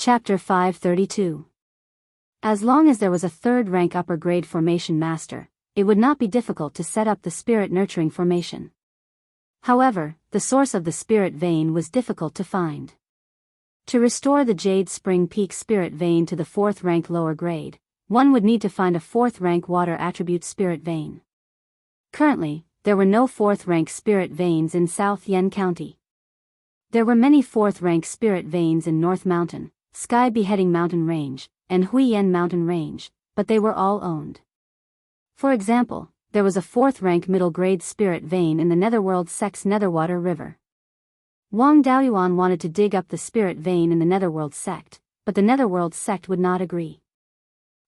Chapter 532. As long as there was a third-rank upper-grade formation master, it would not be difficult to set up the spirit-nurturing formation. However, the source of the spirit vein was difficult to find. To restore the Jade Spring Peak spirit vein to the fourth-rank lower grade, one would need to find a fourth-rank water attribute spirit vein. Currently, there were no fourth-rank spirit veins in South Yen County. There were many fourth-rank spirit veins in North Mountain, Sky Beheading Mountain Range, and Huiyen Mountain Range, but they were all owned. For example, there was a fourth-rank middle-grade spirit vein in the Netherworld sect's Netherwater River. Wang Daoyuan wanted to dig up the spirit vein in the Netherworld sect, but the Netherworld sect would not agree.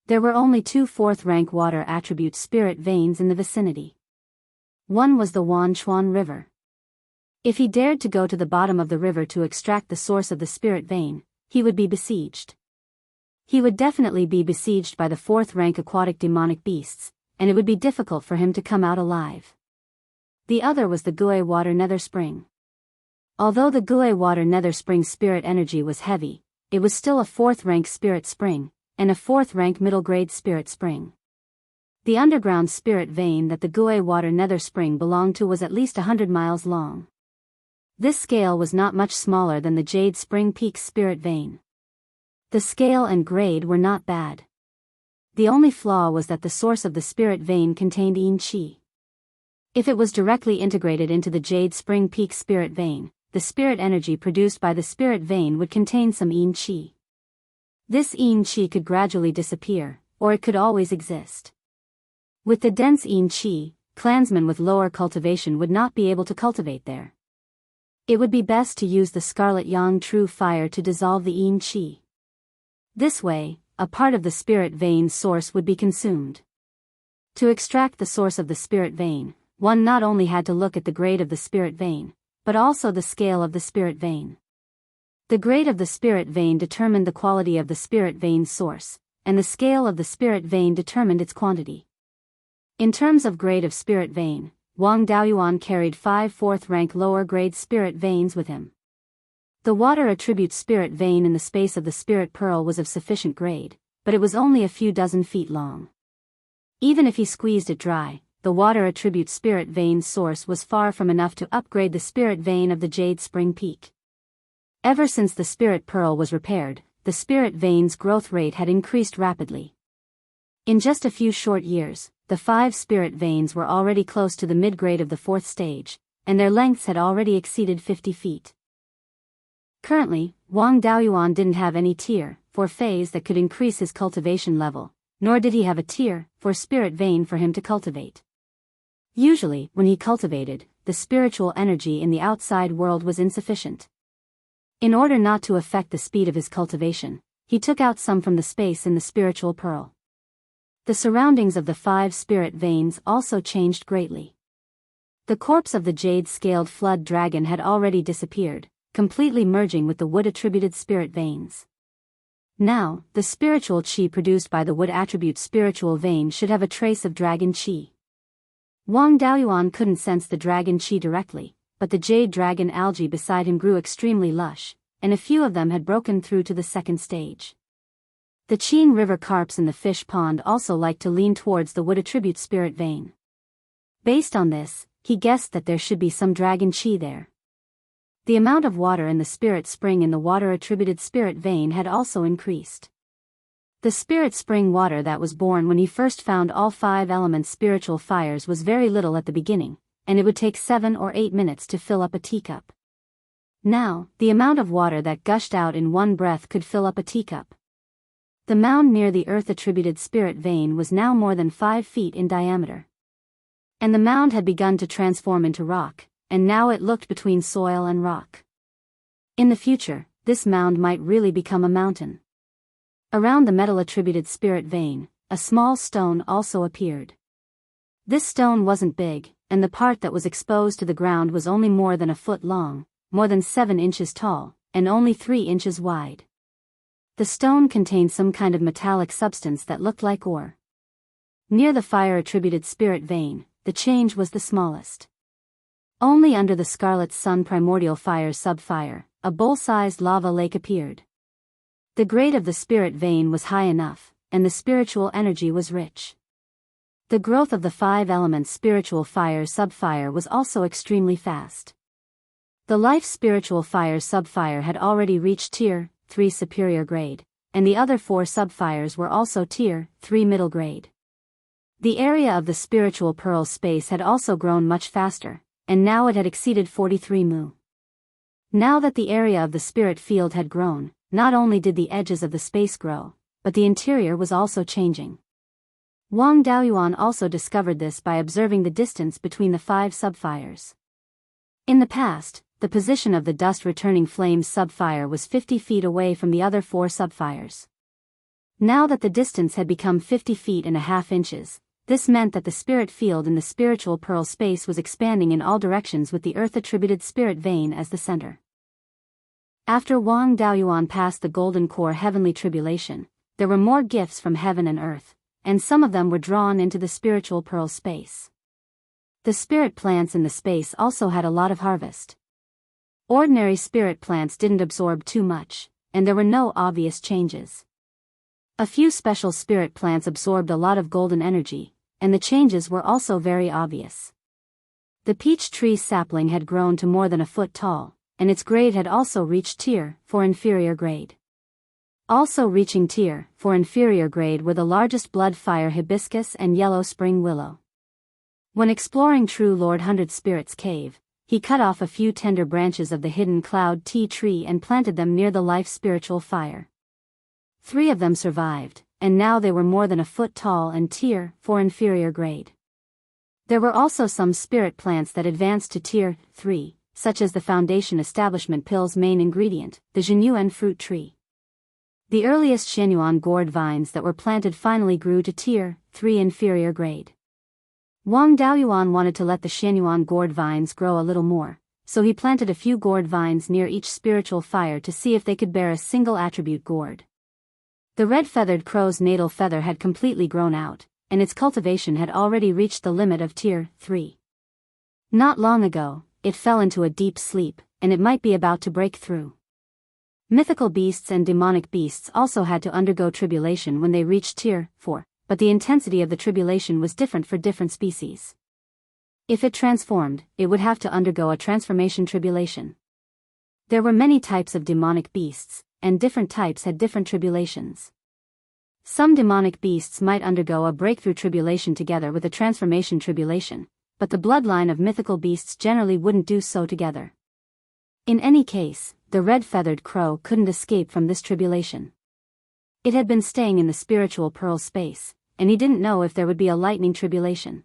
There were only two fourth-rank water attribute spirit veins in the vicinity. One was the Wanchuan River. If he dared to go to the bottom of the river to extract the source of the spirit vein, he would be besieged. He would definitely be besieged by the fourth-rank aquatic demonic beasts, and it would be difficult for him to come out alive. The other was the Gui Water Nether Spring. Although the Gui Water Nether Spring spirit energy was heavy, it was still a fourth-rank spirit spring, and a fourth-rank middle-grade spirit spring. The underground spirit vein that the Gui Water Nether Spring belonged to was at least 100 miles long. This scale was not much smaller than the Jade Spring Peak spirit vein. The scale and grade were not bad. The only flaw was that the source of the spirit vein contained Yin Qi. If it was directly integrated into the Jade Spring Peak spirit vein, the spirit energy produced by the spirit vein would contain some Yin Qi. This Yin Qi could gradually disappear, or it could always exist. With the dense Yin Qi, clansmen with lower cultivation would not be able to cultivate there. It would be best to use the Scarlet Yang True Fire to dissolve the Yin Qi. This way, a part of the spirit vein's source would be consumed. To extract the source of the spirit vein, one not only had to look at the grade of the spirit vein, but also the scale of the spirit vein. The grade of the spirit vein determined the quality of the spirit vein's source, and the scale of the spirit vein determined its quantity. In terms of grade of spirit vein, Wang Daoyuan carried 5 fourth-rank lower-grade spirit veins with him. The water attribute spirit vein in the space of the spirit pearl was of sufficient grade, but it was only a few dozen feet long. Even if he squeezed it dry, the water attribute spirit vein's source was far from enough to upgrade the spirit vein of the Jade Spring Peak. Ever since the spirit pearl was repaired, the spirit vein's growth rate had increased rapidly. In just a few short years, the 5 spirit veins were already close to the mid-grade of the 4th stage, and their lengths had already exceeded 50 feet. Currently, Wang Daoyuan didn't have any tier 4 phase that could increase his cultivation level, nor did he have a tier 4 spirit vein for him to cultivate. Usually, when he cultivated, the spiritual energy in the outside world was insufficient. In order not to affect the speed of his cultivation, he took out some from the space in the spiritual pearl. The surroundings of the 5 spirit veins also changed greatly. The corpse of the jade-scaled flood dragon had already disappeared, completely merging with the wood-attributed spirit veins. Now, the spiritual qi produced by the wood-attribute spiritual vein should have a trace of dragon qi. Wang Daoyuan couldn't sense the dragon qi directly, but the jade dragon algae beside him grew extremely lush, and a few of them had broken through to the 2nd stage. The Qing River carps in the fish pond also liked to lean towards the wood attribute spirit vein. Based on this, he guessed that there should be some dragon qi there. The amount of water in the spirit spring in the water attributed spirit vein had also increased. The spirit spring water that was born when he first found all 5 elements spiritual fires was very little at the beginning, and it would take 7 or 8 minutes to fill up a teacup. Now, the amount of water that gushed out in one breath could fill up a teacup. The mound near the earth-attributed spirit vein was now more than 5 feet in diameter. And the mound had begun to transform into rock, and now it looked between soil and rock. In the future, this mound might really become a mountain. Around the metal-attributed spirit vein, a small stone also appeared. This stone wasn't big, and the part that was exposed to the ground was only more than a foot long, more than 7 inches tall, and only 3 inches wide. The stone contained some kind of metallic substance that looked like ore. Near the fire-attributed spirit vein, the change was the smallest. Only under the Scarlet Sun primordial fire sub-fire, a bowl-sized lava lake appeared. The grade of the spirit vein was high enough, and the spiritual energy was rich. The growth of the 5 elements spiritual fire subfire was also extremely fast. The life spiritual fire subfire had already reached Tier 3 superior grade, and the other 4 subfires were also Tier 3 middle grade. The area of the spiritual pearl space had also grown much faster, and now it had exceeded 43 mu. Now that the area of the spirit field had grown, not only did the edges of the space grow, but the interior was also changing. Wang Daoyuan also discovered this by observing the distance between the 5 subfires. In the past, the position of the dust-returning flames subfire was 50 feet away from the other 4 subfires. Now that the distance had become 50 feet and a half inches, this meant that the spirit field in the spiritual pearl space was expanding in all directions with the earth-attributed spirit vein as the center. After Wang Daoyuan passed the golden core heavenly tribulation, there were more gifts from heaven and earth, and some of them were drawn into the spiritual pearl space. The spirit plants in the space also had a lot of harvest. Ordinary spirit plants didn't absorb too much, and there were no obvious changes. A few special spirit plants absorbed a lot of golden energy, and the changes were also very obvious. The peach tree sapling had grown to more than a foot tall, and its grade had also reached Tier 4 inferior grade. Also reaching Tier 4 inferior grade were the largest blood fire hibiscus and yellow spring willow. When exploring True Lord 100 Spirit's cave, he cut off a few tender branches of the hidden cloud tea tree and planted them near the life spiritual fire. 3 of them survived, and now they were more than a foot tall and Tier 4 inferior grade. There were also some spirit plants that advanced to Tier 3, such as the Foundation Establishment Pill's main ingredient, the Jinyuan fruit tree. The earliest Shenyuan gourd vines that were planted finally grew to Tier 3 inferior grade. Wang Daoyuan wanted to let the Shenyuan gourd vines grow a little more, so he planted a few gourd vines near each spiritual fire to see if they could bear a single attribute gourd. The red-feathered crow's natal feather had completely grown out, and its cultivation had already reached the limit of Tier 3. Not long ago, it fell into a deep sleep, and it might be about to break through. Mythical beasts and demonic beasts also had to undergo tribulation when they reached Tier 4, but the intensity of the tribulation was different for different species. If it transformed, it would have to undergo a transformation tribulation. There were many types of demonic beasts, and different types had different tribulations. Some demonic beasts might undergo a breakthrough tribulation together with a transformation tribulation, but the bloodline of mythical beasts generally wouldn't do so together. In any case, the red-feathered crow couldn't escape from this tribulation. It had been staying in the spiritual pearl space, and he didn't know if there would be a lightning tribulation.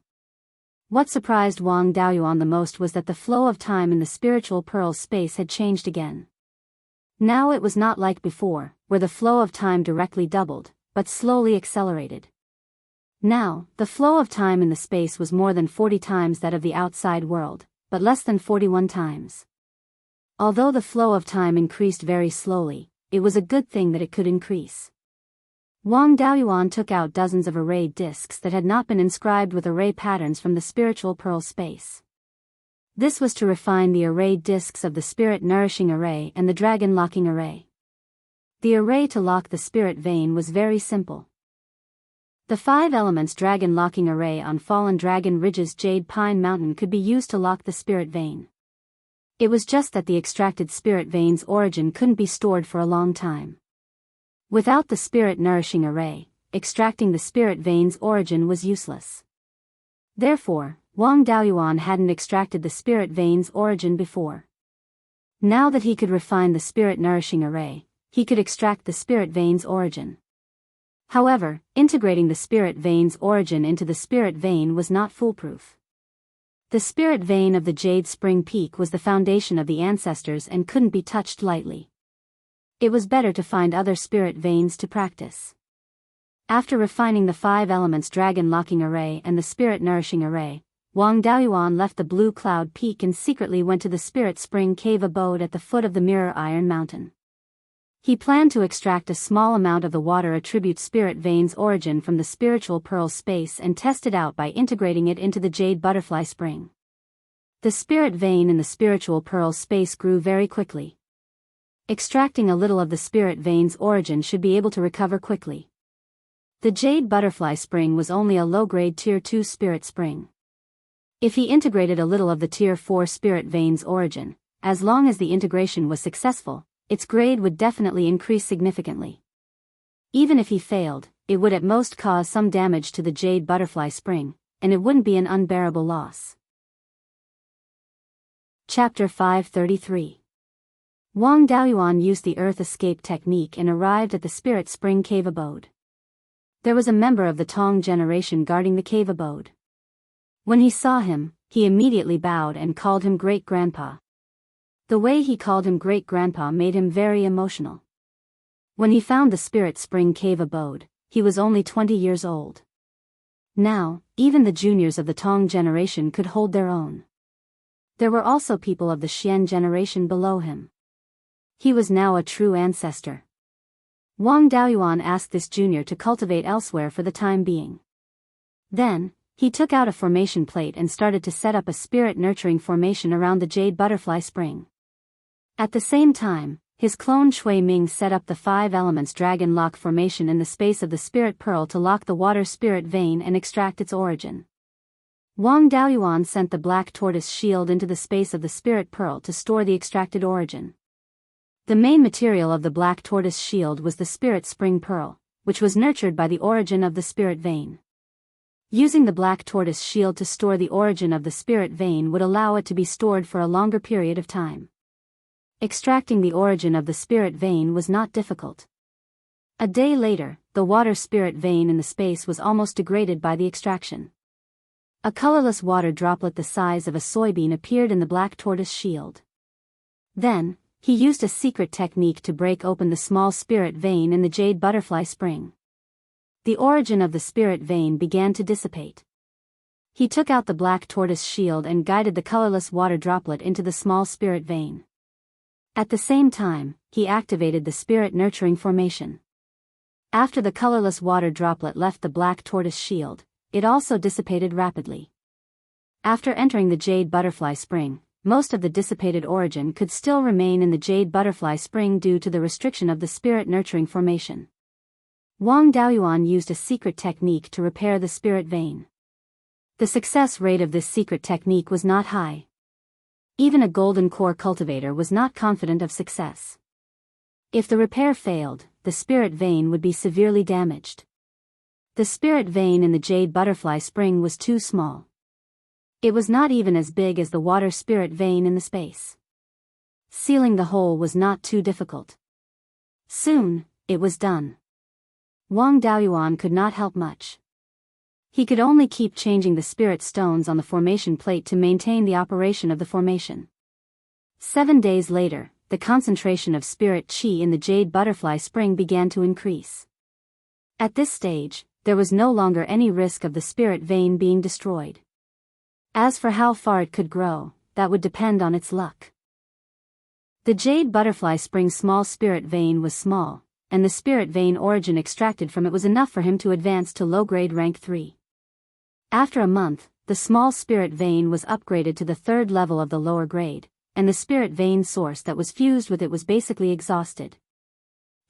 What surprised Wang Daoyuan the most was that the flow of time in the spiritual pearl space had changed again. Now it was not like before, where the flow of time directly doubled, but slowly accelerated. Now, the flow of time in the space was more than 40 times that of the outside world, but less than 41 times. Although the flow of time increased very slowly, it was a good thing that it could increase. Wang Daoyuan took out dozens of arrayed discs that had not been inscribed with array patterns from the spiritual pearl space. This was to refine the arrayed discs of the spirit nourishing array and the dragon locking array. The array to lock the spirit vein was very simple. The 5 elements dragon locking array on Fallen Dragon Ridge's Jade Pine Mountain could be used to lock the spirit vein. It was just that the extracted spirit vein's origin couldn't be stored for a long time. Without the spirit nourishing array, extracting the spirit vein's origin was useless. Therefore, Wang Daoyuan hadn't extracted the spirit vein's origin before. Now that he could refine the spirit nourishing array, he could extract the spirit vein's origin. However, integrating the spirit vein's origin into the spirit vein was not foolproof. The spirit vein of the Jade Spring Peak was the foundation of the ancestors and couldn't be touched lightly. It was better to find other spirit veins to practice. After refining the 5 elements dragon locking array and the spirit nourishing array, Wang Daoyuan left the Blue Cloud Peak and secretly went to the Spirit Spring Cave abode at the foot of the Mirror Iron Mountain. He planned to extract a small amount of the water attribute spirit vein's origin from the spiritual pearl space and test it out by integrating it into the Jade Butterfly Spring. The spirit vein in the spiritual pearl space grew very quickly. Extracting a little of the spirit vein's origin should be able to recover quickly. The Jade Butterfly Spring was only a low-grade Tier 2 spirit spring. If he integrated a little of the Tier 4 spirit vein's origin, as long as the integration was successful, its grade would definitely increase significantly. Even if he failed, it would at most cause some damage to the Jade Butterfly Spring, and it wouldn't be an unbearable loss. Chapter 533. Wang Daoyuan used the Earth Escape technique and arrived at the Spirit Spring Cave abode. There was a member of the Tong generation guarding the cave abode. When he saw him, he immediately bowed and called him Great-Grandpa. The way he called him Great-Grandpa made him very emotional. When he found the Spirit Spring Cave abode, he was only 20 years old. Now, even the juniors of the Tong generation could hold their own. There were also people of the Xian generation below him. He was now a true ancestor. Wang Daoyuan asked this junior to cultivate elsewhere for the time being. Then, he took out a formation plate and started to set up a spirit-nurturing formation around the Jade Butterfly Spring. At the same time, his clone Shui Ming set up the 5 elements dragon lock formation in the space of the spirit pearl to lock the water spirit vein and extract its origin. Wang Daoyuan sent the black tortoise shield into the space of the spirit pearl to store the extracted origin. The main material of the black tortoise shield was the spirit spring pearl, which was nurtured by the origin of the spirit vein. Using the black tortoise shield to store the origin of the spirit vein would allow it to be stored for a longer period of time. Extracting the origin of the spirit vein was not difficult. A day later, the water spirit vein in the space was almost degraded by the extraction. A colorless water droplet the size of a soybean appeared in the black tortoise shield. Then, he used a secret technique to break open the small spirit vein in the Jade Butterfly Spring. The origin of the spirit vein began to dissipate. He took out the black tortoise shield and guided the colorless water droplet into the small spirit vein. At the same time, he activated the spirit nurturing formation. After the colorless water droplet left the black tortoise shield, it also dissipated rapidly. After entering the Jade Butterfly Spring, most of the dissipated origin could still remain in the Jade Butterfly Spring due to the restriction of the spirit nurturing formation. Wang Daoyuan used a secret technique to repair the spirit vein. The success rate of this secret technique was not high. Even a golden core cultivator was not confident of success. If the repair failed, the spirit vein would be severely damaged. The spirit vein in the Jade Butterfly Spring was too small. It was not even as big as the water spirit vein in the space. Sealing the hole was not too difficult. Soon, it was done. Wang Daoyuan could not help much. He could only keep changing the spirit stones on the formation plate to maintain the operation of the formation. 7 days later, the concentration of spirit qi in the Jade Butterfly Spring began to increase. At this stage, there was no longer any risk of the spirit vein being destroyed. As for how far it could grow, that would depend on its luck. The Jade Butterfly Spring's small spirit vein was small, and the spirit vein origin extracted from it was enough for him to advance to low-grade rank 3. After a month, the small spirit vein was upgraded to the 3rd level of the lower grade, and the spirit vein source that was fused with it was basically exhausted.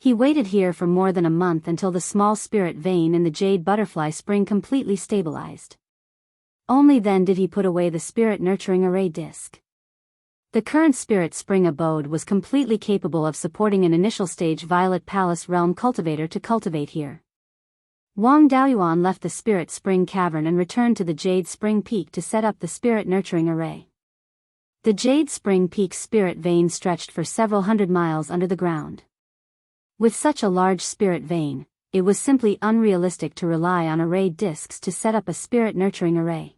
He waited here for more than a month until the small spirit vein in the Jade Butterfly Spring completely stabilized. Only then did he put away the spirit nurturing array disc. The current spirit spring abode was completely capable of supporting an initial stage Violet Palace Realm cultivator to cultivate here. Wang Daoyuan left the spirit spring cavern and returned to the Jade Spring Peak to set up the spirit nurturing array. The Jade Spring Peak's spirit vein stretched for several hundred miles under the ground. With such a large spirit vein, it was simply unrealistic to rely on array discs to set up a spirit nurturing array.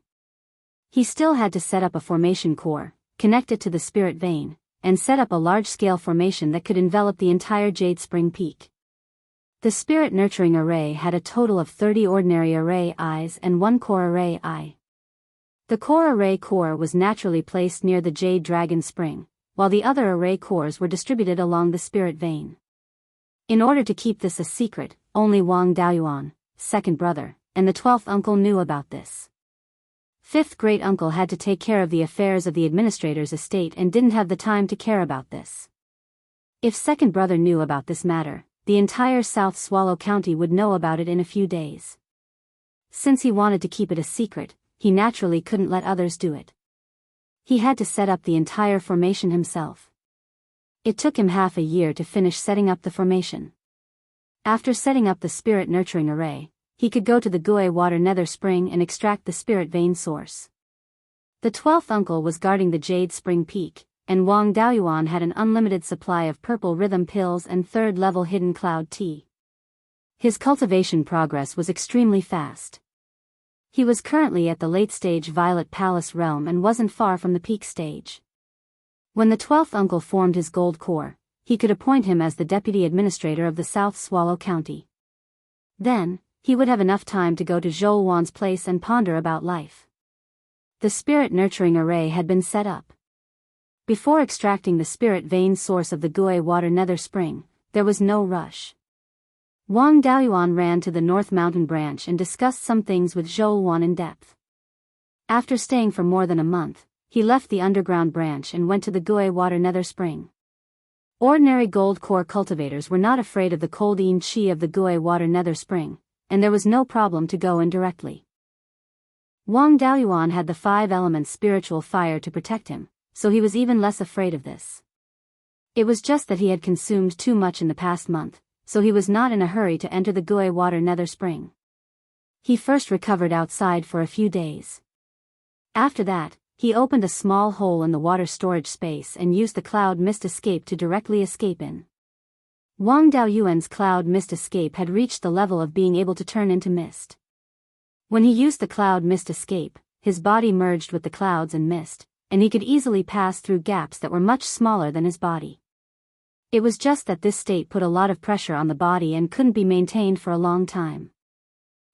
He still had to set up a formation core, connect it to the spirit vein, and set up a large-scale formation that could envelop the entire Jade Spring Peak. The spirit nurturing array had a total of 30 ordinary array eyes and 1 core array eye. The core array core was naturally placed near the Jade Dragon Spring, while the other array cores were distributed along the spirit vein. In order to keep this a secret, only Wang Daoyuan, second brother, and the 12th uncle knew about this. 5th great uncle had to take care of the affairs of the administrator's estate and didn't have the time to care about this. If second brother knew about this matter, the entire South Swallow County would know about it in a few days. Since he wanted to keep it a secret, he naturally couldn't let others do it. He had to set up the entire formation himself. It took him half a year to finish setting up the formation. After setting up the spirit nurturing array, he could go to the Gui Water Nether Spring and extract the spirit vein source. The 12th uncle was guarding the Jade Spring Peak, and Wang Daoyuan had an unlimited supply of purple rhythm pills and third-level hidden cloud tea. His cultivation progress was extremely fast. He was currently at the late-stage Violet Palace realm and wasn't far from the peak stage. When the 12th uncle formed his gold core, he could appoint him as the deputy administrator of the South Swallow County. Then, he would have enough time to go to Zhouwan's place and ponder about life. The spirit nurturing array had been set up. Before extracting the spirit vein source of the Gui Water Nether Spring, there was no rush. Wang Daoyuan ran to the North Mountain branch and discussed some things with Zhouwan in depth. After staying for more than a month, he left the underground branch and went to the Gui Water Nether Spring. Ordinary gold core cultivators were not afraid of the cold yin qi of the Gui Water Nether Spring, and there was no problem to go in directly. Wang Daoyuan had the 5 elements spiritual fire to protect him, so he was even less afraid of this. It was just that he had consumed too much in the past month, so he was not in a hurry to enter the Gui Water Nether Spring. He first recovered outside for a few days. After that, he opened a small hole in the water storage space and used the cloud mist escape to directly escape in. Wang Daoyuan's cloud mist escape had reached the level of being able to turn into mist. When he used the cloud mist escape, his body merged with the clouds and mist, and he could easily pass through gaps that were much smaller than his body. It was just that this state put a lot of pressure on the body and couldn't be maintained for a long time.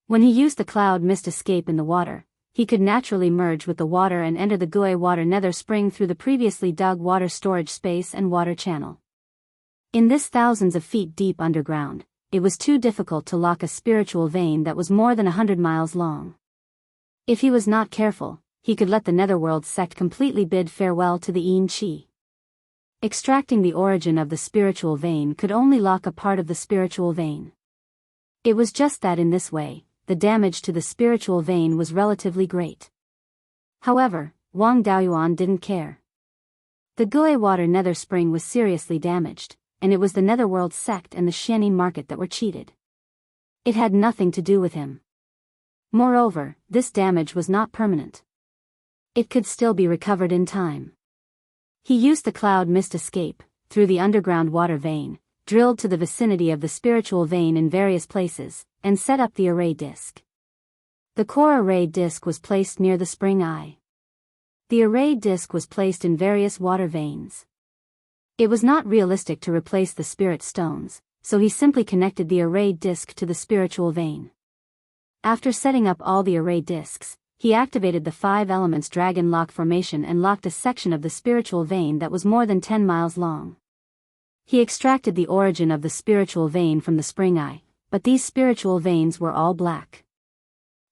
When he used the cloud mist escape in the water, he could naturally merge with the water and enter the Gui Water Nether Spring through the previously dug water storage space and water channel. In this thousands of feet deep underground, it was too difficult to lock a spiritual vein that was more than 100 miles long. If he was not careful, he could let the Netherworld sect completely bid farewell to the yin qi. Extracting the origin of the spiritual vein could only lock a part of the spiritual vein. It was just that in this way, the damage to the spiritual vein was relatively great. However, Wang Daoyuan didn't care. The Gui Water Nether Spring was seriously damaged, and it was the Netherworld sect and the Xianin market that were cheated. It had nothing to do with him. Moreover, this damage was not permanent. It could still be recovered in time. He used the cloud mist escape, through the underground water vein, drilled to the vicinity of the spiritual vein in various places, and set up the array disk. The core array disk was placed near the spring eye. The array disk was placed in various water veins. It was not realistic to replace the spirit stones, so he simply connected the array disk to the spiritual vein. After setting up all the array disks, he activated the 5 elements dragon lock formation and locked a section of the spiritual vein that was more than 10 miles long. He extracted the origin of the spiritual vein from the spring eye, but these spiritual veins were all black.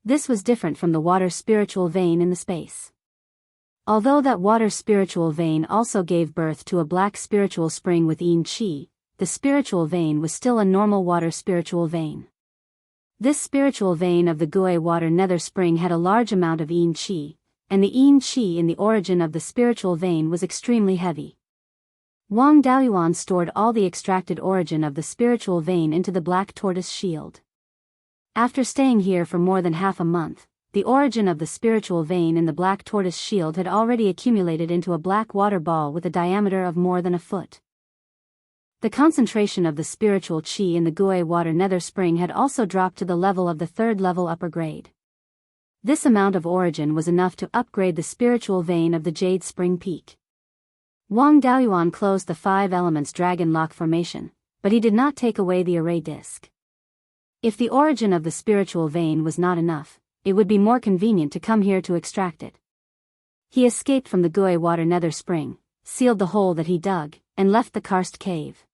This was different from the water spiritual vein in the space. Although that water spiritual vein also gave birth to a black spiritual spring with yin qi, the spiritual vein was still a normal water spiritual vein. This spiritual vein of the Gui Water Nether Spring had a large amount of yin qi, and the yin qi in the origin of the spiritual vein was extremely heavy. Wang Daoyuan stored all the extracted origin of the spiritual vein into the black tortoise shield. After staying here for more than half a month, the origin of the spiritual vein in the black tortoise shield had already accumulated into a black water ball with a diameter of more than a foot. The concentration of the spiritual qi in the Gui Water Nether Spring had also dropped to the level of the 3rd level upper grade. This amount of origin was enough to upgrade the spiritual vein of the Jade Spring Peak. Wang Daoyuan closed the 5 elements dragon lock formation, but he did not take away the array disk. If the origin of the spiritual vein was not enough, it would be more convenient to come here to extract it. He escaped from the Gui Water Nether Spring, sealed the hole that he dug, and left the karst cave.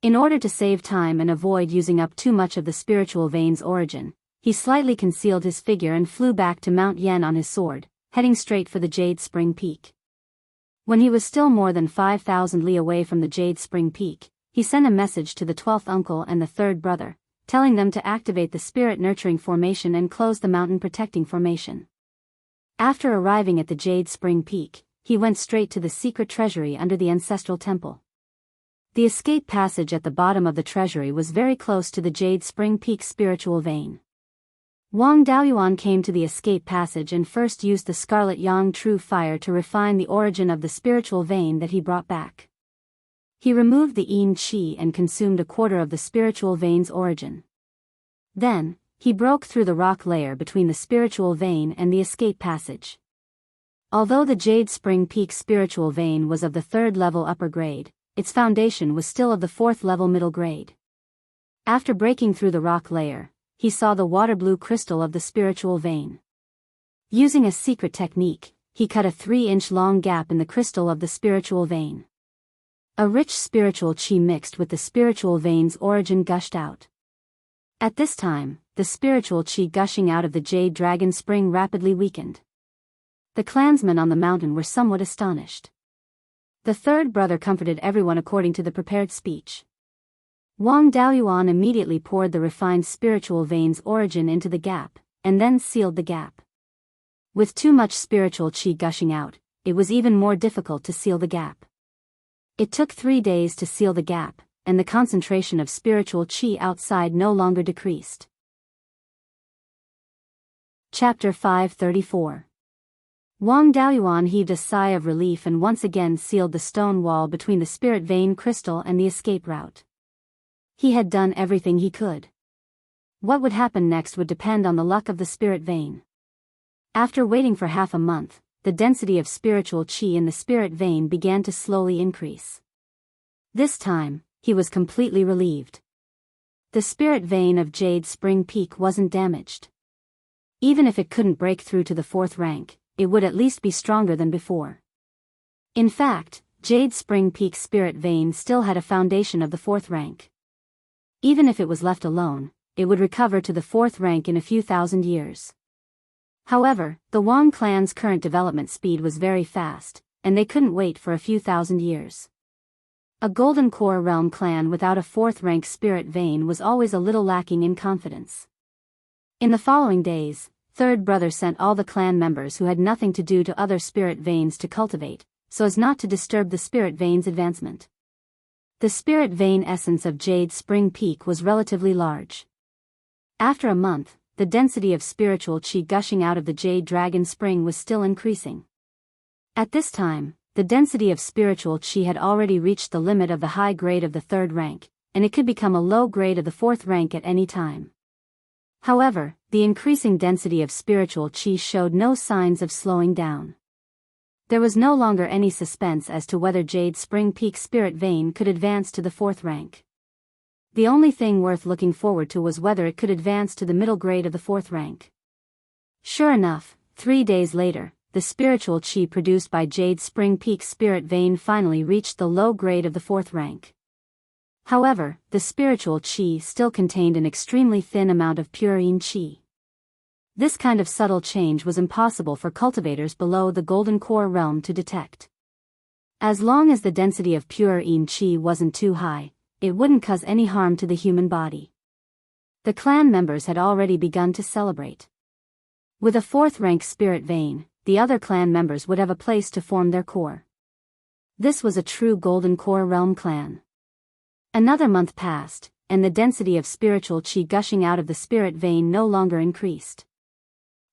In order to save time and avoid using up too much of the spiritual vein's origin, he slightly concealed his figure and flew back to Mount Yen on his sword, heading straight for the Jade Spring Peak. When he was still more than 5,000 li away from the Jade Spring Peak, he sent a message to the 12th uncle and the 3rd brother, telling them to activate the Spirit Nurturing Formation and close the Mountain Protecting Formation. After arriving at the Jade Spring Peak, he went straight to the secret treasury under the Ancestral Temple. The escape passage at the bottom of the treasury was very close to the Jade Spring Peak spiritual vein. Wang Daoyuan came to the escape passage and first used the Scarlet Yang True Fire to refine the origin of the spiritual vein that he brought back. He removed the Yin Qi and consumed a quarter of the spiritual vein's origin. Then, he broke through the rock layer between the spiritual vein and the escape passage. Although the Jade Spring Peak spiritual vein was of the 3rd level upper grade, its foundation was still of the 4th level middle grade. After breaking through the rock layer, he saw the water blue crystal of the spiritual vein. Using a secret technique, he cut a 3-inch long gap in the crystal of the spiritual vein. A rich spiritual qi mixed with the spiritual vein's origin gushed out. At this time, the spiritual qi gushing out of the Jade Dragon Spring rapidly weakened. The clansmen on the mountain were somewhat astonished. The 3rd brother comforted everyone according to the prepared speech. Wang Daoyuan immediately poured the refined spiritual vein's origin into the gap, and then sealed the gap. With too much spiritual qi gushing out, it was even more difficult to seal the gap. It took 3 days to seal the gap, and the concentration of spiritual qi outside no longer decreased. Chapter 534. Wang Daoyuan heaved a sigh of relief and once again sealed the stone wall between the spirit vein crystal and the escape route. He had done everything he could. What would happen next would depend on the luck of the spirit vein. After waiting for half a month, the density of spiritual qi in the spirit vein began to slowly increase. This time, he was completely relieved. The spirit vein of Jade Spring Peak wasn't damaged. Even if it couldn't break through to the 4th rank, it would at least be stronger than before. In fact, Jade Spring Peak spirit vein still had a foundation of the 4th rank. Even if it was left alone, it would recover to the 4th rank in a few thousand years. However, the Wang clan's current development speed was very fast, and they couldn't wait for a few thousand years. A Golden Core Realm clan without a 4th rank spirit vein was always a little lacking in confidence. In the following days, 3rd brother sent all the clan members who had nothing to do to other spirit veins to cultivate, so as not to disturb the spirit vein's advancement. The spirit vein essence of Jade Spring Peak was relatively large. After a month, the density of spiritual qi gushing out of the Jade Dragon Spring was still increasing. At this time, the density of spiritual qi had already reached the limit of the high grade of the 3rd rank, and it could become a low grade of the 4th rank at any time. However, the increasing density of spiritual qi showed no signs of slowing down. There was no longer any suspense as to whether Jade Spring Peak spirit vein could advance to the 4th rank. The only thing worth looking forward to was whether it could advance to the middle grade of the 4th rank. Sure enough, 3 days later, the spiritual qi produced by Jade Spring Peak spirit vein finally reached the low grade of the 4th rank. However, the spiritual qi still contained an extremely thin amount of pure yin qi. This kind of subtle change was impossible for cultivators below the Golden Core realm to detect. As long as the density of pure yin qi wasn't too high, it wouldn't cause any harm to the human body. The clan members had already begun to celebrate. With a 4th rank spirit vein, the other clan members would have a place to form their core. This was a true Golden Core realm clan. Another month passed, and the density of spiritual qi gushing out of the spirit vein no longer increased.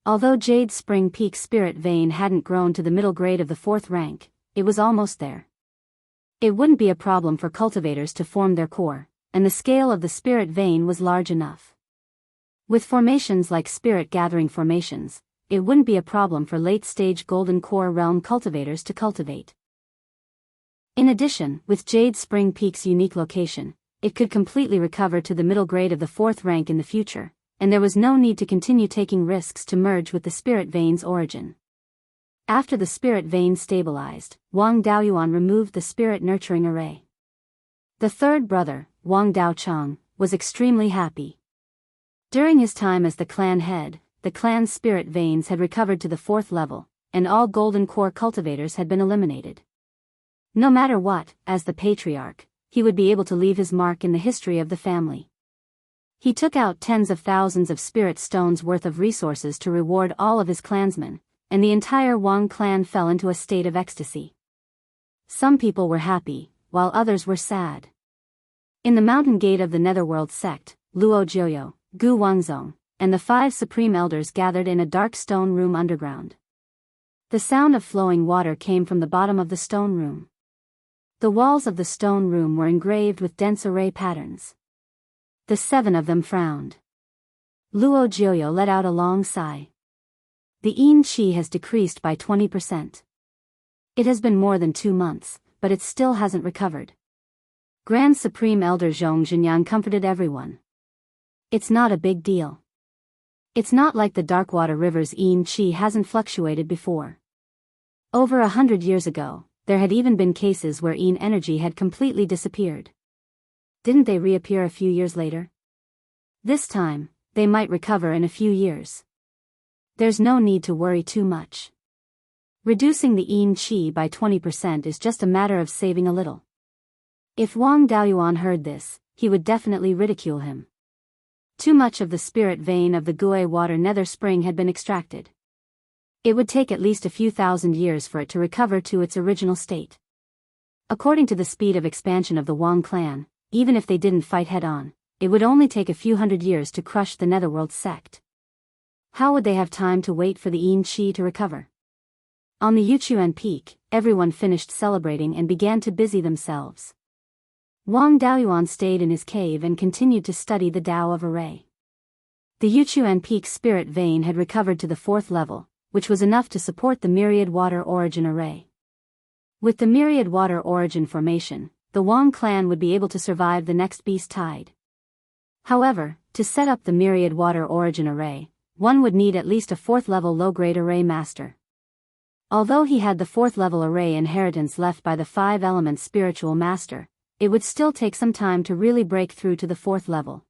Although Jade Spring Peak spirit vein hadn't grown to the middle grade of the 4th rank, it was almost there. It wouldn't be a problem for cultivators to form their core, and the scale of the spirit vein was large enough. With formations like spirit gathering formations, it wouldn't be a problem for late-stage Golden Core realm cultivators to cultivate. In addition, with Jade Spring Peak's unique location, it could completely recover to the middle grade of the 4th rank in the future, and there was no need to continue taking risks to merge with the spirit vein's origin. After the spirit vein stabilized, Wang Daoyuan removed the spirit nurturing array. The 3rd brother, Wang Daochang, was extremely happy. During his time as the clan head, the clan's spirit veins had recovered to the 4th level, and all Golden Core cultivators had been eliminated. No matter what, as the patriarch, he would be able to leave his mark in the history of the family. He took out tens of thousands of spirit stones worth of resources to reward all of his clansmen, and the entire Wang clan fell into a state of ecstasy. Some people were happy, while others were sad. In the mountain gate of the Netherworld sect, Luo Jiuyo, Gu Wangzong, and the 5 supreme elders gathered in a dark stone room underground. The sound of flowing water came from the bottom of the stone room. The walls of the stone room were engraved with dense array patterns. The 7 of them frowned. Luo Jiuyo let out a long sigh. The yin qi has decreased by 20%. It has been more than 2 months, but it still hasn't recovered. Grand Supreme Elder Zhong Zhenyan comforted everyone. It's not a big deal. It's not like the Darkwater River's yin qi hasn't fluctuated before. Over 100 years ago, there had even been cases where yin energy had completely disappeared. Didn't they reappear a few years later? This time, they might recover in a few years. There's no need to worry too much. Reducing the yin qi by 20% is just a matter of saving a little. If Wang Daoyuan heard this, he would definitely ridicule him. Too much of the spirit vein of the Gue water nether spring had been extracted. It would take at least a few thousand years for it to recover to its original state. According to the speed of expansion of the Wang clan, even if they didn't fight head-on, it would only take a few hundred years to crush the Netherworld sect. How would they have time to wait for the yin qi to recover? On the Yuchuan peak, everyone finished celebrating and began to busy themselves. Wang Daoyuan stayed in his cave and continued to study the Tao of Array. The Yuchuan peak's spirit vein had recovered to the 4th level, which was enough to support the Myriad Water Origin Array. With the Myriad Water Origin formation, the Wang clan would be able to survive the next beast tide. However, to set up the Myriad Water Origin Array, one would need at least a 4th level low-grade array master. Although he had the 4th level array inheritance left by the 5 elements spiritual master, it would still take some time to really break through to the 4th level.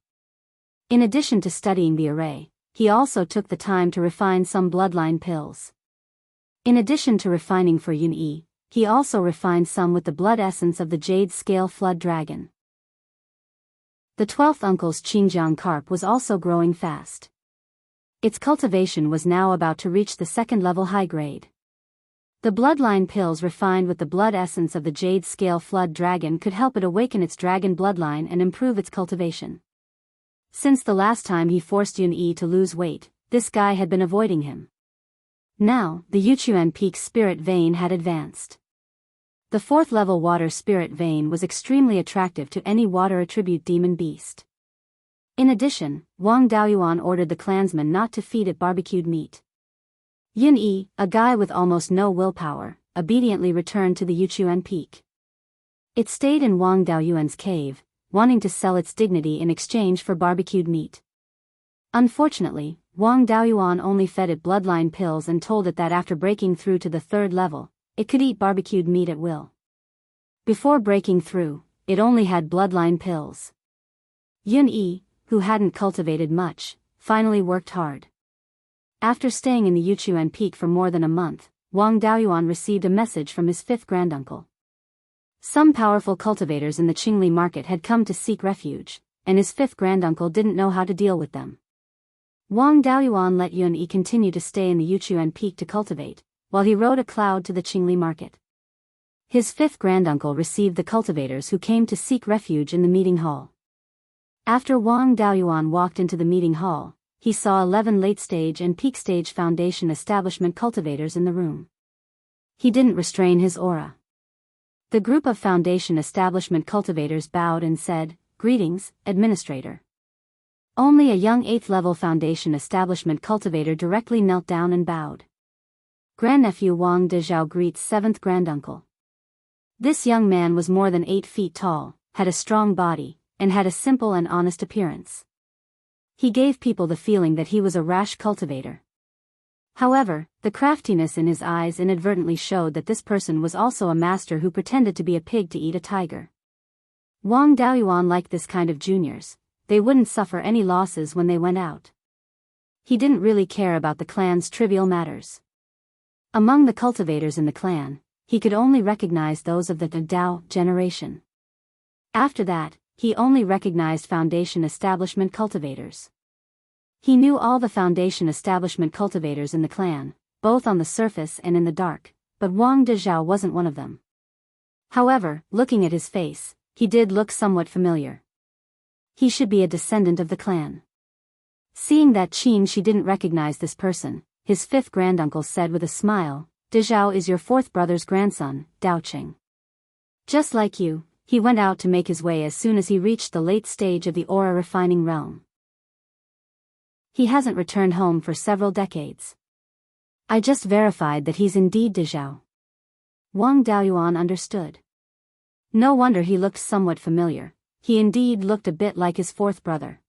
In addition to studying the array, he also took the time to refine some bloodline pills. In addition to refining for Yun-Yi, he also refined some with the blood essence of the Jade Scale Flood Dragon. The 12th uncle's Qingjiang carp was also growing fast. Its cultivation was now about to reach the 2nd level high grade. The bloodline pills refined with the blood essence of the Jade Scale Flood Dragon could help it awaken its dragon bloodline and improve its cultivation. Since the last time he forced Yun-Yi to lose weight, this guy had been avoiding him. Now, the Yuchuan Peak spirit vein had advanced. The 4th level water spirit vein was extremely attractive to any water attribute demon beast. In addition, Wang Daoyuan ordered the clansmen not to feed it barbecued meat. Yun-Yi, a guy with almost no willpower, obediently returned to the Yuchuan Peak. It stayed in Wang Daoyuan's cave, wanting to sell its dignity in exchange for barbecued meat. Unfortunately, Wang Daoyuan only fed it bloodline pills and told it that after breaking through to the 3rd level, it could eat barbecued meat at will. Before breaking through, it only had bloodline pills. Yun-Yi, who hadn't cultivated much, finally worked hard. After staying in the Yuchuan Peak for more than a month, Wang Daoyuan received a message from his 5th granduncle. Some powerful cultivators in the Qingli market had come to seek refuge, and his 5th granduncle didn't know how to deal with them. Wang Daoyuan let Yun-Yi continue to stay in the Yuchuan Peak to cultivate, while he rode a cloud to the Qingli market. His 5th granduncle received the cultivators who came to seek refuge in the meeting hall. After Wang Daoyuan walked into the meeting hall, he saw 11 late-stage and peak-stage foundation establishment cultivators in the room. He didn't restrain his aura. The group of foundation establishment cultivators bowed and said, "Greetings, Administrator." Only a young 8th-level foundation establishment cultivator directly knelt down and bowed. Grandnephew Wang Dezhao greets 7th granduncle. This young man was more than 8 feet tall, had a strong body, and had a simple and honest appearance. He gave people the feeling that he was a rash cultivator. However, the craftiness in his eyes inadvertently showed that this person was also a master who pretended to be a pig to eat a tiger. Wang Daoyuan liked this kind of juniors. They wouldn't suffer any losses when they went out. He didn't really care about the clan's trivial matters. Among the cultivators in the clan, he could only recognize those of the Dao generation. After that, he only recognized Foundation Establishment cultivators. He knew all the Foundation Establishment cultivators in the clan, both on the surface and in the dark, but Wang Dezhao wasn't one of them. However, looking at his face, he did look somewhat familiar. He should be a descendant of the clan. Seeing that she didn't recognize this person, his fifth granduncle said with a smile, "Dezhao is your fourth brother's grandson, Daoqing. Just like you, he went out to make his way as soon as he reached the late stage of the aura refining realm. He hasn't returned home for several decades. I just verified that he's indeed Dezhao." Wang Daoyuan understood. No wonder he looked somewhat familiar, he indeed looked a bit like his fourth brother.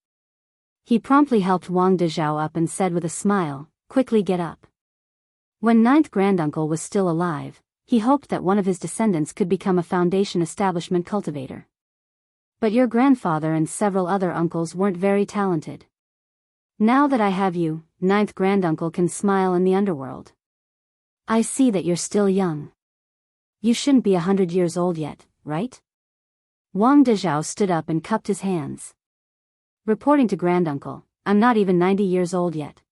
He promptly helped Wang Dezhao up and said with a smile, "Quickly get up." When ninth granduncle was still alive, he hoped that one of his descendants could become a Foundation Establishment cultivator. But your grandfather and several other uncles weren't very talented. Now that I have you, ninth granduncle can smile in the underworld. I see that you're still young. You shouldn't be 100 years old yet, right? Wang Dezhao stood up and cupped his hands. Reporting to granduncle, I'm not even 90 years old yet.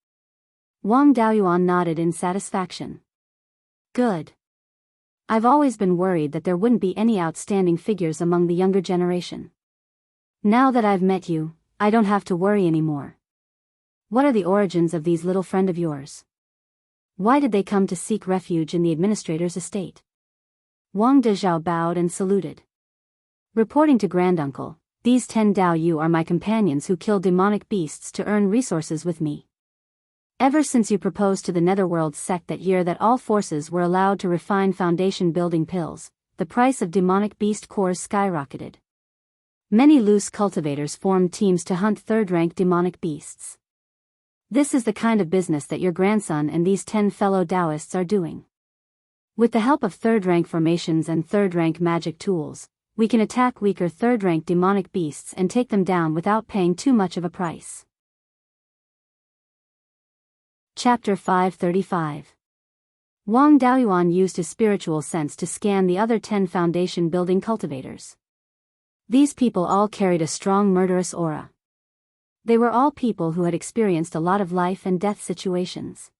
Wang Daoyuan nodded in satisfaction. Good. I've always been worried that there wouldn't be any outstanding figures among the younger generation. Now that I've met you, I don't have to worry anymore. What are the origins of these little friend of yours? Why did they come to seek refuge in the administrator's estate? Wang Dezhao bowed and saluted. Reporting to granduncle, these 10 Dao Yu are my companions who kill demonic beasts to earn resources with me. Ever since you proposed to the Netherworld sect that year that all forces were allowed to refine foundation building pills, the price of demonic beast cores skyrocketed. Many loose cultivators formed teams to hunt third-rank demonic beasts. This is the kind of business that your grandson and these 10 fellow Taoists are doing. With the help of third-rank formations and third-rank magic tools, we can attack weaker third-rank demonic beasts and take them down without paying too much of a price. Chapter 535. Wang Daoyuan used his spiritual sense to scan the other 10 foundation building cultivators. These people all carried a strong murderous aura. They were all people who had experienced a lot of life and death situations.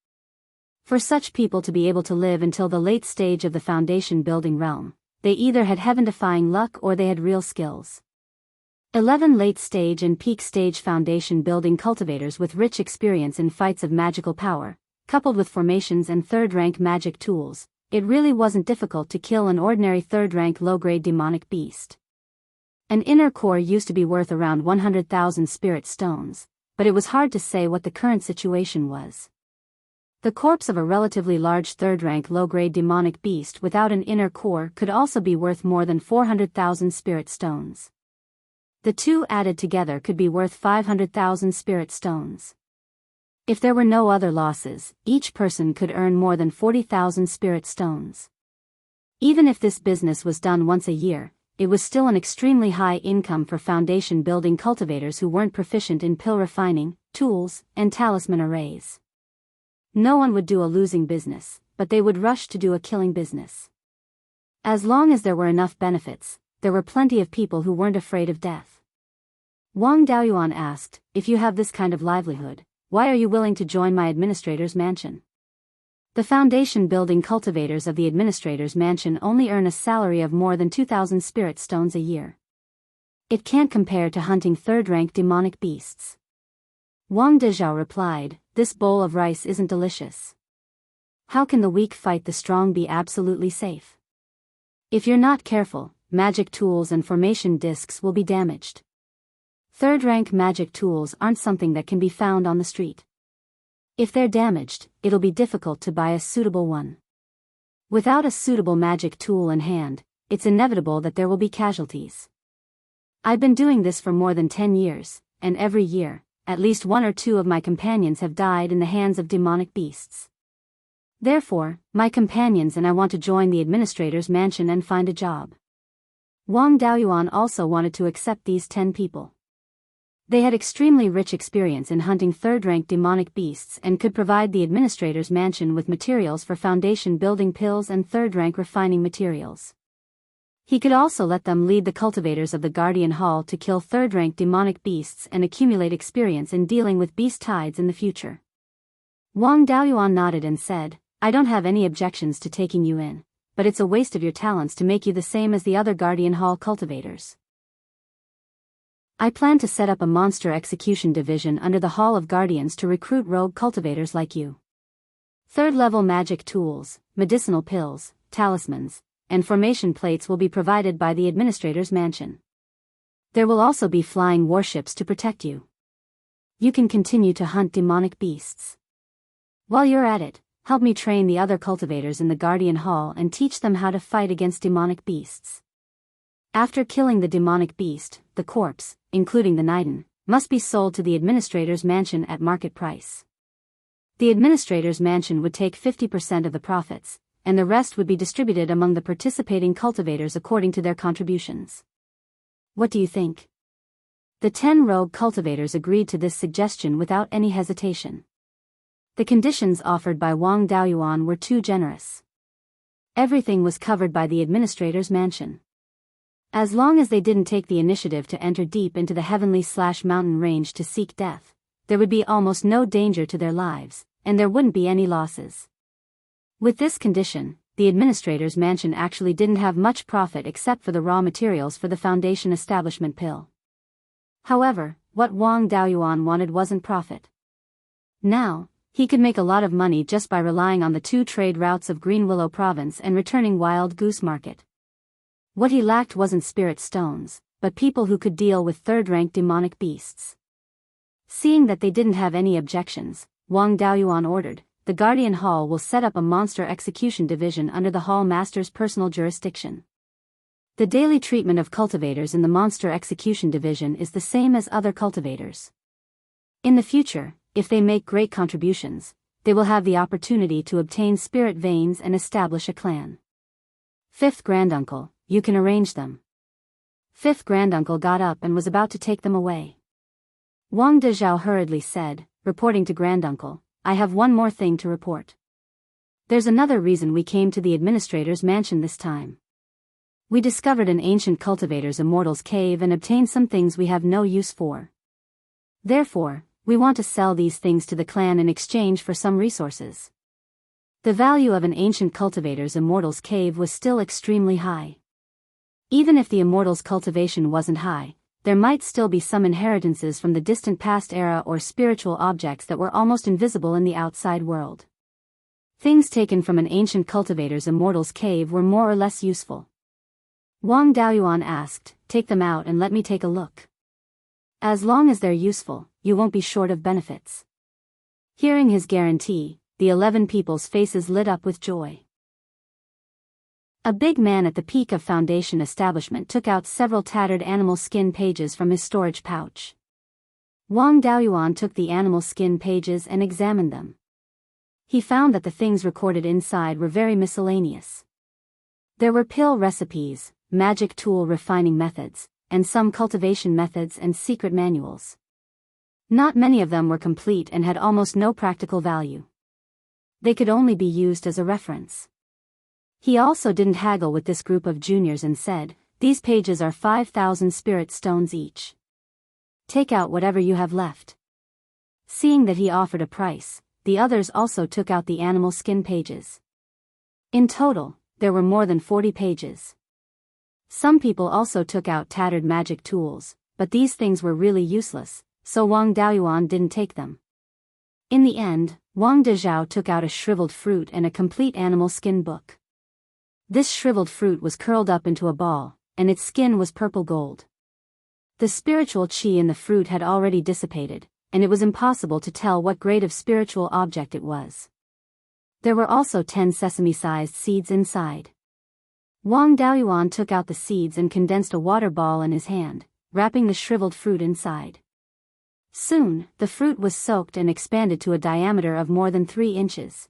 For such people to be able to live until the late stage of the foundation building realm, they either had heaven-defying luck or they had real skills. 11 late-stage and peak-stage foundation building cultivators with rich experience in fights of magical power, coupled with formations and third-rank magic tools, it really wasn't difficult to kill an ordinary third-rank low-grade demonic beast. An inner core used to be worth around 100,000 spirit stones, but it was hard to say what the current situation was. The corpse of a relatively large third-rank low-grade demonic beast without an inner core could also be worth more than 400,000 spirit stones. The two added together could be worth 500,000 spirit stones. If there were no other losses, each person could earn more than 40,000 spirit stones. Even if this business was done once a year, it was still an extremely high income for foundation building cultivators who weren't proficient in pill refining, tools, and talisman arrays. No one would do a losing business, but they would rush to do a killing business. As long as there were enough benefits, there were plenty of people who weren't afraid of death. Wang Daoyuan asked, "If you have this kind of livelihood, why are you willing to join my administrator's mansion?" The foundation building cultivators of the administrator's mansion only earn a salary of more than 2,000 spirit stones a year. It can't compare to hunting third-rank demonic beasts. Wang Dezhao replied, "This bowl of rice isn't delicious. How can the weak fight the strong be absolutely safe? If you're not careful, magic tools and formation discs will be damaged. Third-rank magic tools aren't something that can be found on the street. If they're damaged, it'll be difficult to buy a suitable one. Without a suitable magic tool in hand, it's inevitable that there will be casualties. I've been doing this for more than 10 years, and every year, at least one or two of my companions have died in the hands of demonic beasts. Therefore, my companions and I want to join the administrator's mansion and find a job." Wang Daoyuan also wanted to accept these 10 people. They had extremely rich experience in hunting third-rank demonic beasts and could provide the administrator's mansion with materials for foundation building pills and third-rank refining materials. He could also let them lead the cultivators of the Guardian Hall to kill third-rank demonic beasts and accumulate experience in dealing with beast tides in the future. Wang Daoyuan nodded and said, "I don't have any objections to taking you in, but it's a waste of your talents to make you the same as the other Guardian Hall cultivators. I plan to set up a monster execution division under the Hall of Guardians to recruit rogue cultivators like you. Third-level magic tools, medicinal pills, talismans, and formation plates will be provided by the administrator's mansion. There will also be flying warships to protect you. You can continue to hunt demonic beasts. While you're at it, help me train the other cultivators in the Guardian Hall and teach them how to fight against demonic beasts. After killing the demonic beast, the corpse, including the Niden, must be sold to the administrator's mansion at market price. The administrator's mansion would take 50% of the profits, and the rest would be distributed among the participating cultivators according to their contributions. What do you think?" The 10 rogue cultivators agreed to this suggestion without any hesitation. The conditions offered by Wang Daoyuan were too generous. Everything was covered by the administrator's mansion. As long as they didn't take the initiative to enter deep into the heavenly/mountain range to seek death, there would be almost no danger to their lives, and there wouldn't be any losses. With this condition, the administrator's mansion actually didn't have much profit except for the raw materials for the foundation establishment pill. However, what Wang Daoyuan wanted wasn't profit. Now, he could make a lot of money just by relying on the 2 trade routes of Green Willow Province and returning Wild Goose Market. What he lacked wasn't spirit stones, but people who could deal with third-rank demonic beasts. Seeing that they didn't have any objections, Wang Daoyuan ordered, "The Guardian Hall will set up a monster execution division under the Hall Master's personal jurisdiction. The daily treatment of cultivators in the monster execution division is the same as other cultivators. In the future, if they make great contributions, they will have the opportunity to obtain spirit veins and establish a clan. Fifth Granduncle, you can arrange them." Fifth Granduncle got up and was about to take them away. Wang Dezhao hurriedly said, reporting to Granduncle, "I have one more thing to report. There's another reason we came to the administrator's mansion this time. We discovered an ancient cultivator's Immortals cave and obtained some things we have no use for. Therefore, we want to sell these things to the clan in exchange for some resources." The value of an ancient cultivator's Immortals cave was still extremely high. Even if the Immortals cultivation wasn't high, there might still be some inheritances from the distant past era or spiritual objects that were almost invisible in the outside world. Things taken from an ancient cultivator's Immortals cave were more or less useful. Wang Daoyuan asked, "Take them out and let me take a look. As long as they're useful, you won't be short of benefits." Hearing his guarantee, the 11 people's faces lit up with joy. A big man at the peak of Foundation establishment took out several tattered animal skin pages from his storage pouch. Wang Daoyuan took the animal skin pages and examined them. He found that the things recorded inside were very miscellaneous. There were pill recipes, magic tool refining methods, and some cultivation methods and secret manuals. Not many of them were complete and had almost no practical value. They could only be used as a reference. He also didn't haggle with this group of juniors and said, "These pages are 5,000 spirit stones each. Take out whatever you have left." Seeing that he offered a price, the others also took out the animal skin pages. In total, there were more than 40 pages. Some people also took out tattered magic tools, but these things were really useless, so Wang Daoyuan didn't take them. In the end, Wang Dezhao took out a shriveled fruit and a complete animal skin book. This shriveled fruit was curled up into a ball, and its skin was purple gold. The spiritual qi in the fruit had already dissipated, and it was impossible to tell what grade of spiritual object it was. There were also 10 sesame-sized seeds inside. Wang Daoyuan took out the seeds and condensed a water ball in his hand, wrapping the shriveled fruit inside. Soon, the fruit was soaked and expanded to a diameter of more than 3 inches.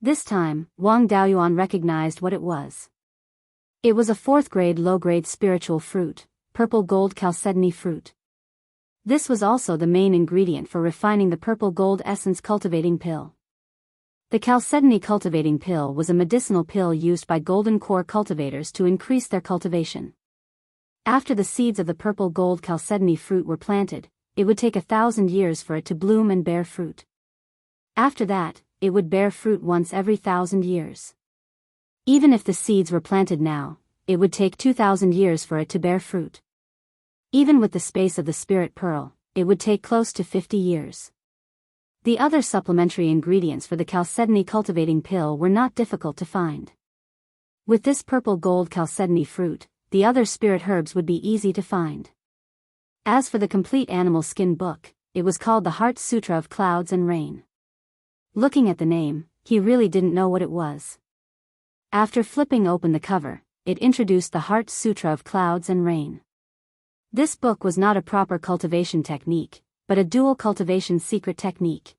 This time, Wang Daoyuan recognized what it was. It was a 4th grade low-grade spiritual fruit, purple gold chalcedony fruit. This was also the main ingredient for refining the purple gold essence cultivating pill. The chalcedony cultivating pill was a medicinal pill used by golden core cultivators to increase their cultivation. After the seeds of the purple gold chalcedony fruit were planted, it would take 1,000 years for it to bloom and bear fruit. After that, it would bear fruit once every 1,000 years. Even if the seeds were planted now, it would take 2,000 years for it to bear fruit. Even with the space of the spirit pearl, it would take close to 50 years. The other supplementary ingredients for the chalcedony cultivating pill were not difficult to find. With this purple gold chalcedony fruit, the other spirit herbs would be easy to find. As for the complete animal skin book, it was called the Heart Sutra of Clouds and Rain. Looking at the name, he really didn't know what it was. After flipping open the cover, it introduced the Heart Sutra of Clouds and Rain. This book was not a proper cultivation technique, but a dual cultivation secret technique.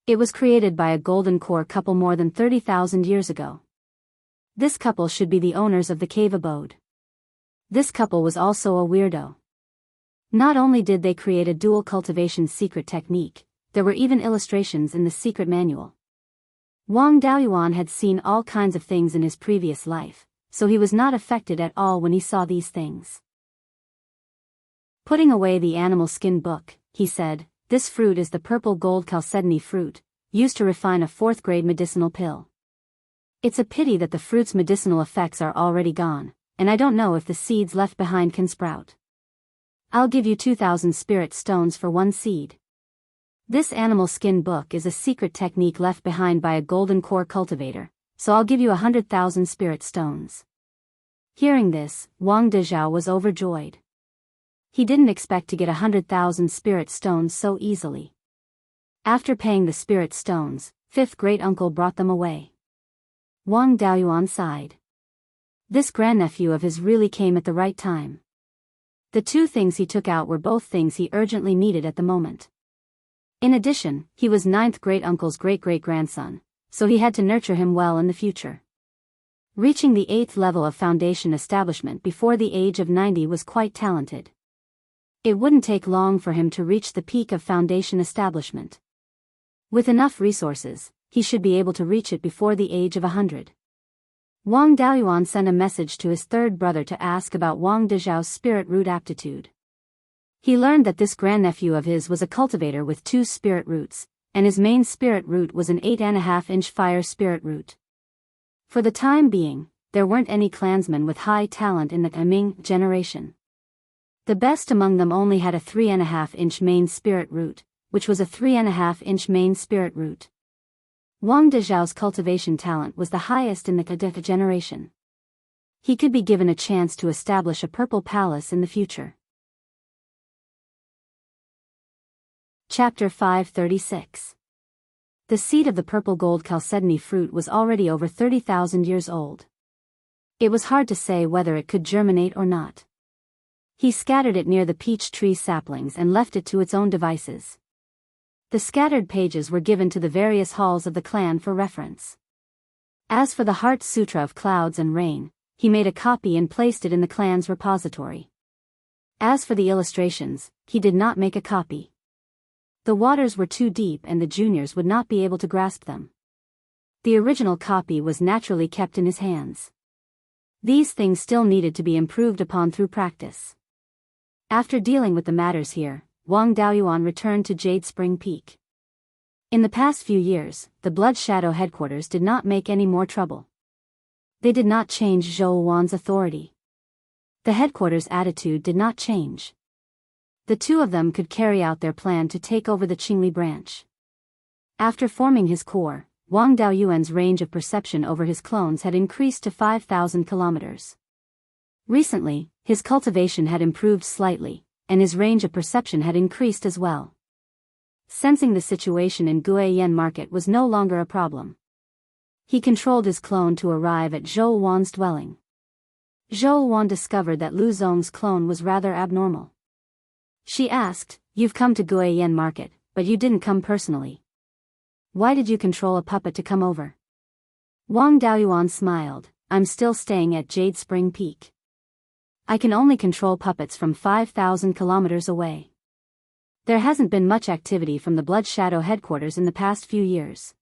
It was created by a golden core couple more than 30,000 years ago. This couple should be the owners of the cave abode. This couple was also a weirdo. Not only did they create a dual cultivation secret technique, there were even illustrations in the secret manual. Wang Daoyuan had seen all kinds of things in his previous life, so he was not affected at all when he saw these things. Putting away the animal skin book, he said, "This fruit is the purple gold chalcedony fruit, used to refine a 4th grade medicinal pill. It's a pity that the fruit's medicinal effects are already gone, and I don't know if the seeds left behind can sprout. I'll give you 2,000 spirit stones for 1 seed. This animal skin book is a secret technique left behind by a golden core cultivator, so I'll give you 100,000 spirit stones." Hearing this, Wang Dezhao was overjoyed. He didn't expect to get 100,000 spirit stones so easily. After paying the spirit stones, 5th great uncle brought them away. Wang Daoyuan sighed. This grandnephew of his really came at the right time. The 2 things he took out were both things he urgently needed at the moment. In addition, he was 9th great uncle's great-great-grandson, so he had to nurture him well in the future. Reaching the 8th level of foundation establishment before the age of 90 was quite talented. It wouldn't take long for him to reach the peak of foundation establishment. With enough resources, he should be able to reach it before the age of 100. Wang Daoyuan sent a message to his 3rd brother to ask about Wang Dezhao's spirit root aptitude. He learned that this grandnephew of his was a cultivator with 2 spirit roots, and his main spirit root was an 8.5-inch fire spirit root. For the time being, there weren't any clansmen with high talent in the Ming generation. The best among them only had a 3.5-inch main spirit root, which was a 3.5-inch main spirit root. Wang Dezhao's cultivation talent was the highest in the Kadetha generation. He could be given a chance to establish a purple palace in the future. Chapter 536. The seed of the purple gold chalcedony fruit was already over 30,000 years old. It was hard to say whether it could germinate or not. He scattered it near the peach tree saplings and left it to its own devices. The scattered pages were given to the various halls of the clan for reference. As for the Heart Sutra of Clouds and Rain, he made a copy and placed it in the clan's repository. As for the illustrations, he did not make a copy. The waters were too deep and the juniors would not be able to grasp them. The original copy was naturally kept in his hands. These things still needed to be improved upon through practice. After dealing with the matters here, Wang Daoyuan returned to Jade Spring Peak. In the past few years, the Blood Shadow headquarters did not make any more trouble. They did not change Zhou Wan's authority. The headquarters' attitude did not change. The 2 of them could carry out their plan to take over the Qingli branch. After forming his core, Wang Daoyuan's range of perception over his clones had increased to 5,000 kilometers. Recently, his cultivation had improved slightly, and his range of perception had increased as well. Sensing the situation in Guiyan Market was no longer a problem. He controlled his clone to arrive at Zhou Wan's dwelling. Zhou Wan discovered that Lu Zong's clone was rather abnormal. She asked, "You've come to Guiyan Market, but you didn't come personally. Why did you control a puppet to come over?" Wang Daoyuan smiled, "I'm still staying at Jade Spring Peak. I can only control puppets from 5,000 kilometers away. There hasn't been much activity from the Blood Shadow headquarters in the past few years.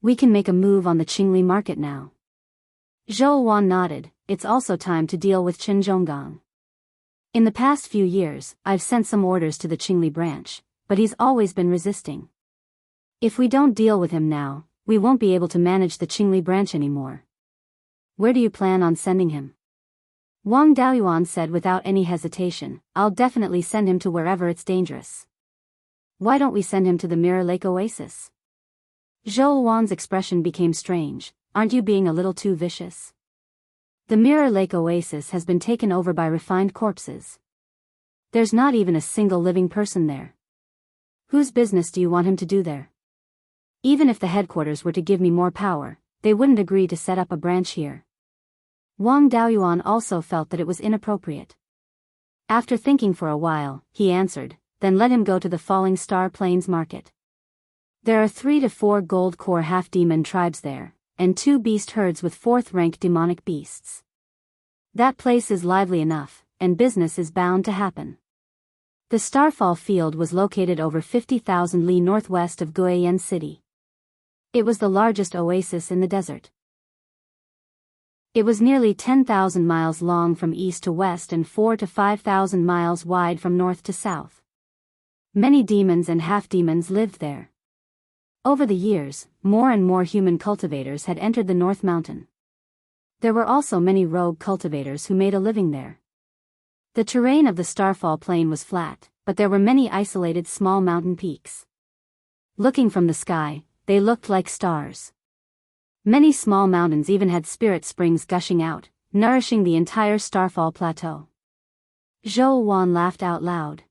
We can make a move on the Qingli market now. Zhou Wan nodded. It's also time to deal with Qin Zhonggang. In the past few years, I've sent some orders to the Qingli branch, but he's always been resisting. If we don't deal with him now, we won't be able to manage the Qingli branch anymore. Where do you plan on sending him? Wang Daoyuan said without any hesitation, I'll definitely send him to wherever it's dangerous. Why don't we send him to the Mirror Lake Oasis? Zhou Wan's expression became strange. Aren't you being a little too vicious? The Mirror Lake Oasis has been taken over by refined corpses. There's not even a single living person there. Whose business do you want him to do there? Even if the headquarters were to give me more power, they wouldn't agree to set up a branch here. Wang Daoyuan also felt that it was inappropriate. After thinking for a while, he answered, then let him go to the Falling Star Plains market. There are 3 to 4 gold core half-demon tribes there, and 2 beast herds with 4th-rank demonic beasts. That place is lively enough, and business is bound to happen. The Starfall Field was located over 50,000 li northwest of Guiyan City. It was the largest oasis in the desert. It was nearly 10,000 miles long from east to west and 4 to 5,000 miles wide from north to south. Many demons and half-demons lived there. Over the years, more and more human cultivators had entered the North Mountain. There were also many rogue cultivators who made a living there. The terrain of the Starfall Plain was flat, but there were many isolated small mountain peaks. Looking from the sky, they looked like stars. Many small mountains even had spirit springs gushing out, nourishing the entire Starfall Plateau. Zhou Wan laughed out loud.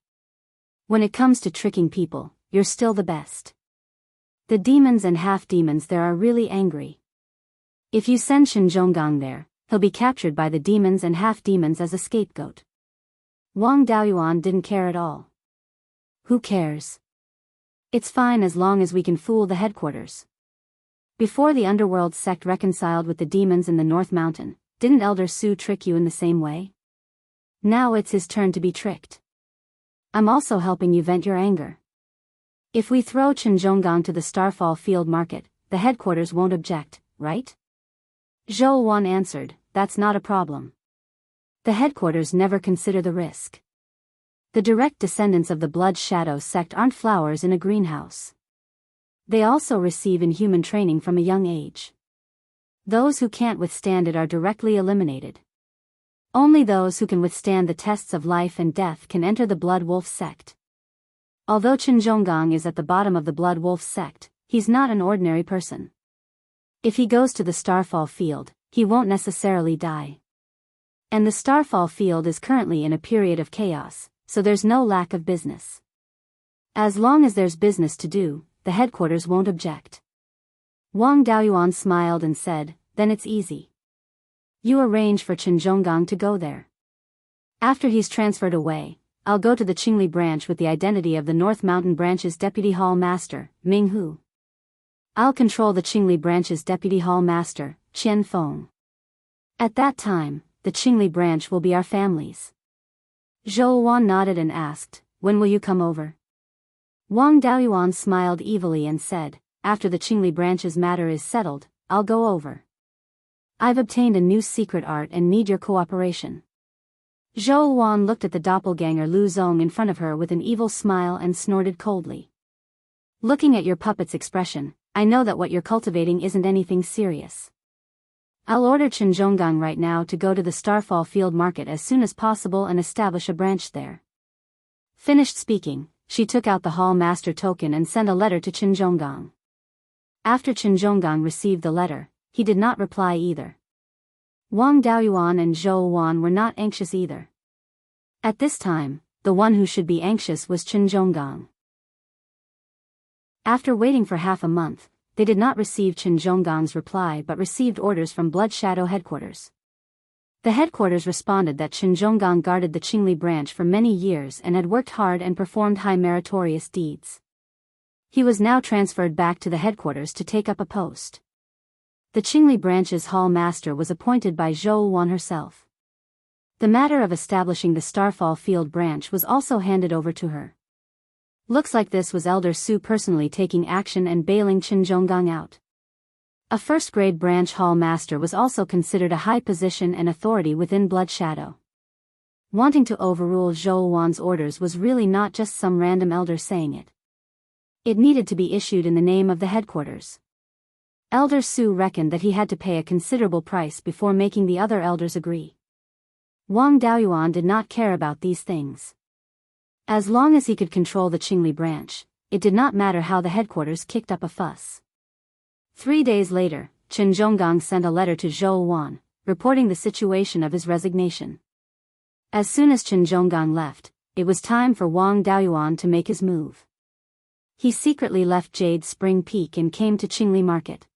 When it comes to tricking people, you're still the best. The demons and half-demons there are really angry. If you send Qin Zhonggang there, he'll be captured by the demons and half-demons as a scapegoat. Wang Daoyuan didn't care at all. Who cares? It's fine as long as we can fool the headquarters. Before the underworld sect reconciled with the demons in the North Mountain, didn't Elder Su trick you in the same way? Now it's his turn to be tricked. I'm also helping you vent your anger. If we throw Qin Zhonggang to the Starfall Field market, the headquarters won't object, right? Zhou Wan answered, that's not a problem. The headquarters never consider the risk. The direct descendants of the Blood Shadow sect aren't flowers in a greenhouse. They also receive inhuman training from a young age. Those who can't withstand it are directly eliminated. Only those who can withstand the tests of life and death can enter the Blood Wolf sect. Although Qin Zhonggang is at the bottom of the Blood Wolf sect, he's not an ordinary person. If he goes to the Starfall Field, he won't necessarily die. And the Starfall Field is currently in a period of chaos, so there's no lack of business. As long as there's business to do, the headquarters won't object. Wang Daoyuan smiled and said, then it's easy. You arrange for Qin Zhonggang to go there. After he's transferred away, I'll go to the Qingli branch with the identity of the North Mountain branch's Deputy Hall Master, Ming Hu. I'll control the Qingli branch's Deputy Hall Master, Qian Feng. At that time, the Qingli branch will be our families. Zhou Wan nodded and asked, when will you come over? Wang Daoyuan smiled evilly and said, after the Qingli branch's matter is settled, I'll go over. I've obtained a new secret art and need your cooperation. Zhou Wan looked at the doppelganger Lu Zong in front of her with an evil smile and snorted coldly. Looking at your puppet's expression, I know that what you're cultivating isn't anything serious. I'll order Qin Zhonggang right now to go to the Starfall Field market as soon as possible and establish a branch there. Finished speaking, she took out the Hall Master token and sent a letter to Qin Zhonggang. After Qin Zhonggang received the letter, he did not reply either. Wang Daoyuan and Zhou Wan were not anxious either. At this time, the one who should be anxious was Qin Zhonggang. After waiting for half a month, they did not receive Qin Zhonggang's reply but received orders from Blood Shadow headquarters. The headquarters responded that Qin Zhonggang guarded the Qingli branch for many years and had worked hard and performed high meritorious deeds. He was now transferred back to the headquarters to take up a post. The Qingli branch's hall master was appointed by Zhou Wan herself. The matter of establishing the Starfall Field branch was also handed over to her. Looks like this was Elder Su personally taking action and bailing Chen Zhonggang out. A first-grade branch hall master was also considered a high position and authority within Blood Shadow. Wanting to overrule Zhou Wan's orders was really not just some random elder saying it. It needed to be issued in the name of the headquarters. Elder Su reckoned that he had to pay a considerable price before making the other elders agree. Wang Daoyuan did not care about these things. As long as he could control the Qingli branch, it did not matter how the headquarters kicked up a fuss. 3 days later, Chen Zhonggang sent a letter to Zhou Wan, reporting the situation of his resignation. As soon as Chen Zhonggang left, it was time for Wang Daoyuan to make his move. He secretly left Jade Spring Peak and came to Qingli Market.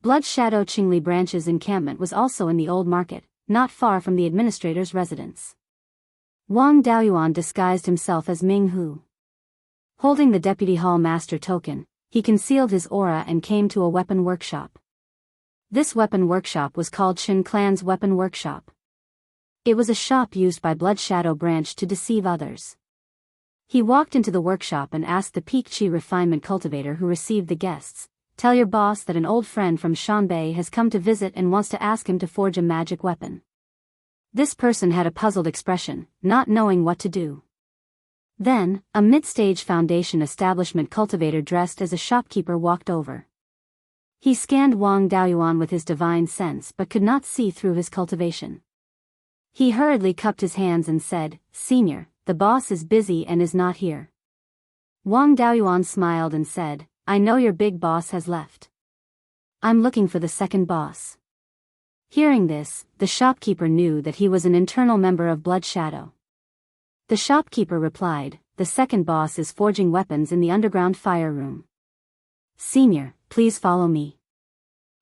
Blood Shadow Qingli branch's encampment was also in the old market, not far from the administrator's residence. Wang Daoyuan disguised himself as Ming Hu. Holding the Deputy Hall Master token, he concealed his aura and came to a weapon workshop. This weapon workshop was called Qin Clan's Weapon Workshop. It was a shop used by Blood Shadow branch to deceive others. He walked into the workshop and asked the Peak Chi refinement cultivator who received the guests, "Tell your boss that an old friend from Shanbei has come to visit and wants to ask him to forge a magic weapon." This person had a puzzled expression, not knowing what to do. Then, a mid-stage foundation establishment cultivator dressed as a shopkeeper walked over. He scanned Wang Daoyuan with his divine sense but could not see through his cultivation. He hurriedly cupped his hands and said, "Senior, the boss is busy and is not here." Wang Daoyuan smiled and said, "I know your big boss has left. I'm looking for the second boss." Hearing this, the shopkeeper knew that he was an internal member of Blood Shadow. The shopkeeper replied, "The second boss is forging weapons in the underground fire room." "Senior, please follow me."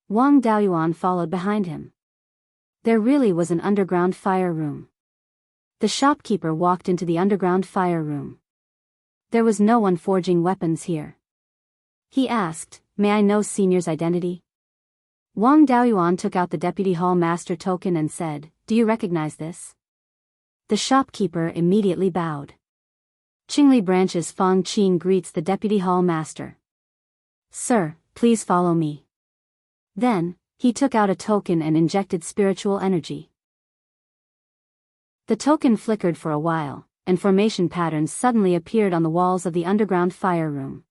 Wang Daoyuan followed behind him. There really was an underground fire room. The shopkeeper walked into the underground fire room. There was no one forging weapons here. He asked, "May I know Senior's identity?" Wang Daoyuan took out the Deputy Hall Master token and said, "Do you recognize this?" The shopkeeper immediately bowed. Qingli branch's Fang Qing greets the Deputy Hall Master. "Sir, please follow me." Then, he took out a token and injected spiritual energy. The token flickered for a while, and formation patterns suddenly appeared on the walls of the underground fire room.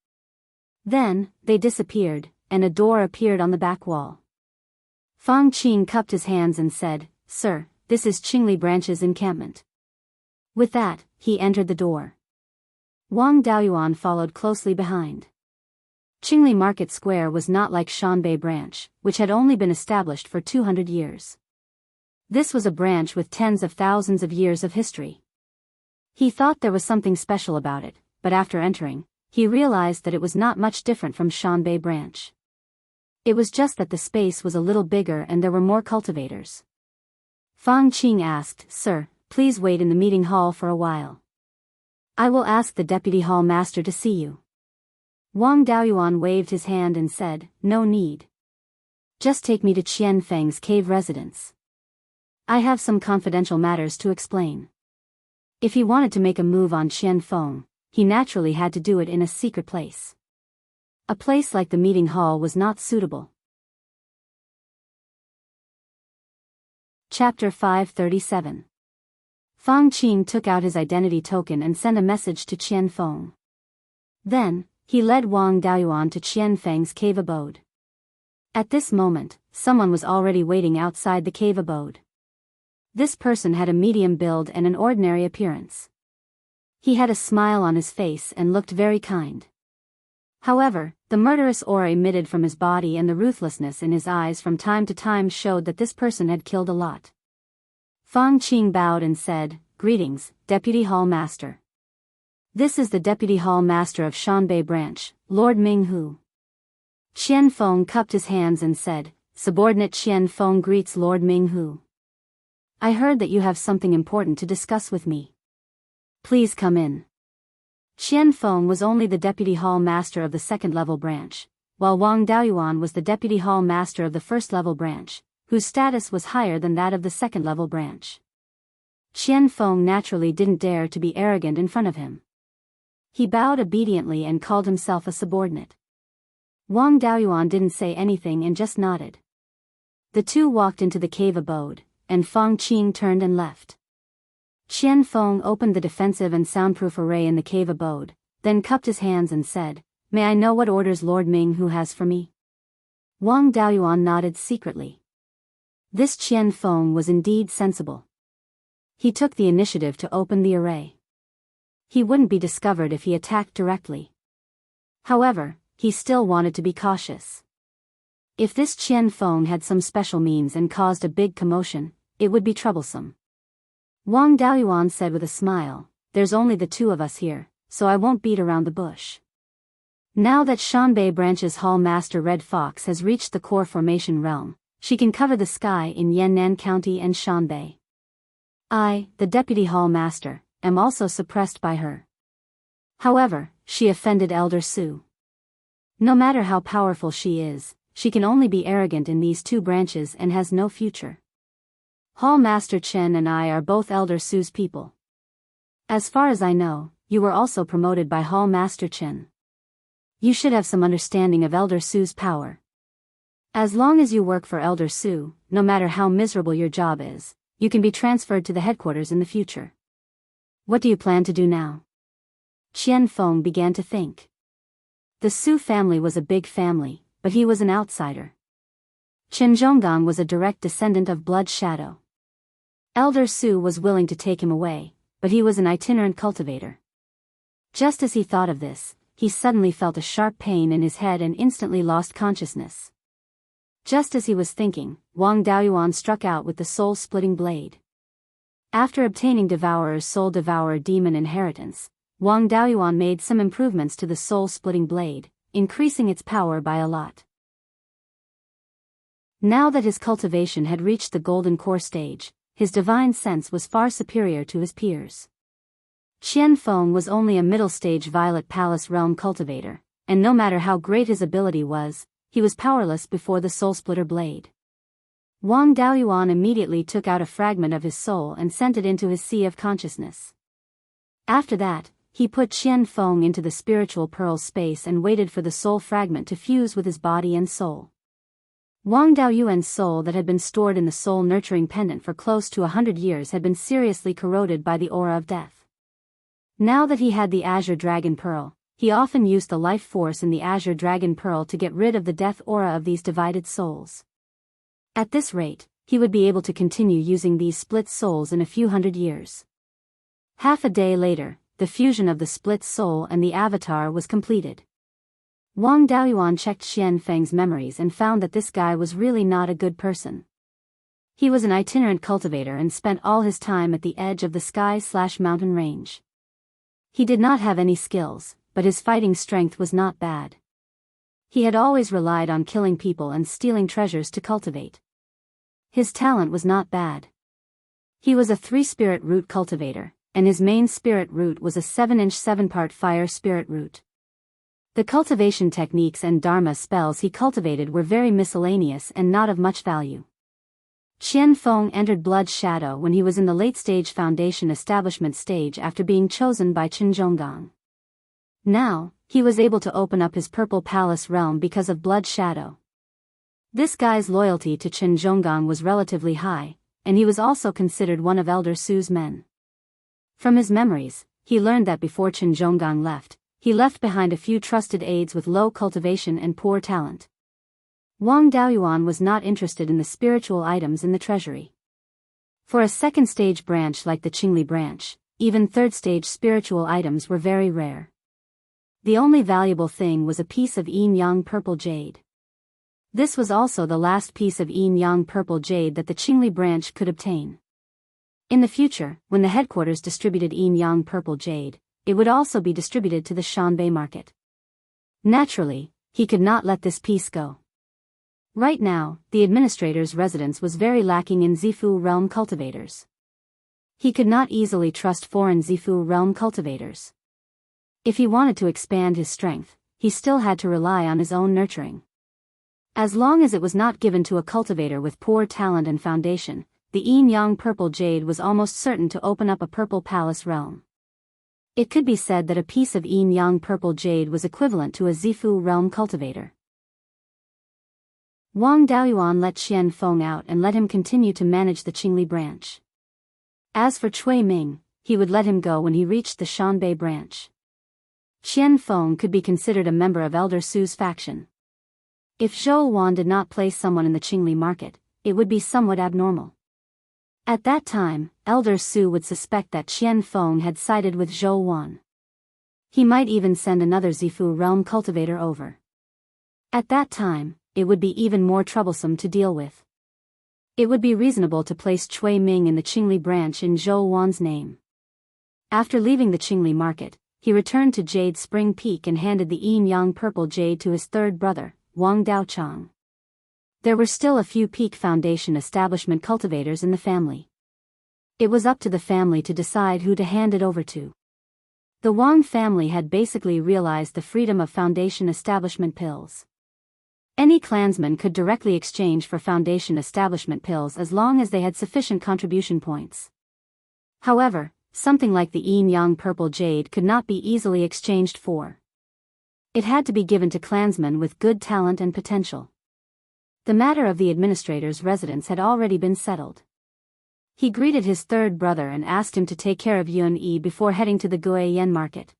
Then, they disappeared, and a door appeared on the back wall. Fang Qing cupped his hands and said, "Sir, this is Qingli branch's encampment." With that, he entered the door. Wang Daoyuan followed closely behind. Qingli Market Square was not like Shanbei branch, which had only been established for 200 years. This was a branch with tens of thousands of years of history. He thought there was something special about it, but after entering, he realized that it was not much different from Shanbei branch. It was just that the space was a little bigger and there were more cultivators. Fang Qing asked, "Sir, please wait in the meeting hall for a while. I will ask the Deputy Hall Master to see you." Wang Daoyuan waved his hand and said, "No need. Just take me to Qian Feng's cave residence. I have some confidential matters to explain." If he wanted to make a move on Qian Feng, he naturally had to do it in a secret place. A place like the meeting hall was not suitable. Chapter 537. Fang Qing took out his identity token and sent a message to Qian Feng. Then, he led Wang Daoyuan to Qian Feng's cave abode. At this moment, someone was already waiting outside the cave abode. This person had a medium build and an ordinary appearance. He had a smile on his face and looked very kind. However, the murderous aura emitted from his body and the ruthlessness in his eyes from time to time showed that this person had killed a lot. Fang Qing bowed and said, "Greetings, Deputy Hall Master. This is the Deputy Hall Master of Shanbei Branch, Lord Ming Hu." Qian Feng cupped his hands and said, "Subordinate Qian Feng greets Lord Ming Hu. I heard that you have something important to discuss with me. Please come in." Qian Feng was only the Deputy Hall Master of the second-level branch, while Wang Daoyuan was the Deputy Hall Master of the first-level branch, whose status was higher than that of the second-level branch. Qian Feng naturally didn't dare to be arrogant in front of him. He bowed obediently and called himself a subordinate. Wang Daoyuan didn't say anything and just nodded. The two walked into the cave abode, and Feng Qing turned and left. Qian Feng opened the defensive and soundproof array in the cave abode, then cupped his hands and said, "May I know what orders Lord Minghu has for me?" Wang Daoyuan nodded secretly. This Qian Feng was indeed sensible. He took the initiative to open the array. He wouldn't be discovered if he attacked directly. However, he still wanted to be cautious. If this Qian Feng had some special means and caused a big commotion, it would be troublesome. Wang Daoyuan said with a smile, "There's only the two of us here, so I won't beat around the bush." Now that Shanbei Branch's Hall Master Red Fox has reached the core formation realm, she can cover the sky in Yannan County and Shanbei. I, the Deputy Hall Master, am also suppressed by her. However, she offended Elder Su. No matter how powerful she is, she can only be arrogant in these two branches and has no future. Hall Master Chen and I are both Elder Su's people. As far as I know, you were also promoted by Hall Master Chen. You should have some understanding of Elder Su's power. As long as you work for Elder Su, no matter how miserable your job is, you can be transferred to the headquarters in the future. What do you plan to do now? Qian Feng began to think. The Su family was a big family, but he was an outsider. Chen Zhonggang was a direct descendant of Blood Shadow. Elder Su was willing to take him away, but he was an itinerant cultivator. Just as he thought of this, he suddenly felt a sharp pain in his head and instantly lost consciousness. Just as he was thinking, Wang Daoyuan struck out with the soul-splitting blade. After obtaining Devourer's Soul Devourer Demon Inheritance, Wang Daoyuan made some improvements to the soul-splitting blade, increasing its power by a lot. Now that his cultivation had reached the golden core stage, his divine sense was far superior to his peers. Qian Feng was only a middle-stage Violet Palace realm cultivator, and no matter how great his ability was, he was powerless before the soul-splitter blade. Wang Daoyuan immediately took out a fragment of his soul and sent it into his sea of consciousness. After that, he put Qian Feng into the spiritual pearl space and waited for the soul fragment to fuse with his body and soul. Wang Daoyuan's soul that had been stored in the soul nurturing pendant for close to 100 years had been seriously corroded by the aura of death. Now that he had the Azure Dragon Pearl, he often used the life force in the Azure Dragon Pearl to get rid of the death aura of these divided souls. At this rate, he would be able to continue using these split souls in a few hundred years. Half a day later, the fusion of the split soul and the avatar was completed. Wang Daoyuan checked Qian Feng's memories and found that this guy was really not a good person. He was an itinerant cultivator and spent all his time at the edge of the sky/mountain range. He did not have any skills, but his fighting strength was not bad. He had always relied on killing people and stealing treasures to cultivate. His talent was not bad. He was a 3-spirit root cultivator, and his main spirit root was a 7-inch 7-part fire spirit root. The cultivation techniques and dharma spells he cultivated were very miscellaneous and not of much value. Qian Feng entered Blood Shadow when he was in the late-stage foundation establishment stage after being chosen by Chen Zhonggang. Now, he was able to open up his Purple Palace realm because of Blood Shadow. This guy's loyalty to Chen Zhonggang was relatively high, and he was also considered one of Elder Su's men. From his memories, he learned that before Chen Zhonggang left, he left behind a few trusted aides with low cultivation and poor talent. Wang Daoyuan was not interested in the spiritual items in the treasury. For a second-stage branch like the Qingli branch, even third-stage spiritual items were very rare. The only valuable thing was a piece of yin-yang purple jade. This was also the last piece of yin-yang purple jade that the Qingli branch could obtain. In the future, when the headquarters distributed yin-yang purple jade, it would also be distributed to the Shanbei market. Naturally, he could not let this piece go. Right now, the administrator's residence was very lacking in Zifu realm cultivators. He could not easily trust foreign Zifu realm cultivators. If he wanted to expand his strength, he still had to rely on his own nurturing. As long as it was not given to a cultivator with poor talent and foundation, the yin-yang purple jade was almost certain to open up a Purple Palace realm. It could be said that a piece of yin-yang purple jade was equivalent to a Zifu realm cultivator. Wang Daoyuan let Qian Feng out and let him continue to manage the Qingli branch. As for Cui Ming, he would let him go when he reached the Shanbei branch. Qian Feng could be considered a member of Elder Su's faction. If Zhou Wan did not place someone in the Qingli market, it would be somewhat abnormal. At that time, Elder Su would suspect that Qian Feng had sided with Zhou Wan. He might even send another Zifu realm cultivator over. At that time, it would be even more troublesome to deal with. It would be reasonable to place Cui Ming in the Qingli branch in Zhou Wan's name. After leaving the Qingli market, he returned to Jade Spring Peak and handed the yin-yang purple jade to his third brother, Wang Daochang. There were still a few Peak Foundation establishment cultivators in the family. It was up to the family to decide who to hand it over to. The Wang family had basically realized the freedom of Foundation establishment pills. Any clansman could directly exchange for Foundation establishment pills as long as they had sufficient contribution points. However, something like the yin-yang purple jade could not be easily exchanged for. It had to be given to clansmen with good talent and potential. The matter of the administrator's residence had already been settled. He greeted his third brother and asked him to take care of Yun Yi before heading to the Guiyan market.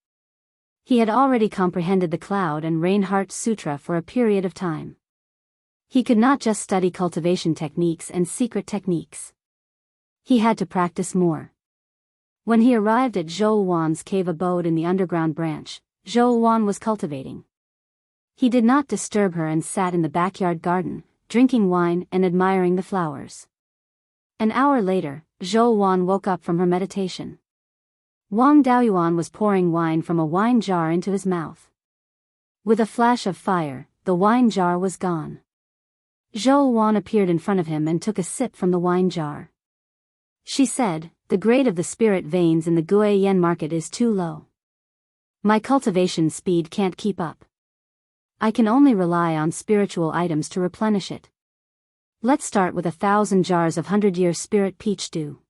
He had already comprehended the Cloud and Rain Heart Sutra for a period of time. He could not just study cultivation techniques and secret techniques. He had to practice more. When he arrived at Zhou Wan's cave abode in the underground branch, Zhou Wan was cultivating. He did not disturb her and sat in the backyard garden, drinking wine and admiring the flowers. An hour later, Zhou Wan woke up from her meditation. Wang Daoyuan was pouring wine from a wine jar into his mouth. With a flash of fire, the wine jar was gone. Zhou Wan appeared in front of him and took a sip from the wine jar. She said, "The grade of the spirit veins in the Guiyan market is too low. My cultivation speed can't keep up. I can only rely on spiritual items to replenish it. Let's start with 1,000 jars of 100-year spirit peach dew.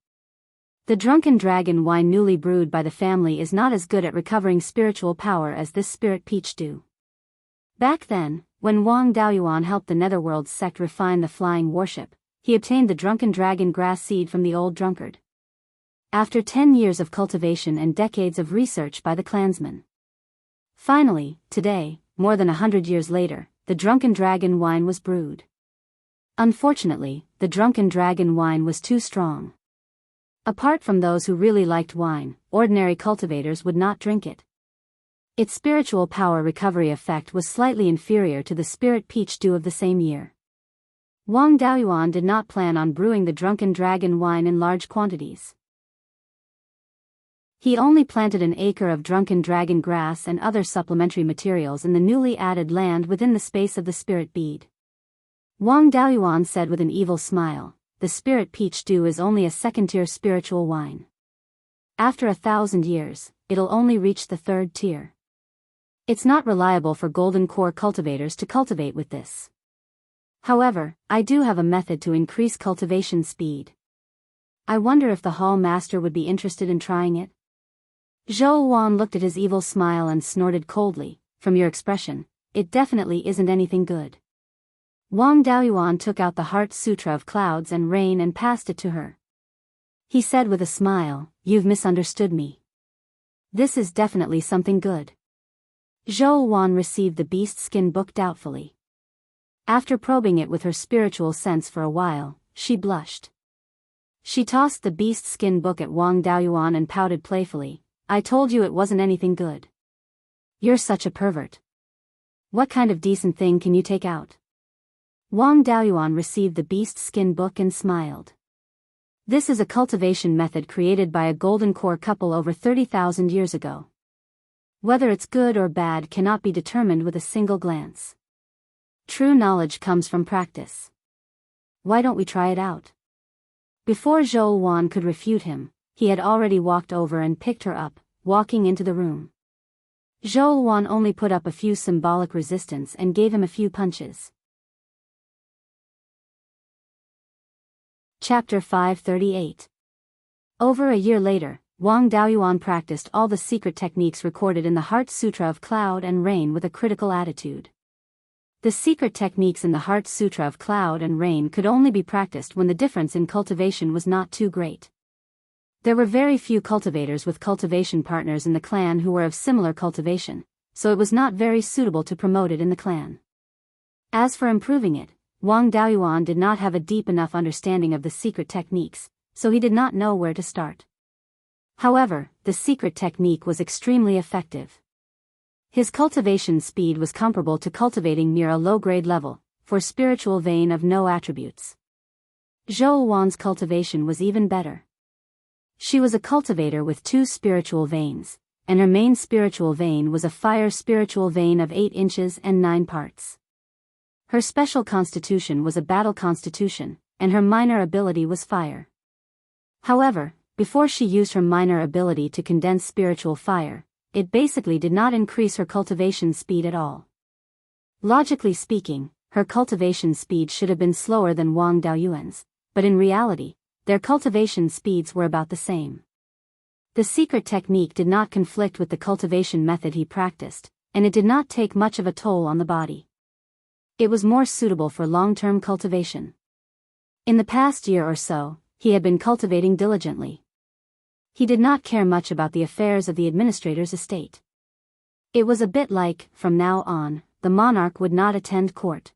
The Drunken Dragon wine newly brewed by the family is not as good at recovering spiritual power as this spirit peach dew." Back then, when Wang Daoyuan helped the Netherworld sect refine the flying warship, he obtained the Drunken Dragon grass seed from the old drunkard. After 10 years of cultivation and decades of research by the clansmen. Finally, today, more than 100 years later, the Drunken Dragon wine was brewed. Unfortunately, the Drunken Dragon wine was too strong. Apart from those who really liked wine, ordinary cultivators would not drink it. Its spiritual power recovery effect was slightly inferior to the spirit peach dew of the same year. Wang Daoyuan did not plan on brewing the Drunken Dragon wine in large quantities. He only planted an acre of Drunken Dragon grass and other supplementary materials in the newly added land within the space of the spirit bead. Wang Daoyuan said with an evil smile, "The spirit peach dew is only a second-tier spiritual wine. After 1,000 years, it'll only reach the third tier. It's not reliable for golden core cultivators to cultivate with this. However, I do have a method to increase cultivation speed. I wonder if the hall master would be interested in trying it?" Zhou Wan looked at his evil smile and snorted coldly, "From your expression, it definitely isn't anything good." Wang Daoyuan took out the Heart Sutra of Clouds and Rain and passed it to her. He said with a smile, "You've misunderstood me. This is definitely something good." Zhou Wan received the beast skin book doubtfully. After probing it with her spiritual sense for a while, she blushed. She tossed the beast skin book at Wang Daoyuan and pouted playfully, "I told you it wasn't anything good. You're such a pervert. What kind of decent thing can you take out?" Wang Daoyuan received the beast skin book and smiled. This is a cultivation method created by a golden core couple over 30,000 years ago. Whether it's good or bad cannot be determined with a single glance. True knowledge comes from practice. Why don't we try it out? Before Zhou Wan could refute him, he had already walked over and picked her up, walking into the room. Zhou Wan only put up a few symbolic resistance and gave him a few punches. Chapter 538. Over a year later, Wang Daoyuan practiced all the secret techniques recorded in the Heart Sutra of Cloud and Rain with a critical attitude. The secret techniques in the Heart Sutra of Cloud and Rain could only be practiced when the difference in cultivation was not too great. There were very few cultivators with cultivation partners in the clan who were of similar cultivation, so it was not very suitable to promote it in the clan. As for improving it, Wang Daoyuan did not have a deep enough understanding of the secret techniques, so he did not know where to start. However, the secret technique was extremely effective. His cultivation speed was comparable to cultivating near a low-grade level, for spiritual vein of no attributes. Zhou Wan's cultivation was even better. She was a cultivator with 2 spiritual veins, and her main spiritual vein was a fire spiritual vein of 8 inches and 9 parts. Her special constitution was a battle constitution, and her minor ability was fire. However, before she used her minor ability to condense spiritual fire, it basically did not increase her cultivation speed at all. Logically speaking, her cultivation speed should have been slower than Wang Daoyuan's, but in reality, their cultivation speeds were about the same. The secret technique did not conflict with the cultivation method he practiced, and it did not take much of a toll on the body. It was more suitable for long-term cultivation. In the past year or so, he had been cultivating diligently. He did not care much about the affairs of the administrator's estate. It was a bit like, from now on, the monarch would not attend court.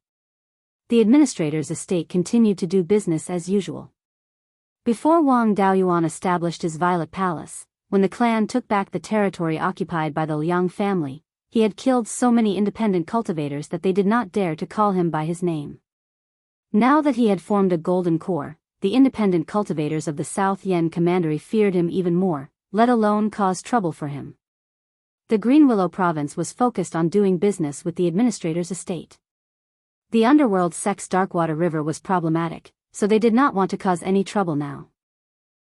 The administrator's estate continued to do business as usual. Before Wang Daoyuan established his Violet Palace, when the clan took back the territory occupied by the Liang family, he had killed so many independent cultivators that they did not dare to call him by his name. Now that he had formed a golden core, the independent cultivators of the South Yen Commandery feared him even more, let alone cause trouble for him. The Green Willow province was focused on doing business with the administrator's estate. The underworld sect's Darkwater River was problematic, so they did not want to cause any trouble now.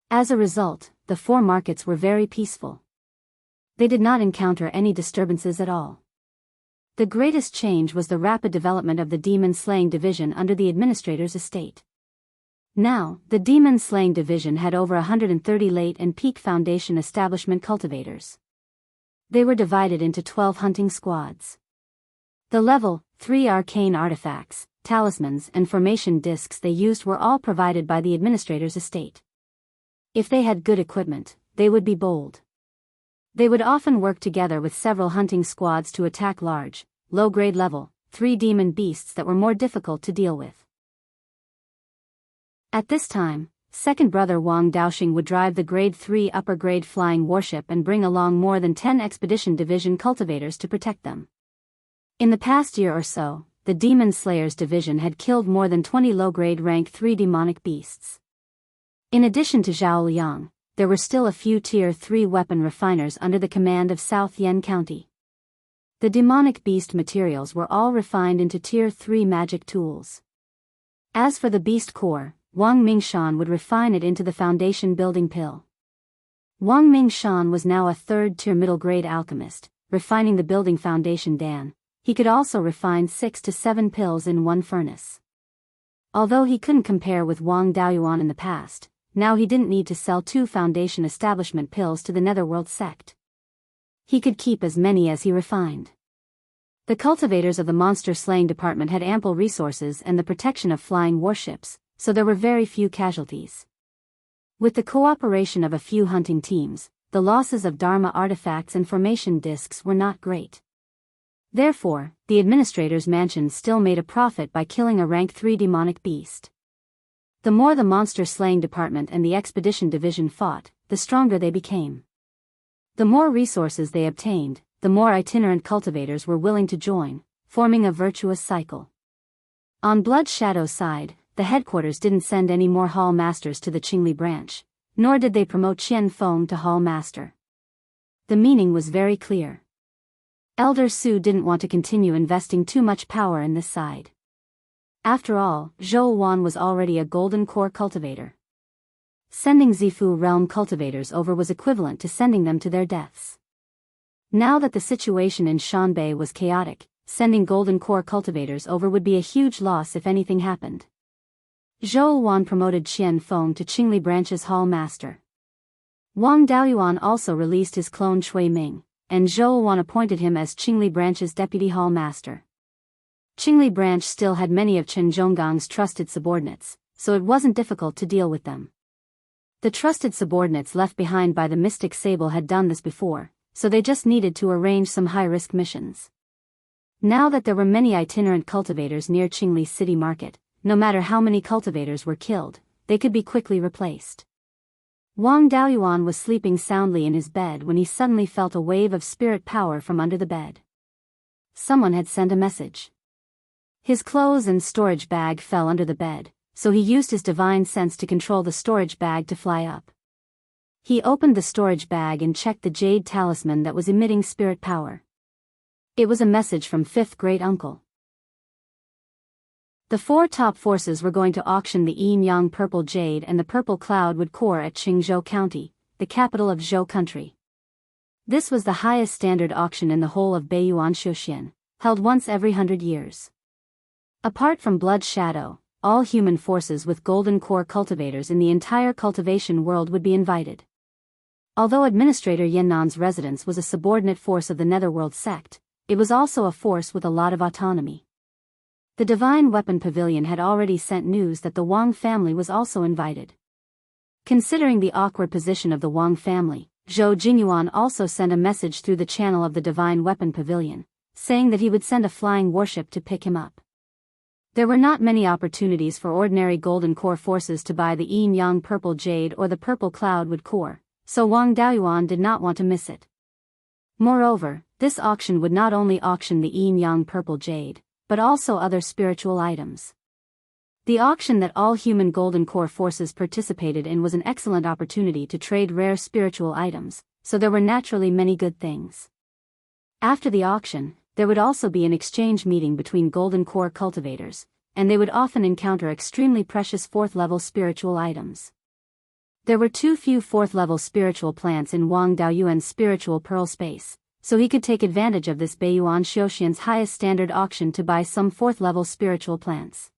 As a result, the 4 markets were very peaceful. They did not encounter any disturbances at all. The greatest change was the rapid development of the Demon Slaying Division under the administrator's estate. Now, the Demon Slaying Division had over 130 late and peak foundation establishment cultivators. They were divided into 12 hunting squads. The level 3 arcane artifacts, talismans and formation discs they used were all provided by the administrator's estate. If they had good equipment, they would be bold. They would often work together with several hunting squads to attack large, low-grade level 3 demon beasts that were more difficult to deal with. At this time, second brother Wang Daoxing would drive the grade 3 upper grade flying warship and bring along more than 10 expedition division cultivators to protect them. In the past year or so, the Demon Slayers division had killed more than 20 low-grade rank 3 demonic beasts. In addition to Zhao Liang, there were still a few tier 3 weapon refiners under the command of South Yen County. The demonic beast materials were all refined into tier 3 magic tools. As for the beast core, Wang Mingshan would refine it into the foundation building pill. Wang Mingshan was now a 3rd-tier middle-grade alchemist, refining the building foundation dan. He could also refine 6 to 7 pills in one furnace. Although he couldn't compare with Wang Daoyuan in the past, now he didn't need to sell 2 foundation establishment pills to the Netherworld sect. He could keep as many as he refined. The cultivators of the monster slaying department had ample resources and the protection of flying warships, so there were very few casualties. With the cooperation of a few hunting teams, the losses of Dharma artifacts and formation discs were not great. Therefore, the administrator's mansion still made a profit by killing a rank 3 demonic beast. The more the monster slaying department and the expedition division fought, the stronger they became. The more resources they obtained, the more itinerant cultivators were willing to join, forming a virtuous cycle. On Blood Shadow's side, the headquarters didn't send any more hall masters to the Qingli branch, nor did they promote Qian Feng to hall master. The meaning was very clear. Elder Su didn't want to continue investing too much power in this side. After all, Zhou Wan was already a golden core cultivator. Sending Zifu realm cultivators over was equivalent to sending them to their deaths. Now that the situation in Shanbei was chaotic, sending golden core cultivators over would be a huge loss if anything happened. Zhou Wan promoted Qian Feng to Qingli branch's hall master. Wang Daoyuan also released his clone Shui Ming, and Zhou Wan appointed him as Qingli Branch's deputy hall master. Qingli Branch still had many of Chen Zhonggang's trusted subordinates, so it wasn't difficult to deal with them. The trusted subordinates left behind by the mystic Sable had done this before, so they just needed to arrange some high-risk missions. Now that there were many itinerant cultivators near Qingli City Market, no matter how many cultivators were killed, they could be quickly replaced. Wang Daoyuan was sleeping soundly in his bed when he suddenly felt a wave of spirit power from under the bed. Someone had sent a message. His clothes and storage bag fell under the bed, so he used his divine sense to control the storage bag to fly up. He opened the storage bag and checked the jade talisman that was emitting spirit power. It was a message from Fifth Great Uncle. The 4 top forces were going to auction the Yin-Yang Purple Jade and the Purple Cloudwood Core at Qingzhou County, the capital of Zhou Country. This was the highest standard auction in the whole of Beiyuan Shouxian, held once every 100 years. Apart from Blood Shadow, all human forces with golden core cultivators in the entire cultivation world would be invited. Although Administrator Yannan's residence was a subordinate force of the Netherworld sect, it was also a force with a lot of autonomy. The Divine Weapon Pavilion had already sent news that the Wang family was also invited. Considering the awkward position of the Wang family, Zhou Jingyuan also sent a message through the channel of the Divine Weapon Pavilion, saying that he would send a flying warship to pick him up. There were not many opportunities for ordinary Golden Core forces to buy the Yin-Yang Purple Jade or the Purple Cloudwood Core, so Wang Daoyuan did not want to miss it. Moreover, this auction would not only auction the Yin-Yang Purple Jade, but also other spiritual items. The auction that all human Golden Core forces participated in was an excellent opportunity to trade rare spiritual items, so there were naturally many good things. After the auction, there would also be an exchange meeting between Golden Core cultivators, and they would often encounter extremely precious 4th-level spiritual items. There were too few 4th-level spiritual plants in Wang Daoyuan's spiritual pearl space, so he could take advantage of this Beiyuan Shouxian's highest standard auction to buy some 4th-level spiritual plants.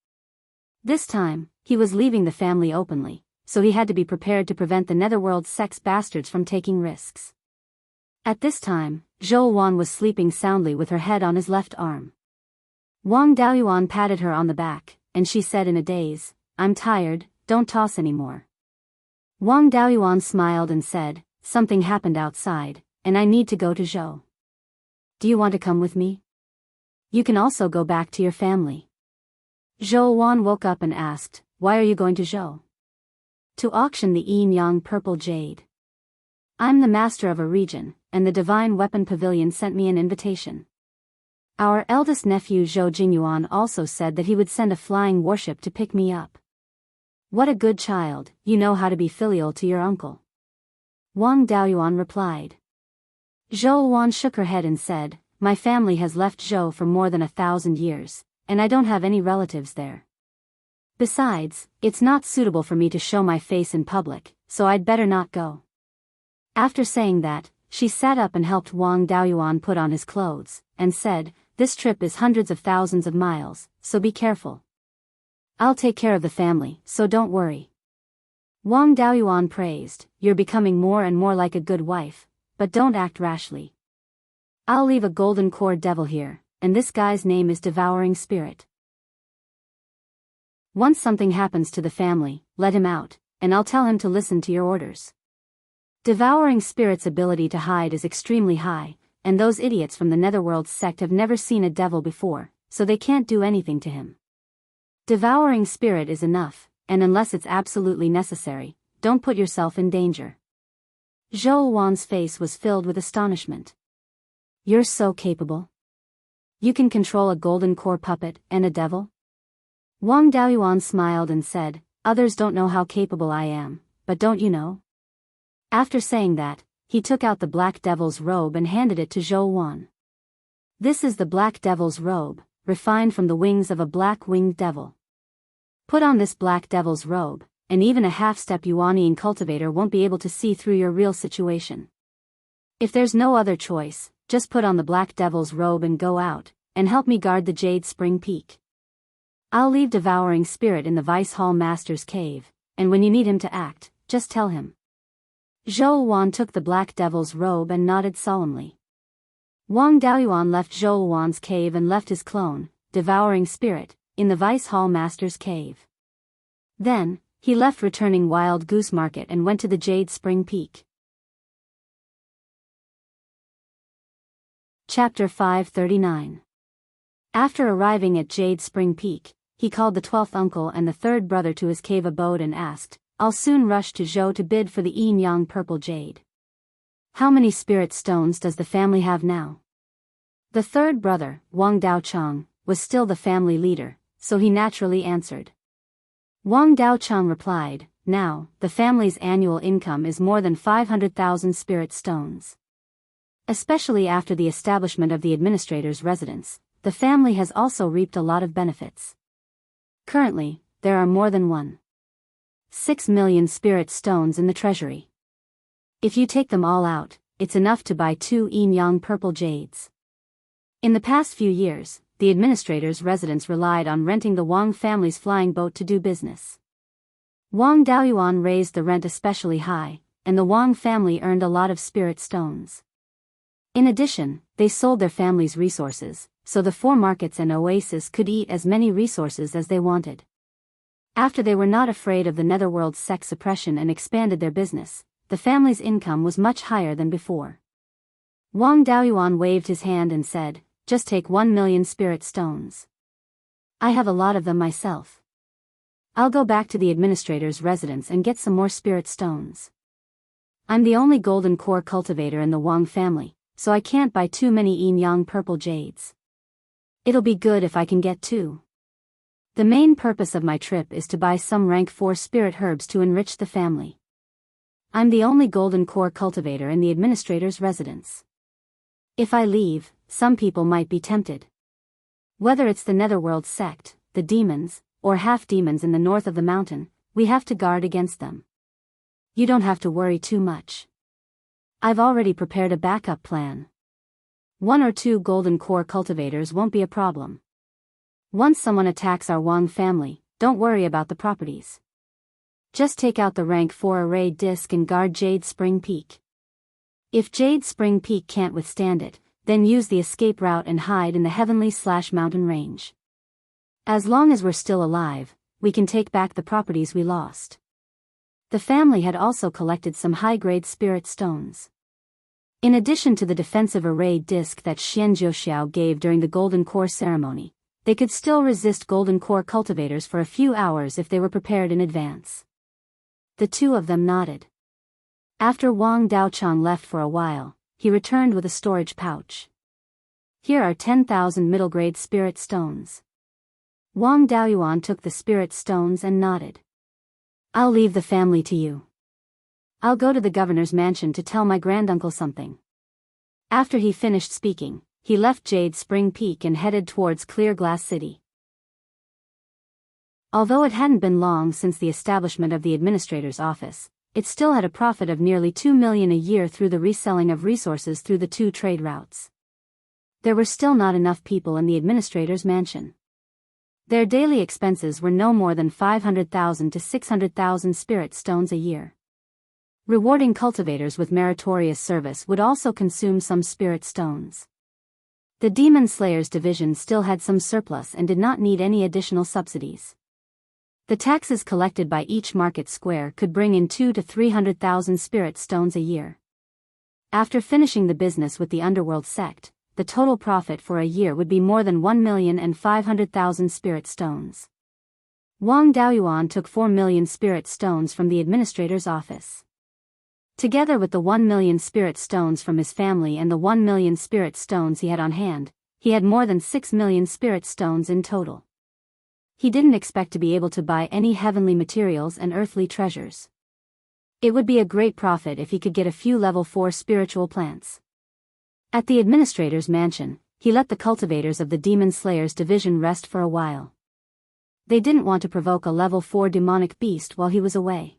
This time, he was leaving the family openly, so he had to be prepared to prevent the Netherworld sex bastards from taking risks. At this time, Zhou Wan was sleeping soundly with her head on his left arm. Wang Daoyuan patted her on the back, and she said in a daze, "I'm tired, don't toss anymore." Wang Daoyuan smiled and said, "Something happened outside, and I need to go to Zhou. Do you want to come with me? You can also go back to your family." Zhou Wan woke up and asked, "Why are you going to Zhou?" "To auction the Yin-Yang Purple Jade. I'm the master of a region, and the Divine Weapon Pavilion sent me an invitation. Our eldest nephew Zhou Jingyuan also said that he would send a flying warship to pick me up." "What a good child, you know how to be filial to your uncle," Wang Daoyuan replied. Zhou Wan shook her head and said, "My family has left Zhou for more than 1,000 years, and I don't have any relatives there. Besides, it's not suitable for me to show my face in public, so I'd better not go." After saying that, she sat up and helped Wang Daoyuan put on his clothes, and said, "This trip is hundreds of thousands of miles, so be careful. I'll take care of the family, so don't worry." Wang Daoyuan praised, "You're becoming more and more like a good wife, but don't act rashly. I'll leave a Golden Core devil here, and this guy's name is Devouring Spirit. Once something happens to the family, let him out, and I'll tell him to listen to your orders." Devouring Spirit's ability to hide is extremely high, and those idiots from the Netherworld sect have never seen a devil before, so they can't do anything to him. Devouring Spirit is enough, and unless it's absolutely necessary, don't put yourself in danger. Zhou Wan's face was filled with astonishment. "You're so capable. You can control a Golden Core puppet and a devil?" Wang Daoyuan smiled and said, "Others don't know how capable I am, but don't you know?" After saying that, he took out the Black Devil's robe and handed it to Zhou Wan. "This is the Black Devil's robe, refined from the wings of a black-winged devil. Put on this Black Devil's robe, and even a half-step Yuanian cultivator won't be able to see through your real situation. If there's no other choice, just put on the Black Devil's robe and go out, and help me guard the Jade Spring Peak. I'll leave Devouring Spirit in the Vice Hall Master's cave, and when you need him to act, just tell him." Zhou Wan took the Black Devil's robe and nodded solemnly. Wang Daoyuan left Zhou Wan's cave and left his clone, Devouring Spirit, in the Vice Hall Master's cave. Then, he left returning Wild Goose Market and went to the Jade Spring Peak. Chapter 539. After arriving at Jade Spring Peak, he called the 12th uncle and the 3rd brother to his cave abode and asked, "I'll soon rush to Zhou to bid for the yin-yang purple jade. How many spirit stones does the family have now?" The 3rd brother, Wang Daochang, was still the family leader, so he naturally answered. Wang Daochang replied, "Now, the family's annual income is more than 500,000 spirit stones. Especially after the establishment of the administrator's residence, the family has also reaped a lot of benefits. Currently, there are more than 1.6 million spirit stones in the treasury. If you take them all out, it's enough to buy 2 yin-yang purple jades." In the past few years, the administrator's residence relied on renting the Wang family's flying boat to do business. Wang Daoyuan raised the rent especially high, and the Wang family earned a lot of spirit stones. In addition, they sold their family's resources, so the 4 markets and oasis could eat as many resources as they wanted. After they were not afraid of the netherworld's sex suppression and expanded their business, the family's income was much higher than before. Wang Daoyuan waved his hand and said, "Just take 1 million spirit stones. I have a lot of them myself. I'll go back to the administrator's residence and get some more spirit stones. I'm the only golden core cultivator in the Wang family, so I can't buy too many yin-yang purple jades. It'll be good if I can get 2. The main purpose of my trip is to buy some rank 4 spirit herbs to enrich the family. I'm the only golden core cultivator in the administrator's residence. If I leave, some people might be tempted. Whether it's the netherworld sect, the demons, or half-demons in the north of the mountain, we have to guard against them. You don't have to worry too much. I've already prepared a backup plan. 1 or 2 golden core cultivators won't be a problem. Once someone attacks our Wang family, don't worry about the properties. Just take out the rank 4 array disc and guard Jade Spring Peak. If Jade Spring Peak can't withstand it, then use the escape route and hide in the heavenly/mountain range. As long as we're still alive, we can take back the properties we lost." The family had also collected some high-grade spirit stones. In addition to the defensive array disc that Xian Jiuxiao gave during the Golden Core ceremony, they could still resist Golden Core cultivators for a few hours if they were prepared in advance. The 2 of them nodded. After Wang Daochang left for a while, he returned with a storage pouch. "Here are 10,000 middle-grade spirit stones." Wang Daoyuan took the spirit stones and nodded. "I'll leave the family to you. I'll go to the governor's mansion to tell my granduncle something." After he finished speaking, he left Jade Spring Peak and headed towards Clear Glass City. Although it hadn't been long since the establishment of the administrator's office, it still had a profit of nearly 2 million a year through the reselling of resources through the 2 trade routes. There were still not enough people in the administrator's mansion. Their daily expenses were no more than 500,000 to 600,000 spirit stones a year. Rewarding cultivators with meritorious service would also consume some spirit stones. The Demon Slayers division still had some surplus and did not need any additional subsidies. The taxes collected by each market square could bring in 200,000 to 300,000 spirit stones a year. After finishing the business with the underworld sect, the total profit for a year would be more than 1,500,000 spirit stones. Wang Daoyuan took 4 million spirit stones from the administrator's office. Together with the 1 million spirit stones from his family and the 1 million spirit stones he had on hand, he had more than 6 million spirit stones in total. He didn't expect to be able to buy any heavenly materials and earthly treasures. It would be a great profit if he could get a few level 4 spiritual plants. At the administrator's mansion, he let the cultivators of the Demon Slayers division rest for a while. They didn't want to provoke a level 4 demonic beast while he was away.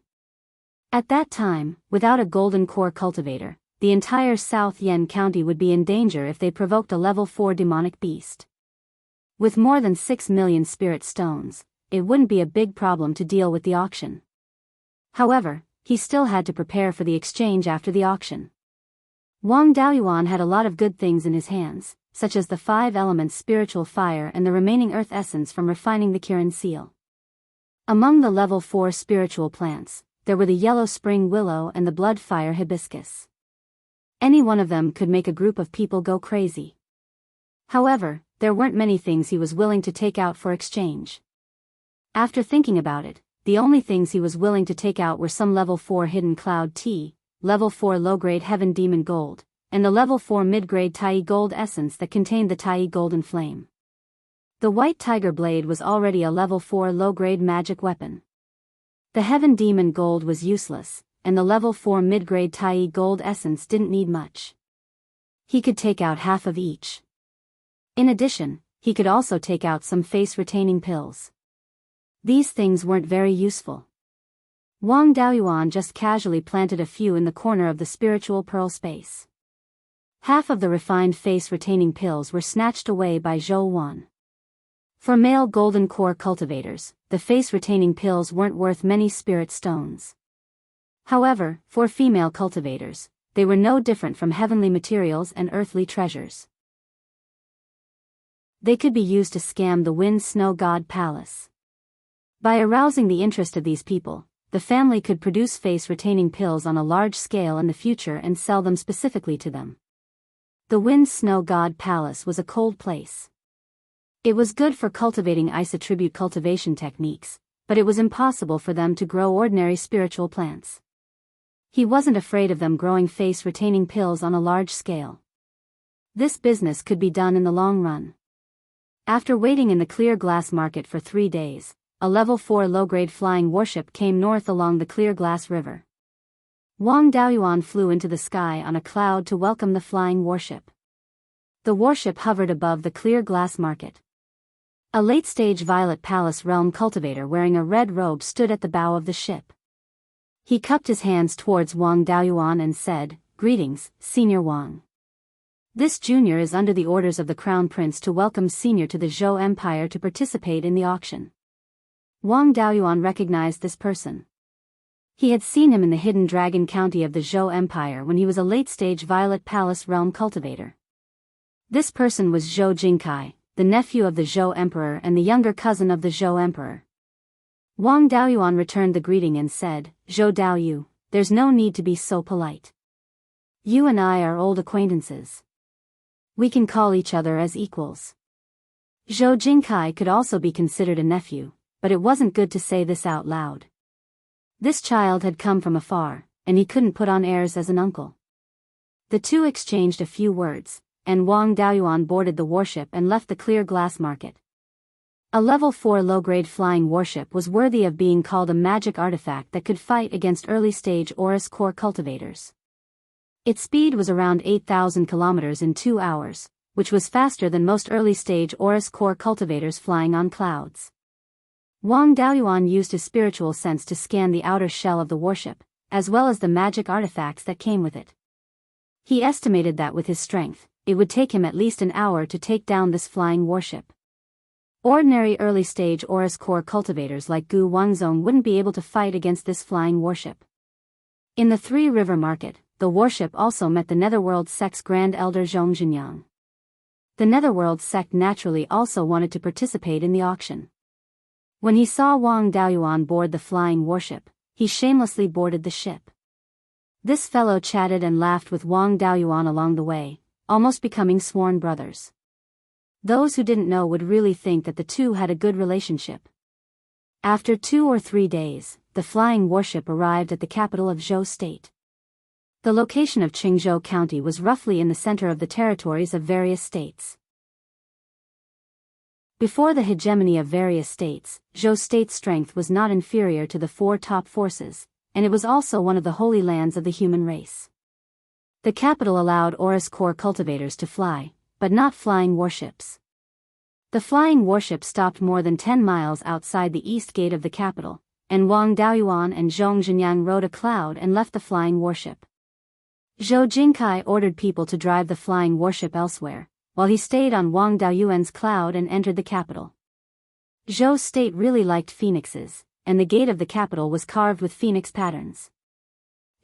At that time, without a golden core cultivator, the entire South Yen County would be in danger if they provoked a level 4 demonic beast. With more than 6 million spirit stones, it wouldn't be a big problem to deal with the auction. However, he still had to prepare for the exchange after the auction. Wang Daoyuan had a lot of good things in his hands, such as the 5 elements spiritual fire and the remaining earth essence from refining the Kirin seal. Among the level 4 spiritual plants, there were the yellow spring willow and the blood fire hibiscus. Any one of them could make a group of people go crazy. However, there weren't many things he was willing to take out for exchange. After thinking about it, the only things he was willing to take out were some level 4 hidden cloud tea, level 4 low-grade heaven demon gold, and the level 4 mid-grade Tai gold essence that contained the Tai golden flame. The white tiger blade was already a level 4 low-grade magic weapon. The heaven demon gold was useless, and the level 4 mid-grade Tai gold essence didn't need much. He could take out half of each. In addition, he could also take out some face-retaining pills. These things weren't very useful. Wang Daoyuan just casually planted a few in the corner of the spiritual pearl space. Half of the refined face-retaining pills were snatched away by Zhou Wan. For male golden core cultivators, the face-retaining pills weren't worth many spirit stones. However, for female cultivators, they were no different from heavenly materials and earthly treasures. They could be used to scam the Wind Snow God Palace. By arousing the interest of these people, the family could produce face-retaining pills on a large scale in the future and sell them specifically to them. The Wind Snow God Palace was a cold place. It was good for cultivating ice attribute cultivation techniques, but it was impossible for them to grow ordinary spiritual plants. He wasn't afraid of them growing face-retaining pills on a large scale. This business could be done in the long run. After waiting in the clear glass market for 3 days, a level 4 low-grade flying warship came north along the clear glass river. Wang Daoyuan flew into the sky on a cloud to welcome the flying warship. The warship hovered above the clear glass market. A late-stage Violet Palace realm cultivator wearing a red robe stood at the bow of the ship. He cupped his hands towards Wang Daoyuan and said, "Greetings, Senior Wang. This junior is under the orders of the Crown Prince to welcome Senior to the Zhou Empire to participate in the auction." Wang Daoyuan recognized this person. He had seen him in the hidden dragon county of the Zhou Empire when he was a late-stage Violet Palace realm cultivator. This person was Zhou Jingkai, the nephew of the Zhou Emperor and the younger cousin of the Zhou Emperor. Wang Daoyuan returned the greeting and said, "Zhou Daoyu, there's no need to be so polite. You and I are old acquaintances. We can call each other as equals." Zhou Jingkai could also be considered a nephew, but it wasn't good to say this out loud. This child had come from afar, and he couldn't put on airs as an uncle. The two exchanged a few words, and Wang Daoyuan boarded the warship and left the clear glass market. A level 4 low-grade flying warship was worthy of being called a magic artifact that could fight against early-stage Aurus core cultivators. Its speed was around 8,000 kilometers in 2 hours, which was faster than most early-stage Aurus core cultivators flying on clouds. Wang Daoyuan used his spiritual sense to scan the outer shell of the warship, as well as the magic artifacts that came with it. He estimated that with his strength, it would take him at least an hour to take down this flying warship. Ordinary early-stage Aurus core cultivators like Gu Wangzong wouldn't be able to fight against this flying warship. In the Three River Market, the warship also met the Netherworld sect's Grand Elder Zhong Zhenyang. The Netherworld sect naturally also wanted to participate in the auction. When he saw Wang Daoyuan board the flying warship, he shamelessly boarded the ship. This fellow chatted and laughed with Wang Daoyuan along the way, almost becoming sworn brothers. Those who didn't know would really think that the two had a good relationship. After 2 or 3 days, the flying warship arrived at the capital of Zhou State. The location of Qingzhou County was roughly in the center of the territories of various states. Before the hegemony of various states, Zhou State's strength was not inferior to the 4 top forces, and it was also one of the holy lands of the human race. The capital allowed Aurus core cultivators to fly, but not flying warships. The flying warship stopped more than 10 miles outside the east gate of the capital, and Wang Daoyuan and Zhong Zhenyang rode a cloud and left the flying warship. Zhou Jingkai ordered people to drive the flying warship elsewhere, while he stayed on Wang Daoyuan's cloud and entered the capital. Zhou State really liked phoenixes, and the gate of the capital was carved with phoenix patterns.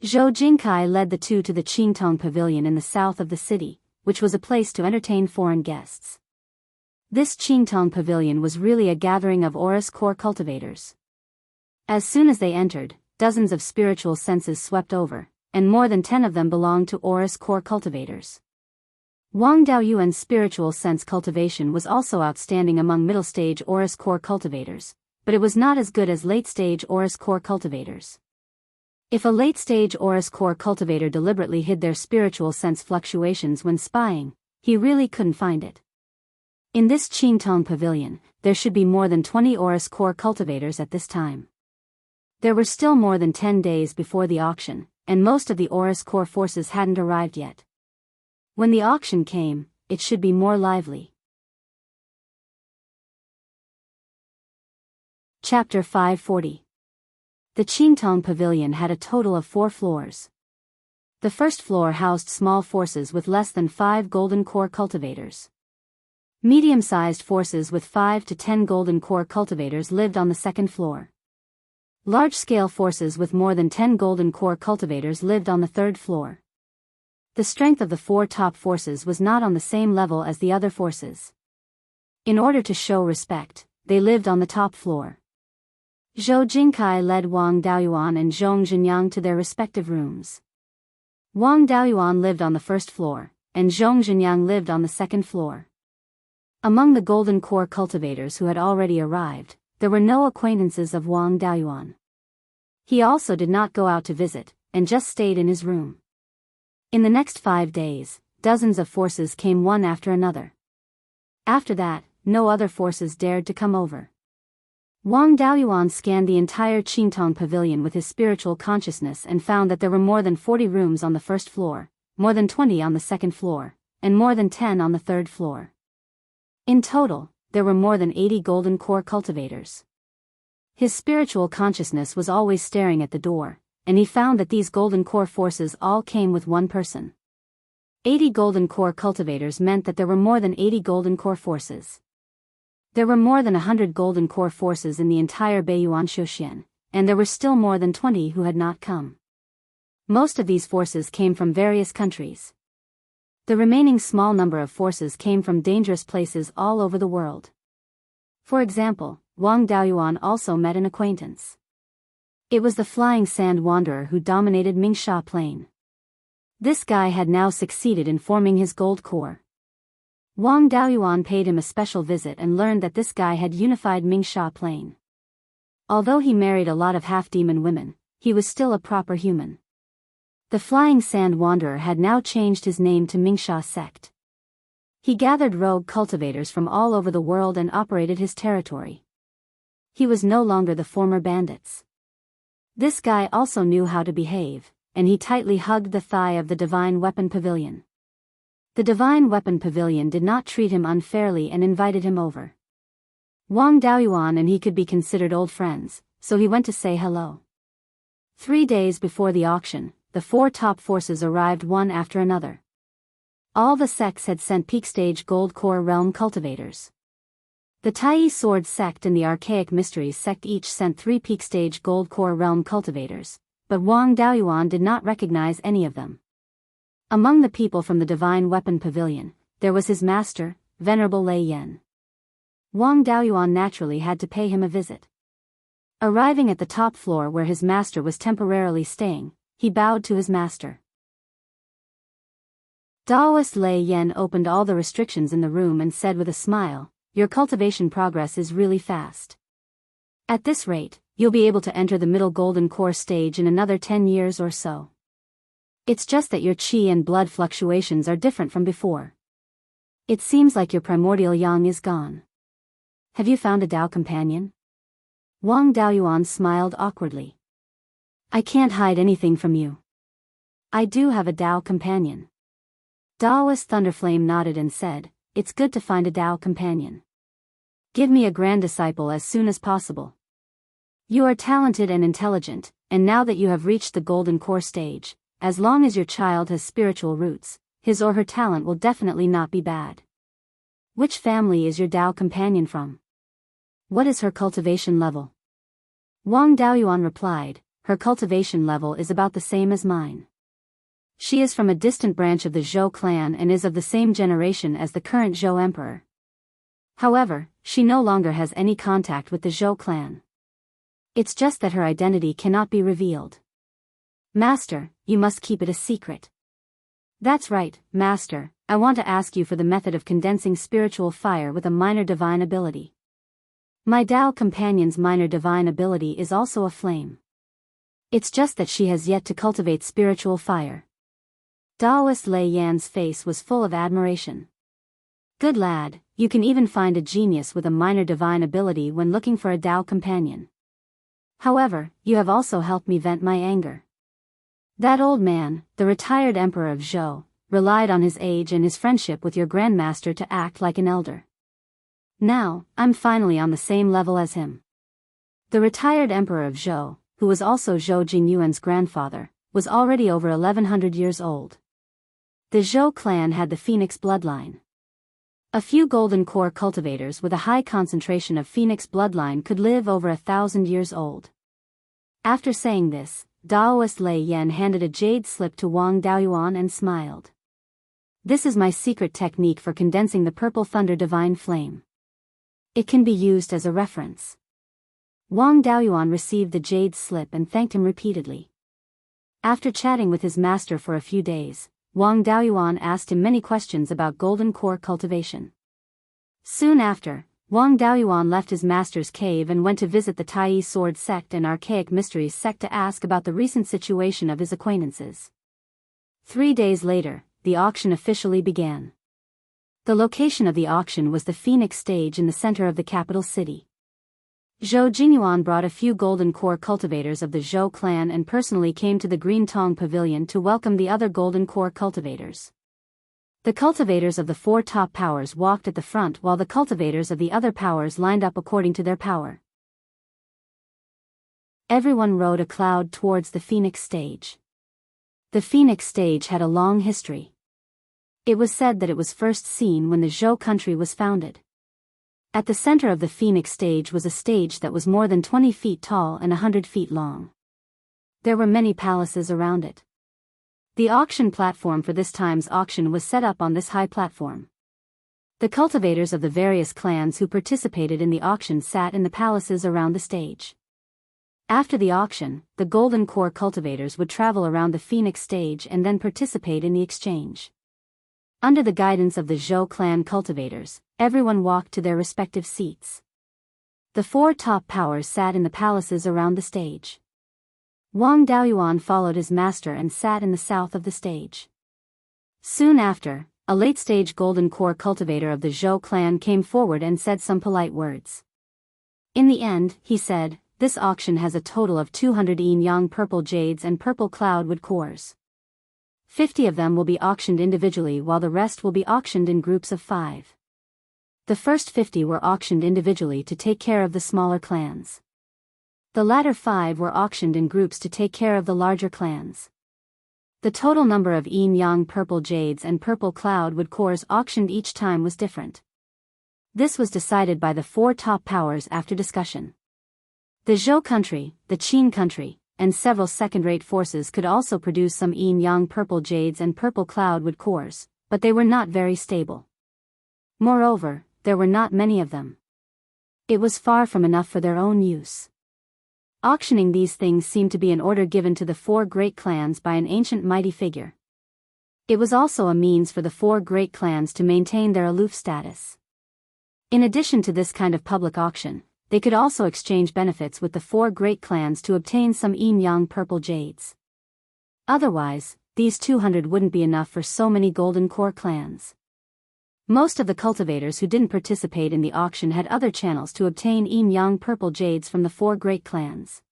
Zhou Jingkai led the two to the Qingtong Pavilion in the south of the city, which was a place to entertain foreign guests. This Qingtong Pavilion was really a gathering of Aurus core cultivators. As soon as they entered, dozens of spiritual senses swept over, and more than 10 of them belonged to Aurus core cultivators. Wang Daoyuan's spiritual sense cultivation was also outstanding among middle-stage Aurus core cultivators, but it was not as good as late-stage Aurus core cultivators. If a late-stage Aurus core cultivator deliberately hid their spiritual sense fluctuations when spying, he really couldn't find it. In this Qingtong Pavilion, there should be more than 20 Aurus core cultivators at this time. There were still more than 10 days before the auction, and most of the Aurus core forces hadn't arrived yet. When the auction came, it should be more lively. Chapter 540. The Qingtong Pavilion had a total of 4 floors. The first floor housed small forces with less than 5 golden core cultivators. Medium-sized forces with 5 to 10 golden core cultivators lived on the second floor. Large-scale forces with more than 10 golden core cultivators lived on the third floor. The strength of the 4 top forces was not on the same level as the other forces. In order to show respect, they lived on the top floor. Zhou Jingkai led Wang Daoyuan and Zhong Zhenyang to their respective rooms. Wang Daoyuan lived on the first floor, and Zhong Zhenyang lived on the second floor. Among the golden core cultivators who had already arrived, there were no acquaintances of Wang Daoyuan. He also did not go out to visit, and just stayed in his room. In the next 5 days, dozens of forces came one after another. After that, no other forces dared to come over. Wang Daoyuan scanned the entire Qingtong Pavilion with his spiritual consciousness and found that there were more than 40 rooms on the first floor, more than 20 on the second floor, and more than 10 on the third floor. In total, there were more than 80 golden core cultivators. His spiritual consciousness was always staring at the door, and he found that these golden core forces all came with one person. 80 golden core cultivators meant that there were more than 80 golden core forces. There were more than 100 golden core forces in the entire Beiyuan Shouxian, and there were still more than 20 who had not come. Most of these forces came from various countries. The remaining small number of forces came from dangerous places all over the world. For example, Wang Daoyuan also met an acquaintance. It was the Flying Sand Wanderer who dominated Mingsha Plain. This guy had now succeeded in forming his gold core. Wang Daoyuan paid him a special visit and learned that this guy had unified Mingsha Plain. Although he married a lot of half-demon women, he was still a proper human. The Flying Sand Wanderer had now changed his name to Mingsha Sect. He gathered rogue cultivators from all over the world and operated his territory. He was no longer the former bandits. This guy also knew how to behave, and he tightly hugged the thigh of the Divine Weapon Pavilion. The Divine Weapon Pavilion did not treat him unfairly and invited him over. Wang Daoyuan and he could be considered old friends, so he went to say hello. 3 days before the auction, the 4 top forces arrived one after another. All the sects had sent peak-stage gold core realm cultivators. The Tai Sword sect and the Archaic Mysteries sect each sent 3 peak-stage gold core realm cultivators, but Wang Daoyuan did not recognize any of them. Among the people from the Divine Weapon Pavilion, there was his master, Venerable Lei Yan. Wang Daoyuan naturally had to pay him a visit. Arriving at the top floor where his master was temporarily staying, he bowed to his master. Daoist Lei Yan opened all the restrictions in the room and said with a smile, "Your cultivation progress is really fast. At this rate, you'll be able to enter the middle golden core stage in another 10 years or so. It's just that your qi and blood fluctuations are different from before. It seems like your primordial yang is gone. Have you found a Dao companion?" Wang Daoyuan smiled awkwardly. "I can't hide anything from you. I do have a Dao companion." Daoist Thunderflame nodded and said, "It's good to find a Dao companion. Give me a grand disciple as soon as possible. You are talented and intelligent, and now that you have reached the golden core stage, as long as your child has spiritual roots, his or her talent will definitely not be bad. Which family is your Dao companion from? What is her cultivation level?" Wang Daoyuan replied, her cultivation level is about the same as mine. She is from a distant branch of the Zhou clan and is of the same generation as the current Zhou emperor. However, she no longer has any contact with the Zhou clan. It's just that her identity cannot be revealed. Master, you must keep it a secret. That's right, Master, I want to ask you for the method of condensing spiritual fire with a minor divine ability. My Tao companion's minor divine ability is also a flame. It's just that she has yet to cultivate spiritual fire. Taoist Lei Yan's face was full of admiration. Good lad, you can even find a genius with a minor divine ability when looking for a Tao companion. However, you have also helped me vent my anger. That old man, the retired emperor of Zhou, relied on his age and his friendship with your grandmaster to act like an elder. Now, I'm finally on the same level as him. The retired emperor of Zhou, who was also Zhou Jingyuan's grandfather, was already over 1100 years old. The Zhou clan had the Phoenix bloodline. A few golden core cultivators with a high concentration of Phoenix bloodline could live over 1,000 years old. After saying this, Taoist Lei Yan handed a jade slip to Wang Daoyuan and smiled. This is my secret technique for condensing the purple thunder divine flame. It can be used as a reference. Wang Daoyuan received the jade slip and thanked him repeatedly. After chatting with his master for a few days, Wang Daoyuan asked him many questions about golden core cultivation. Soon after, Wang Daoyuan left his master's cave and went to visit the Tai Sword sect and Archaic Mysteries sect to ask about the recent situation of his acquaintances. 3 days later, the auction officially began. The location of the auction was the Phoenix stage in the center of the capital city. Zhou Jingyuan brought a few golden core cultivators of the Zhou clan and personally came to the Green Tong Pavilion to welcome the other golden core cultivators. The cultivators of the 4 top powers walked at the front while the cultivators of the other powers lined up according to their power. Everyone rode a cloud towards the Phoenix stage. The Phoenix stage had a long history. It was said that it was first seen when the Zhou country was founded. At the center of the Phoenix stage was a stage that was more than 20 feet tall and 100 feet long. There were many palaces around it. The auction platform for this time's auction was set up on this high platform. The cultivators of the various clans who participated in the auction sat in the palaces around the stage. After the auction, the golden core cultivators would travel around the Phoenix stage and then participate in the exchange. Under the guidance of the Zhou clan cultivators, everyone walked to their respective seats. The 4 top powers sat in the palaces around the stage. Wang Daoyuan followed his master and sat in the south of the stage. Soon after, a late-stage golden core cultivator of the Zhou clan came forward and said some polite words. In the end, he said, this auction has a total of 200 yin-yang purple jades and purple cloudwood cores. 50 of them will be auctioned individually while the rest will be auctioned in groups of 5. The first 50 were auctioned individually to take care of the smaller clans. The latter 5 were auctioned in groups to take care of the larger clans. The total number of yin-yang purple jades and purple cloudwood cores auctioned each time was different. This was decided by the 4 top powers after discussion. The Zhou country, the Qin country, and several second-rate forces could also produce some yin-yang purple jades and purple cloudwood cores, but they were not very stable. Moreover, there were not many of them. It was far from enough for their own use. Auctioning these things seemed to be an order given to the 4 great clans by an ancient mighty figure. It was also a means for the 4 great clans to maintain their aloof status. In addition to this kind of public auction, they could also exchange benefits with the 4 great clans to obtain some yin-yang purple jades. Otherwise, these 200 wouldn't be enough for so many golden core clans. Most of the cultivators who didn't participate in the auction had other channels to obtain yin-yang purple jades from the 4 great clans.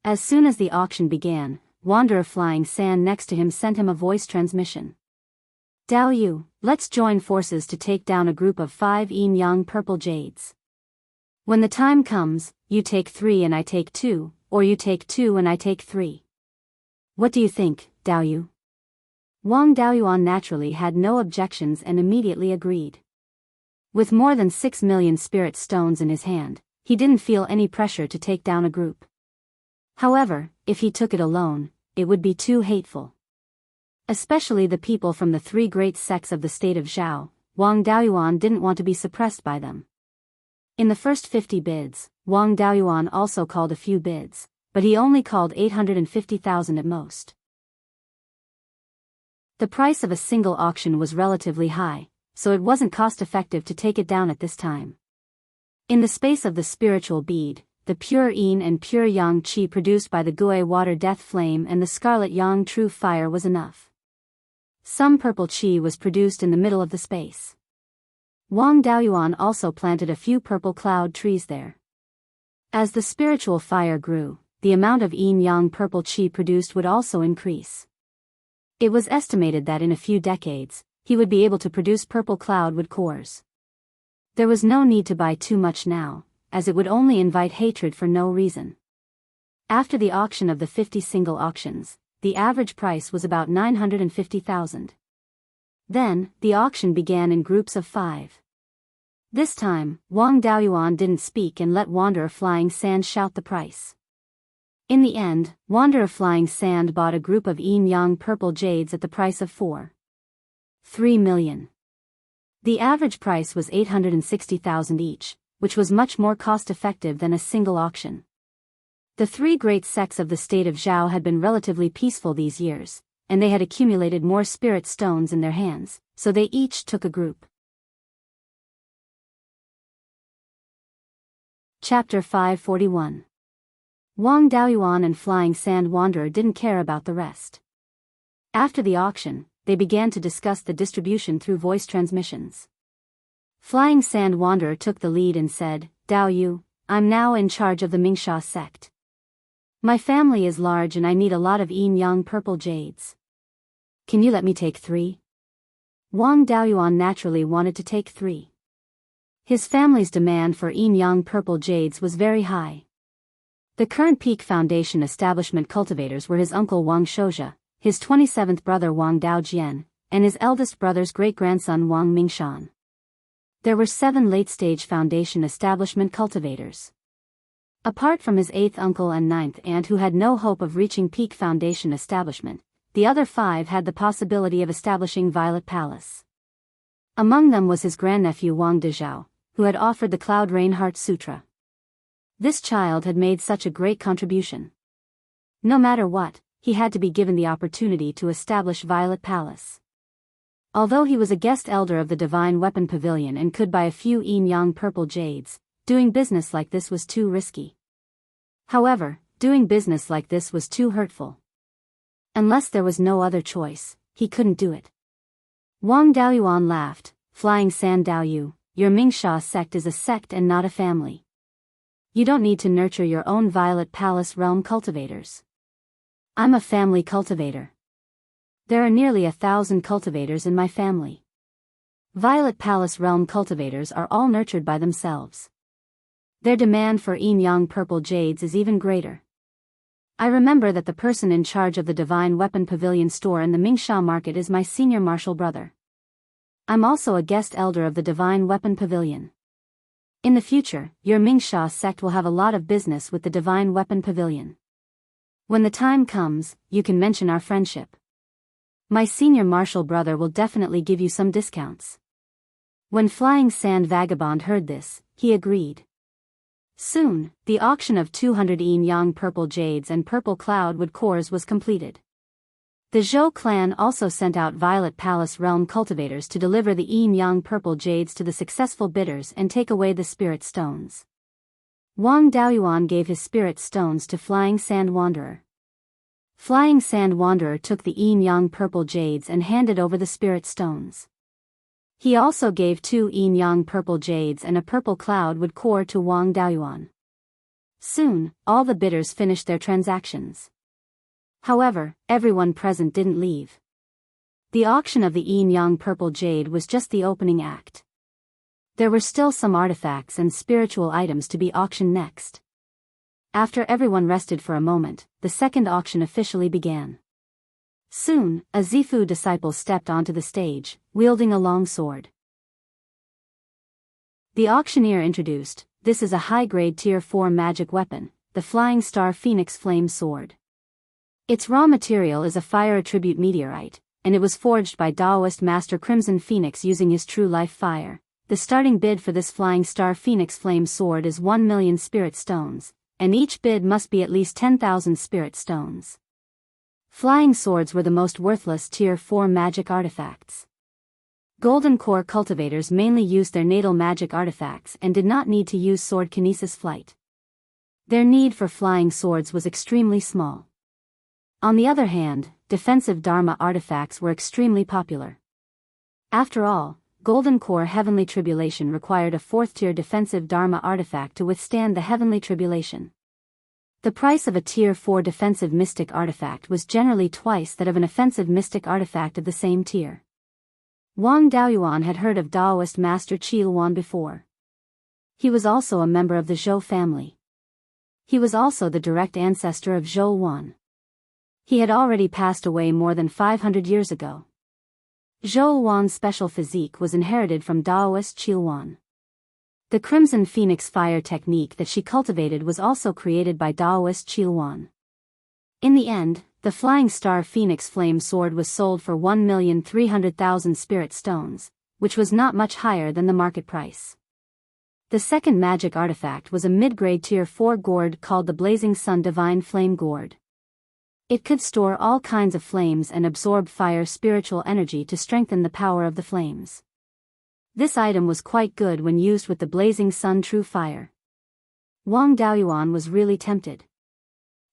As soon as the auction began, Wanderer Flying Sand next to him sent him a voice transmission. Dao Yu, let's join forces to take down a group of 5 yin-yang purple jades. When the time comes, you take 3 and I take 2, or you take 2 and I take 3. What do you think, Dao Yu? Wang Daoyuan naturally had no objections and immediately agreed. With more than 6 million spirit stones in his hand, he didn't feel any pressure to take down a group. However, if he took it alone, it would be too hateful. Especially the people from the three great sects of the state of Zhao, Wang Daoyuan didn't want to be suppressed by them. In the first 50 bids, Wang Daoyuan also called a few bids, but he only called 850,000 at most. The price of a single auction was relatively high, so it wasn't cost-effective to take it down at this time. In the space of the spiritual bead, the pure yin and pure yang qi produced by the Gui water death flame and the scarlet yang true fire was enough. Some purple qi was produced in the middle of the space. Wang Daoyuan also planted a few purple cloud trees there. As the spiritual fire grew, the amount of yin-yang purple qi produced would also increase. It was estimated that in a few decades, he would be able to produce purple cloud wood cores. There was no need to buy too much now, as it would only invite hatred for no reason. After the auction of the 50 single auctions, the average price was about 950,000. Then, the auction began in groups of 5. This time, Wang Daoyuan didn't speak and let Wanderer Flying Sand shout the price. In the end, Wanderer Flying Sand bought a group of yin-yang purple jades at the price of 3 million. The average price was 860,000 each, which was much more cost-effective than a single auction. The three great sects of the state of Zhao had been relatively peaceful these years, and they had accumulated more spirit stones in their hands, so they each took a group. Chapter 541. Wang Daoyuan and Flying Sand Wanderer didn't care about the rest. After the auction, they began to discuss the distribution through voice transmissions. Flying Sand Wanderer took the lead and said, "Dao Yu, I'm now in charge of the Mingsha sect. My family is large and I need a lot of yin-yang purple jades. Can you let me take 3? Wang Daoyuan naturally wanted to take 3. His family's demand for yin-yang purple jades was very high. The current Peak Foundation establishment cultivators were his uncle Wang Shouzhe, his 27th brother Wang Daojian, and his eldest brother's great-grandson Wang Mingshan. There were 7 late-stage foundation establishment cultivators. Apart from his 8th uncle and 9th aunt who had no hope of reaching peak foundation establishment, the other 5 had the possibility of establishing Violet Palace. Among them was his grandnephew Wang Dezhao, who had offered the Cloud Rain Heart Sutra. This child had made such a great contribution. No matter what, he had to be given the opportunity to establish Violet Palace. Although he was a guest elder of the Divine Weapon Pavilion and could buy a few yin-yang purple jades, doing business like this was too risky. However, doing business like this was too hurtful. Unless there was no other choice, he couldn't do it. Wang Daoyuan laughed, "Flying Sand Daoyu, your Mingsha sect is a sect and not a family. You don't need to nurture your own Violet Palace realm cultivators. I'm a family cultivator. There are nearly 1,000 cultivators in my family. Violet Palace realm cultivators are all nurtured by themselves. Their demand for yin-yang purple jades is even greater. I remember that the person in charge of the Divine Weapon Pavilion store in the Mingsha market is my senior martial brother. I'm also a guest elder of the Divine Weapon Pavilion. In the future, your Mingsha sect will have a lot of business with the Divine Weapon Pavilion. When the time comes, you can mention our friendship. My senior martial brother will definitely give you some discounts." When Flying Sand Vagabond heard this, he agreed. Soon, the auction of 200 yin-yang purple jades and purple cloud wood cores was completed. The Zhou clan also sent out Violet Palace realm cultivators to deliver the yin-yang purple jades to the successful bidders and take away the spirit stones. Wang Daoyuan gave his spirit stones to Flying Sand Wanderer. Flying Sand Wanderer took the yin-yang purple jades and handed over the spirit stones. He also gave 2 yin-yang purple jades and a purple cloud wood core to Wang Daoyuan. Soon, all the bidders finished their transactions. However, everyone present didn't leave. The auction of the yin-yang purple jade was just the opening act. There were still some artifacts and spiritual items to be auctioned next. After everyone rested for a moment, the second auction officially began. Soon, a Zifu disciple stepped onto the stage, wielding a long sword. The auctioneer introduced, "This is a high-grade Tier 4 magic weapon, the Flying Star Phoenix Flame Sword. Its raw material is a fire attribute meteorite, and it was forged by Daoist Master Crimson Phoenix using his true life fire. The starting bid for this Flying Star Phoenix Flame Sword is 1 million spirit stones, and each bid must be at least 10,000 spirit stones. Flying swords were the most worthless Tier 4 magic artifacts. Golden Core cultivators mainly used their natal magic artifacts and did not need to use sword kinesis flight. Their need for flying swords was extremely small. On the other hand, defensive Dharma artifacts were extremely popular. After all, Golden Core Heavenly Tribulation required a 4th-tier defensive Dharma artifact to withstand the Heavenly Tribulation. The price of a Tier 4 defensive Mystic artifact was generally twice that of an offensive Mystic artifact of the same tier. Wang Daoyuan had heard of Daoist Master Qilwan before. He was also a member of the Zhou family. He was also the direct ancestor of Zhou Wan. He had already passed away more than 500 years ago. Zhou Wan's special physique was inherited from Daoist Qilwan. The Crimson Phoenix fire technique that she cultivated was also created by Daoist Qilwan. In the end, the Flying Star Phoenix Flame Sword was sold for 1,300,000 spirit stones, which was not much higher than the market price. The second magic artifact was a mid-grade Tier 4 gourd called the Blazing Sun Divine Flame Gourd. It could store all kinds of flames and absorb fire spiritual energy to strengthen the power of the flames. This item was quite good when used with the Blazing Sun True Fire. Wang Daoyuan was really tempted.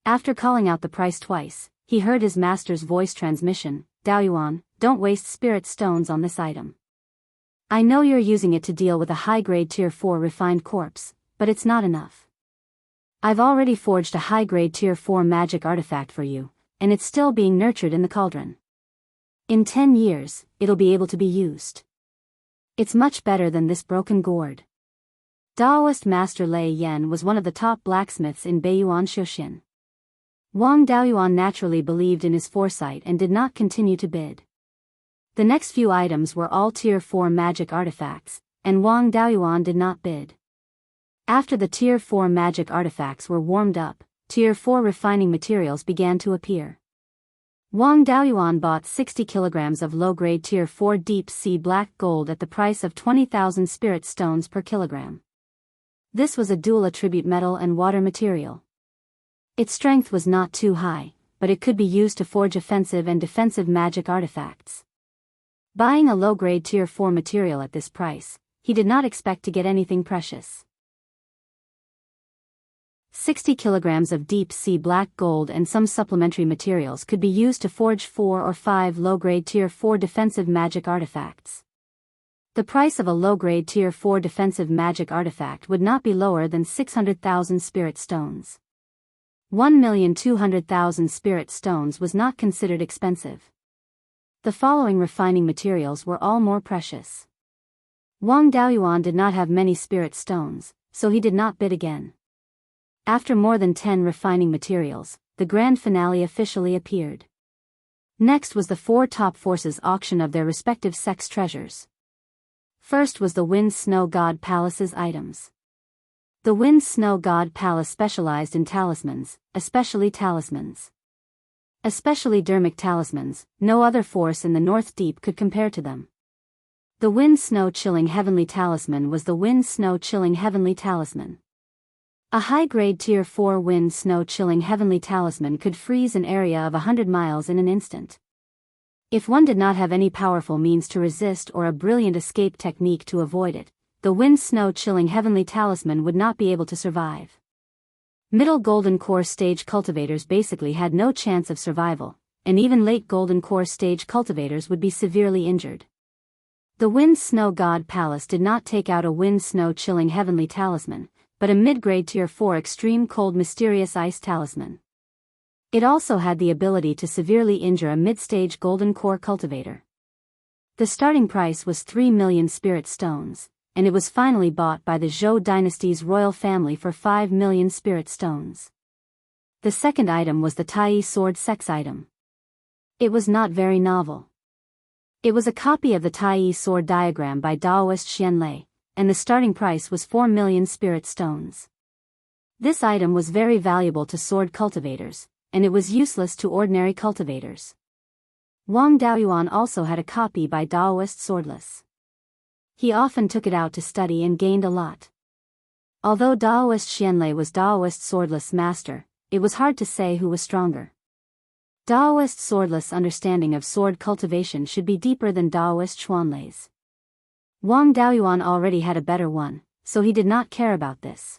After calling out the price twice, he heard his master's voice transmission, "Daoyuan, don't waste spirit stones on this item. I know you're using it to deal with a high-grade Tier 4 refined corpse, but it's not enough. I've already forged a high-grade Tier 4 magic artifact for you, and it's still being nurtured in the cauldron. In 10 years, it'll be able to be used. It's much better than this broken gourd." Daoist Master Lei Yan was one of the top blacksmiths in Beiyuan Xiuxian. Wang Daoyuan naturally believed in his foresight and did not continue to bid. The next few items were all Tier 4 magic artifacts, and Wang Daoyuan did not bid. After the Tier 4 magic artifacts were warmed up, Tier 4 refining materials began to appear. Wang Daoyuan bought 60 kilograms of low-grade Tier 4 deep-sea black gold at the price of 20,000 spirit stones per kilogram. This was a dual attribute metal and water material. Its strength was not too high, but it could be used to forge offensive and defensive magic artifacts. Buying a low-grade Tier 4 material at this price, he did not expect to get anything precious. 60 kilograms of deep-sea black gold and some supplementary materials could be used to forge 4 or 5 low-grade Tier 4 defensive magic artifacts. The price of a low-grade Tier 4 defensive magic artifact would not be lower than 600,000 spirit stones. 1,200,000 spirit stones was not considered expensive. The following refining materials were all more precious. Wang Daoyuan did not have many spirit stones, so he did not bid again. After more than 10 refining materials, the grand finale officially appeared. Next was the 4 top forces' auction of their respective sex treasures. First was the Wind Snow God Palace's items. The Wind Snow God Palace specialized in talismans, especially talismans. Especially dermic talismans, no other force in the North Deep could compare to them. The Wind Snow Chilling Heavenly Talisman was the Wind Snow Chilling Heavenly Talisman. A high-grade Tier 4 Wind Snow Chilling Heavenly Talisman could freeze an area of 100 miles in an instant. If one did not have any powerful means to resist or a brilliant escape technique to avoid it, the Wind Snow Chilling Heavenly Talisman would not be able to survive. Middle Golden Core stage cultivators basically had no chance of survival, and even late Golden Core stage cultivators would be severely injured. The Wind Snow God Palace did not take out a Wind Snow Chilling Heavenly Talisman, but a mid-grade Tier 4 Extreme Cold Mysterious Ice Talisman. It also had the ability to severely injure a mid-stage Golden Core cultivator. The starting price was 3 million spirit stones, and it was finally bought by the Zhou dynasty's royal family for 5 million spirit stones. The second item was the Tai Sword sex item. It was not very novel. It was a copy of the Tai Sword diagram by Daoist Xianlei, and the starting price was 4 million spirit stones. This item was very valuable to sword cultivators, and it was useless to ordinary cultivators. Wang Daoyuan also had a copy by Daoist Swordless. He often took it out to study and gained a lot. Although Daoist Xianlei was Daoist Swordless master, it was hard to say who was stronger. Daoist Swordless' understanding of sword cultivation should be deeper than Daoist Xuanlei's. Wang Daoyuan already had a better one, so he did not care about this.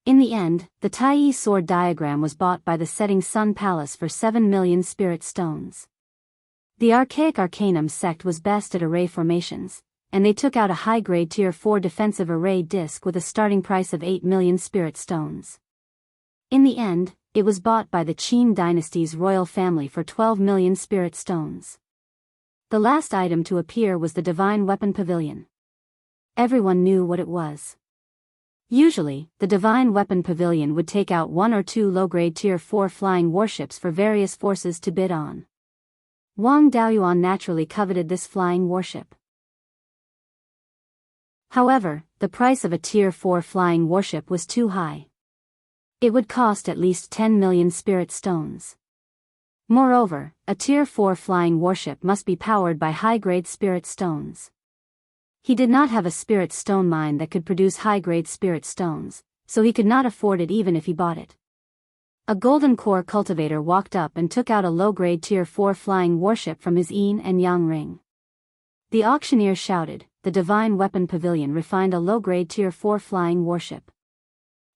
In the end, the Taiyi sword diagram was bought by the Setting Sun Palace for 7 million spirit stones. The Archaic Arcanum sect was best at array formations, and they took out a high-grade Tier 4 defensive array disc with a starting price of 8 million spirit stones. In the end, it was bought by the Qin dynasty's royal family for 12 million spirit stones. The last item to appear was the Divine Weapon Pavilion. Everyone knew what it was. Usually, the Divine Weapon Pavilion would take out 1 or 2 low-grade Tier 4 flying warships for various forces to bid on. Wang Daoyuan naturally coveted this flying warship. However, the price of a Tier 4 flying warship was too high. It would cost at least 10 million spirit stones. Moreover, a Tier 4 flying warship must be powered by high-grade spirit stones. He did not have a spirit stone mine that could produce high-grade spirit stones, so he could not afford it even if he bought it. A golden core cultivator walked up and took out a low-grade Tier 4 flying warship from his yin and yang ring. The auctioneer shouted, "The Divine Weapon Pavilion refined a low-grade Tier 4 flying warship.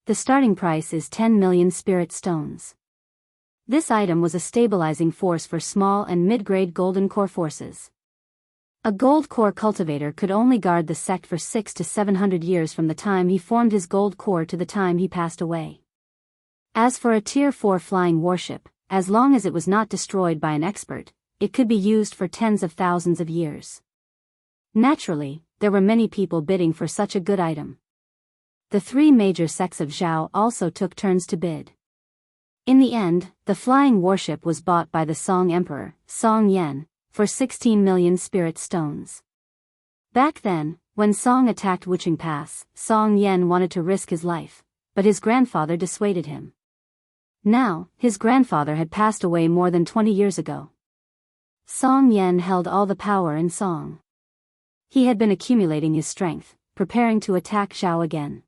The starting price is 10 million spirit stones." This item was a stabilizing force for small and mid-grade golden core forces. A gold core cultivator could only guard the sect for 600 to 700 years from the time he formed his gold core to the time he passed away. As for a Tier 4 flying warship, as long as it was not destroyed by an expert, it could be used for tens of thousands of years. Naturally, there were many people bidding for such a good item. The 3 major sects of Zhao also took turns to bid. In the end, the flying warship was bought by the Song Emperor, Song Yan, for 16 million spirit stones. Back then, when Song attacked Wuching Pass, Song Yan wanted to risk his life, but his grandfather dissuaded him. Now, his grandfather had passed away more than 20 years ago. Song Yan held all the power in Song. He had been accumulating his strength, preparing to attack Zhao again.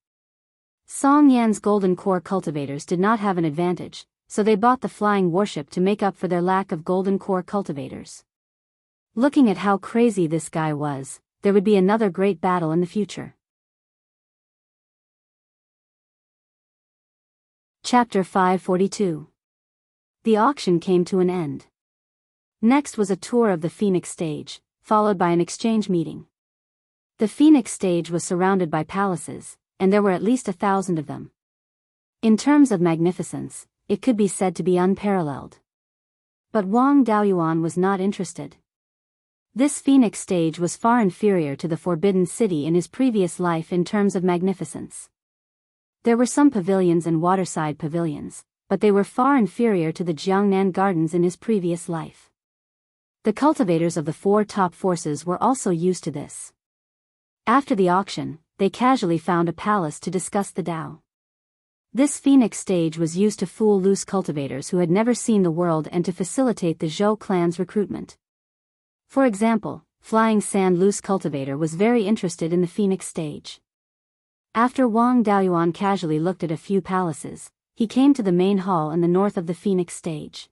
Song Yan's golden core cultivators did not have an advantage, so they bought the flying warship to make up for their lack of golden core cultivators. Looking at how crazy this guy was, there would be another great battle in the future. Chapter 542. The auction came to an end. Next was a tour of the Phoenix stage, followed by an exchange meeting. The Phoenix stage was surrounded by palaces, and there were at least 1,000 of them. In terms of magnificence, it could be said to be unparalleled. But Wang Daoyuan was not interested. This Phoenix stage was far inferior to the Forbidden City in his previous life in terms of magnificence. There were some pavilions and waterside pavilions, but they were far inferior to the Jiangnan Gardens in his previous life. The cultivators of the 4 top forces were also used to this. After the auction, they casually found a palace to discuss the Tao. This Phoenix stage was used to fool loose cultivators who had never seen the world and to facilitate the Zhou clan's recruitment. For example, Flying Sand Loose Cultivator was very interested in the Phoenix stage. After Wang Daoyuan casually looked at a few palaces, he came to the main hall in the north of the Phoenix stage.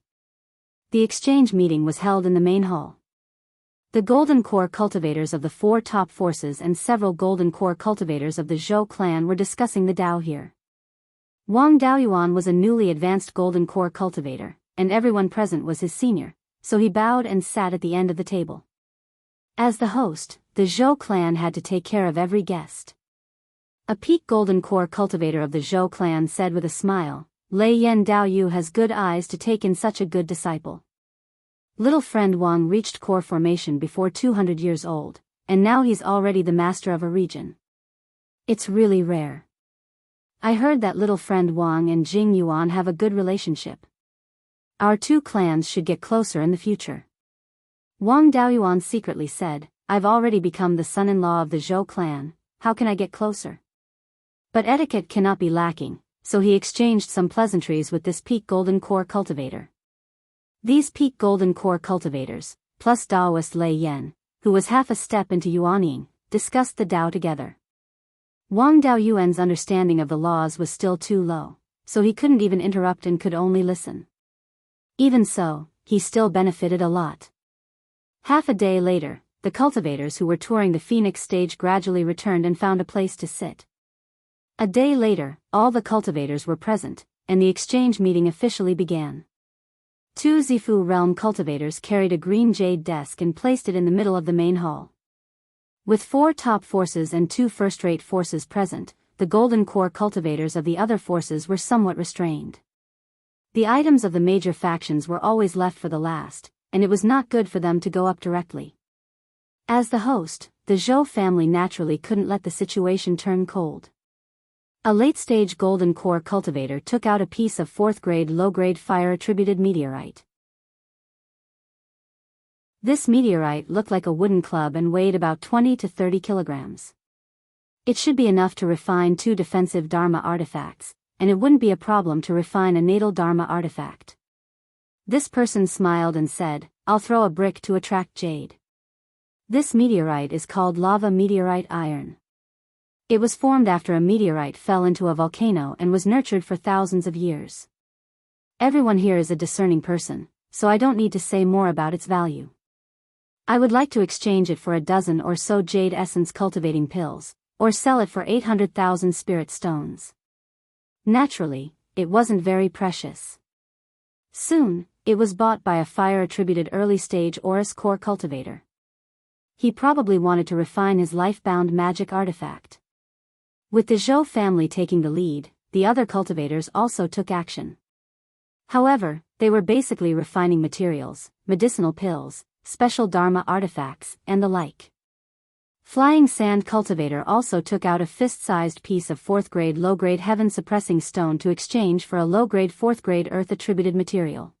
The exchange meeting was held in the main hall. The Golden Core cultivators of the 4 top forces and several Golden Core cultivators of the Zhou clan were discussing the Tao here. Wang Daoyuan was a newly advanced Golden Core cultivator, and everyone present was his senior, so he bowed and sat at the end of the table. As the host, the Zhou clan had to take care of every guest. A peak Golden Core cultivator of the Zhou clan said with a smile, "Lei Yen Daoyu has good eyes to take in such a good disciple." Little friend Wang reached core formation before 200 years old, and now he's already the master of a region. It's really rare. I heard that little friend Wang and Jing Yuan have a good relationship. Our 2 clans should get closer in the future. Wang Daoyuan secretly said, "I've already become the son-in-law of the Zhou clan, how can I get closer?" But etiquette cannot be lacking, so he exchanged some pleasantries with this peak golden core cultivator. These peak golden core cultivators, plus Taoist Lei Yan, who was half a step into Yuanying, discussed the Tao together. Wang Daoyuan's understanding of the laws was still too low, so he couldn't even interrupt and could only listen. Even so, he still benefited a lot. Half a day later, the cultivators who were touring the Phoenix stage gradually returned and found a place to sit. A day later, all the cultivators were present, and the exchange meeting officially began. Two Zifu realm cultivators carried a green jade desk and placed it in the middle of the main hall. With 4 top forces and 2 first-rate forces present, the golden core cultivators of the other forces were somewhat restrained. The items of the major factions were always left for the last, and it was not good for them to go up directly. As the host, the Zhou family naturally couldn't let the situation turn cold. A late-stage golden core cultivator took out a piece of 4th-grade low-grade fire-attributed meteorite. This meteorite looked like a wooden club and weighed about 20 to 30 kilograms. It should be enough to refine 2 defensive Dharma artifacts, and it wouldn't be a problem to refine a natal Dharma artifact. This person smiled and said, "I'll throw a brick to attract jade." This meteorite is called lava meteorite iron. It was formed after a meteorite fell into a volcano and was nurtured for thousands of years. Everyone here is a discerning person, so I don't need to say more about its value. I would like to exchange it for a dozen or so jade essence cultivating pills, or sell it for 800,000 spirit stones. Naturally, it wasn't very precious. Soon, it was bought by a fire-attributed early-stage Aurus core cultivator. He probably wanted to refine his life-bound magic artifact. With the Zhou family taking the lead, the other cultivators also took action. However, they were basically refining materials, medicinal pills, special Dharma artifacts, and the like. Flying Sand Cultivator also took out a fist-sized piece of 4th-grade low-grade heaven-suppressing stone to exchange for a low-grade 4th-grade earth-attributed material.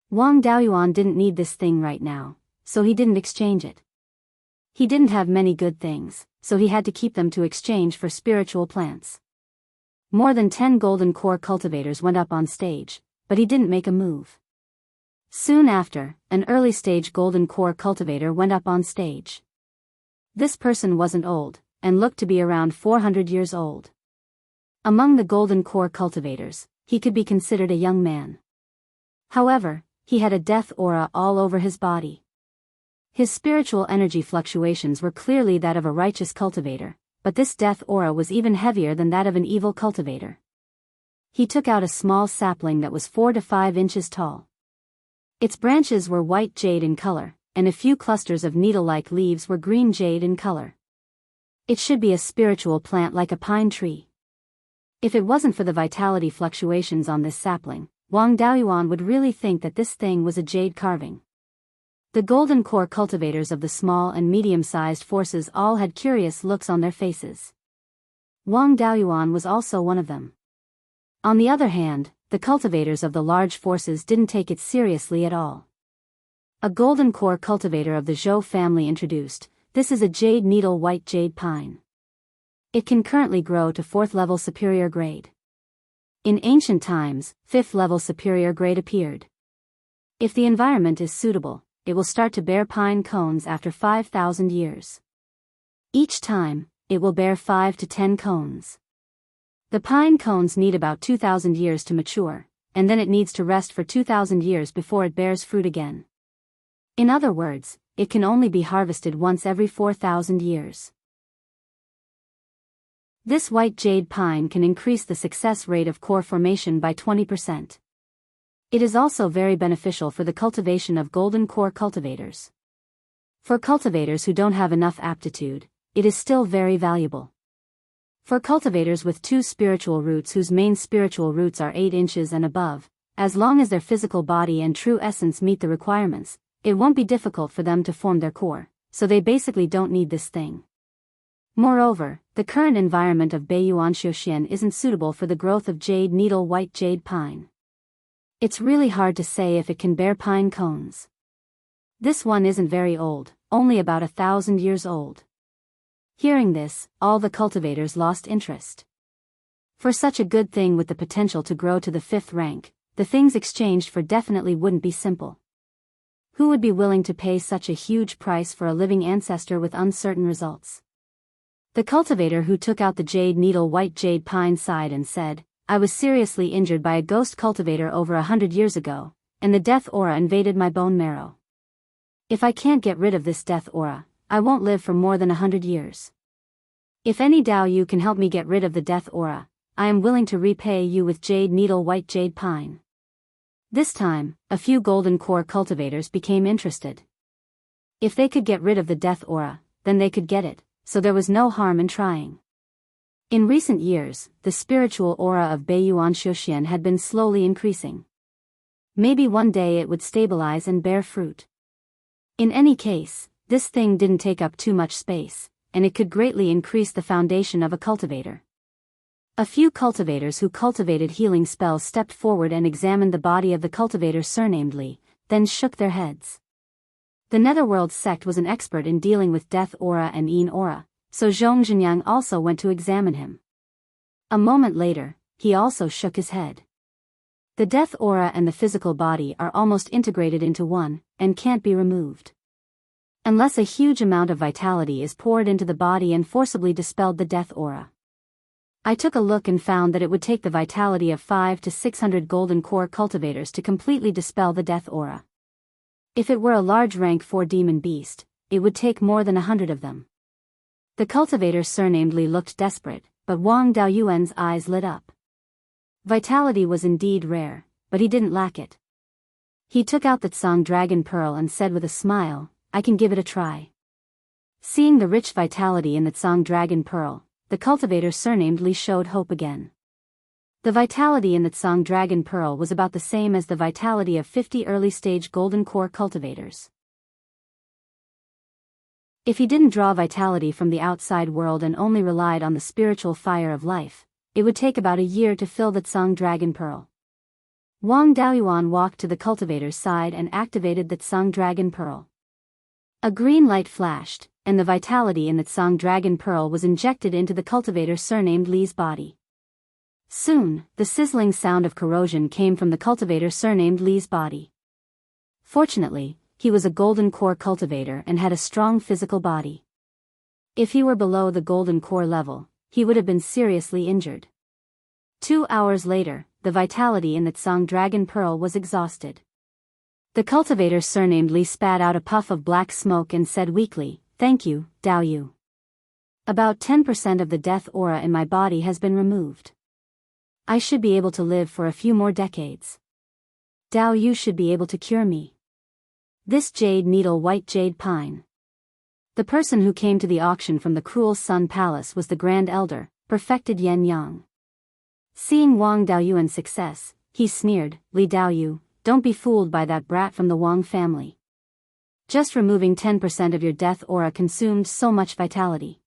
Wang Daoyuan didn't need this thing right now, so he didn't exchange it. He didn't have many good things, so he had to keep them to exchange for spiritual plants. More than 10 golden core cultivators went up on stage, but he didn't make a move. Soon after, an early-stage golden core cultivator went up on stage. This person wasn't old, and looked to be around 400 years old. Among the golden core cultivators, he could be considered a young man. However, he had a death aura all over his body. His spiritual energy fluctuations were clearly that of a righteous cultivator, but this death aura was even heavier than that of an evil cultivator. He took out a small sapling that was 4 to 5 inches tall. Its branches were white jade in color, and a few clusters of needle-like leaves were green jade in color. It should be a spiritual plant like a pine tree. If it wasn't for the vitality fluctuations on this sapling, Wang Daoyuan would really think that this thing was a jade carving. The golden core cultivators of the small and medium-sized forces all had curious looks on their faces. Wang Daoyuan was also one of them. On the other hand, the cultivators of the large forces didn't take it seriously at all. A golden core cultivator of the Zhou family introduced, "This is a jade needle white jade pine. It can currently grow to 4th level superior grade. In ancient times, 5th level superior grade appeared. If the environment is suitable, it will start to bear pine cones after 5,000 years. Each time, it will bear 5 to 10 cones. The pine cones need about 2,000 years to mature, and then it needs to rest for 2,000 years before it bears fruit again. In other words, it can only be harvested once every 4,000 years. This white jade pine can increase the success rate of core formation by 20%. It is also very beneficial for the cultivation of golden core cultivators. For cultivators who don't have enough aptitude, it is still very valuable. For cultivators with 2 spiritual roots whose main spiritual roots are 8 inches and above, as long as their physical body and true essence meet the requirements, it won't be difficult for them to form their core, so they basically don't need this thing. Moreover, the current environment of Beiyuan Xiuxian isn't suitable for the growth of jade needle white jade pine. It's really hard to say if it can bear pine cones. This one isn't very old, only about 1,000 years old. Hearing this, all the cultivators lost interest. For such a good thing with the potential to grow to the 5th rank, the things exchanged for definitely wouldn't be simple. Who would be willing to pay such a huge price for a living ancestor with uncertain results? The cultivator who took out the jade needle white jade pine sighed and said, I was seriously injured by a ghost cultivator over 100 years ago, and the death aura invaded my bone marrow. If I can't get rid of this death aura, I won't live for more than 100 years. If any Dao Yu can help me get rid of the death aura, I am willing to repay you with jade needle white jade pine. This time, a few golden core cultivators became interested. If they could get rid of the death aura, then they could get it, so there was no harm in trying. In recent years, the spiritual aura of Beiyuan Xiuxian had been slowly increasing. Maybe one day it would stabilize and bear fruit. In any case, this thing didn't take up too much space, and it could greatly increase the foundation of a cultivator. A few cultivators who cultivated healing spells stepped forward and examined the body of the cultivator surnamed Li, then shook their heads. The Netherworld sect was an expert in dealing with death aura and Yin aura, so Zhong Zhenyang also went to examine him. A moment later, he also shook his head. The death aura and the physical body are almost integrated into one, and can't be removed. Unless a huge amount of vitality is poured into the body and forcibly dispelled the death aura. I took a look and found that it would take the vitality of 500 to 600 golden core cultivators to completely dispel the death aura. If it were a large rank 4 demon beast, it would take more than 100 of them. The cultivator surnamed Li looked desperate, but Wang Daoyuan's eyes lit up. Vitality was indeed rare, but he didn't lack it. He took out the Tsang Dragon Pearl and said with a smile, I can give it a try. Seeing the rich vitality in the Tsang Dragon Pearl, the cultivator surnamed Li showed hope again. The vitality in the Tsang Dragon Pearl was about the same as the vitality of 50 early-stage golden core cultivators. If he didn't draw vitality from the outside world and only relied on the spiritual fire of life, it would take about a year to fill the Tsang Dragon Pearl. Wang Daoyuan walked to the cultivator's side and activated the Tsang Dragon Pearl. A green light flashed, and the vitality in the Tsang Dragon Pearl was injected into the cultivator surnamed Li's body. Soon, the sizzling sound of corrosion came from the cultivator surnamed Li's body. Fortunately, he was a golden core cultivator and had a strong physical body. If he were below the golden core level, he would have been seriously injured. 2 hours later, the vitality in the Tsang Dragon Pearl was exhausted. The cultivator surnamed Li spat out a puff of black smoke and said weakly, Thank you, Dao Yu. About 10% of the death aura in my body has been removed. I should be able to live for a few more decades. Dao Yu should be able to cure me. This jade needle white jade pine. The person who came to the auction from the Cruel Sun Palace was the Grand Elder, perfected Yen Yang. Seeing Wang Daoyuan's success, he sneered, Li Dao Yu, don't be fooled by that brat from the Wang family. Just removing 10% of your death aura consumed so much vitality.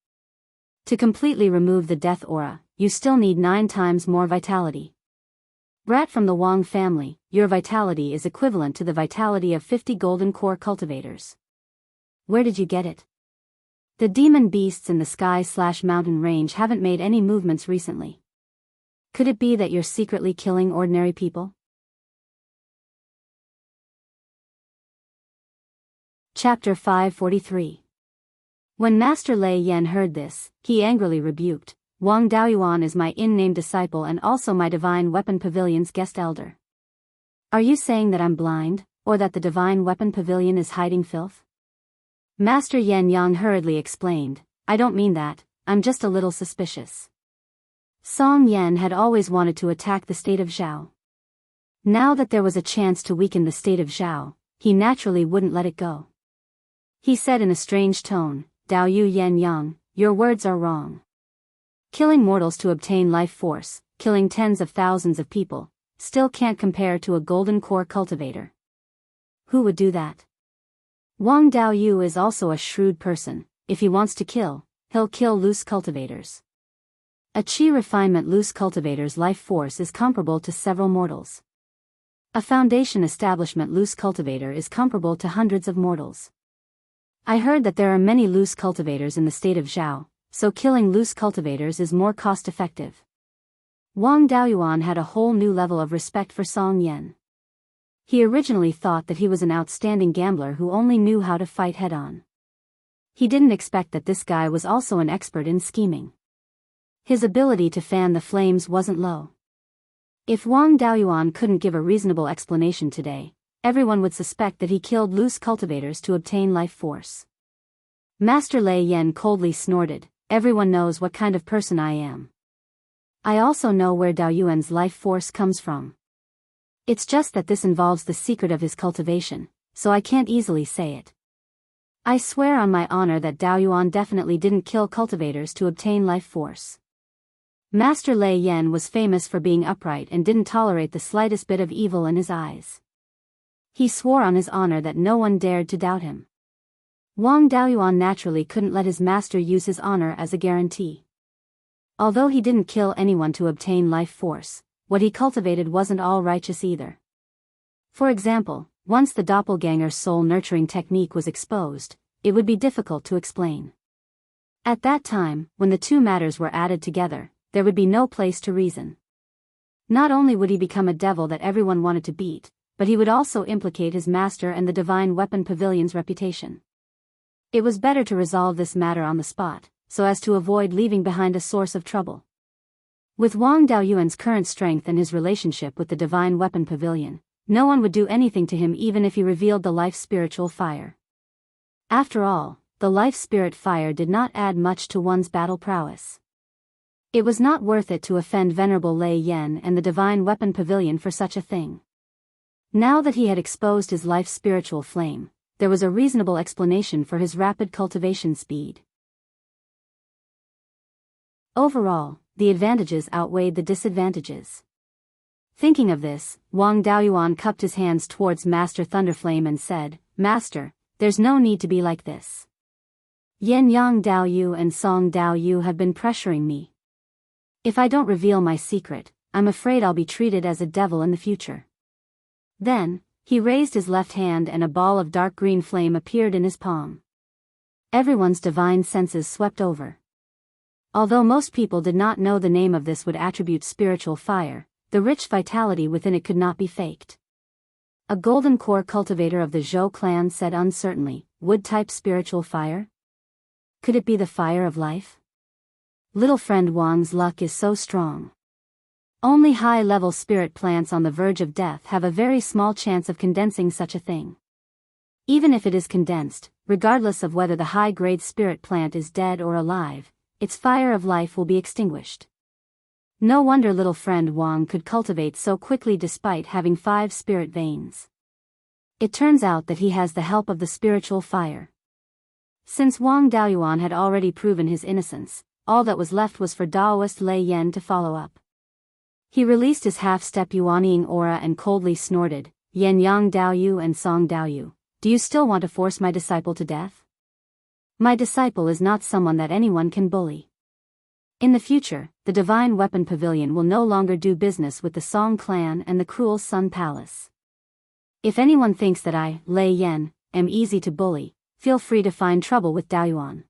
To completely remove the death aura, you still need 9 times more vitality. Brat from the Wang family, your vitality is equivalent to the vitality of 50 golden core cultivators. Where did you get it? The demon beasts in the sky/mountain range haven't made any movements recently. Could it be that you're secretly killing ordinary people? Chapter 543. When Master Lei Yan heard this, he angrily rebuked, Wang Daoyuan is my in-name disciple and also my Divine Weapon Pavilion's guest elder. Are you saying that I'm blind, or that the Divine Weapon Pavilion is hiding filth? Master Yen Yang hurriedly explained, I don't mean that, I'm just a little suspicious. Song Yan had always wanted to attack the state of Zhao. Now that there was a chance to weaken the state of Zhao, he naturally wouldn't let it go. He said in a strange tone, Dao Yu Yen Yang, your words are wrong. Killing mortals to obtain life force, killing tens of thousands of people, still can't compare to a golden core cultivator. Who would do that? Wang Dao Yu is also a shrewd person. If he wants to kill, he'll kill loose cultivators. A chi refinement loose cultivator's life force is comparable to several mortals. A foundation establishment loose cultivator is comparable to hundreds of mortals. I heard that there are many loose cultivators in the state of Zhao, so killing loose cultivators is more cost-effective. Wang Daoyuan had a whole new level of respect for Song Yan. He originally thought that he was an outstanding gambler who only knew how to fight head-on. He didn't expect that this guy was also an expert in scheming. His ability to fan the flames wasn't low. If Wang Daoyuan couldn't give a reasonable explanation today, everyone would suspect that he killed loose cultivators to obtain life force. Master Lei Yan coldly snorted, "Everyone knows what kind of person I am. I also know where Daoyuan's life force comes from. It's just that this involves the secret of his cultivation, so I can't easily say it. I swear on my honor that Daoyuan definitely didn't kill cultivators to obtain life force." Master Lei Yan was famous for being upright and didn't tolerate the slightest bit of evil in his eyes. He swore on his honor that no one dared to doubt him. Wang Daoyuan naturally couldn't let his master use his honor as a guarantee. Although he didn't kill anyone to obtain life force, what he cultivated wasn't all righteous either. For example, once the doppelganger soul nurturing technique was exposed, it would be difficult to explain. At that time, when the two matters were added together, there would be no place to reason. Not only would he become a devil that everyone wanted to beat, but he would also implicate his master and the Divine Weapon Pavilion's reputation. It was better to resolve this matter on the spot, so as to avoid leaving behind a source of trouble. With Wang Daoyuan's current strength and his relationship with the Divine Weapon Pavilion, no one would do anything to him even if he revealed the life spiritual fire. After all, the life spirit fire did not add much to one's battle prowess. It was not worth it to offend Venerable Lei Yan and the Divine Weapon Pavilion for such a thing. Now that he had exposed his life spiritual flame, there was a reasonable explanation for his rapid cultivation speed. Overall, the advantages outweighed the disadvantages. Thinking of this, Wang Daoyuan cupped his hands towards Master Thunderflame and said, "Master, there's no need to be like this. Yen Yang Daoyu and Song Daoyu have been pressuring me. If I don't reveal my secret, I'm afraid I'll be treated as a devil in the future." Then, he raised his left hand and a ball of dark green flame appeared in his palm. Everyone's divine senses swept over. Although most people did not know the name of this would attribute spiritual fire, the rich vitality within it could not be faked. A golden core cultivator of the Zhou clan said uncertainly, "Wood-type spiritual fire? Could it be the fire of life? Little friend Wang's luck is so strong. Only high-level spirit plants on the verge of death have a very small chance of condensing such a thing. Even if it is condensed, regardless of whether the high-grade spirit plant is dead or alive, its fire of life will be extinguished. No wonder little friend Wang could cultivate so quickly despite having 5 spirit veins. It turns out that he has the help of the spiritual fire." Since Wang Daoyuan had already proven his innocence, all that was left was for Daoist Lei Yan to follow up. He released his half-step yuanying aura and coldly snorted, "Yen Yang Daoyu and Song Daoyu, do you still want to force my disciple to death? My disciple is not someone that anyone can bully. In the future, the Divine Weapon Pavilion will no longer do business with the Song clan and the Cruel Sun Palace. If anyone thinks that I, Lei Yan, am easy to bully, feel free to find trouble with Daoyuan.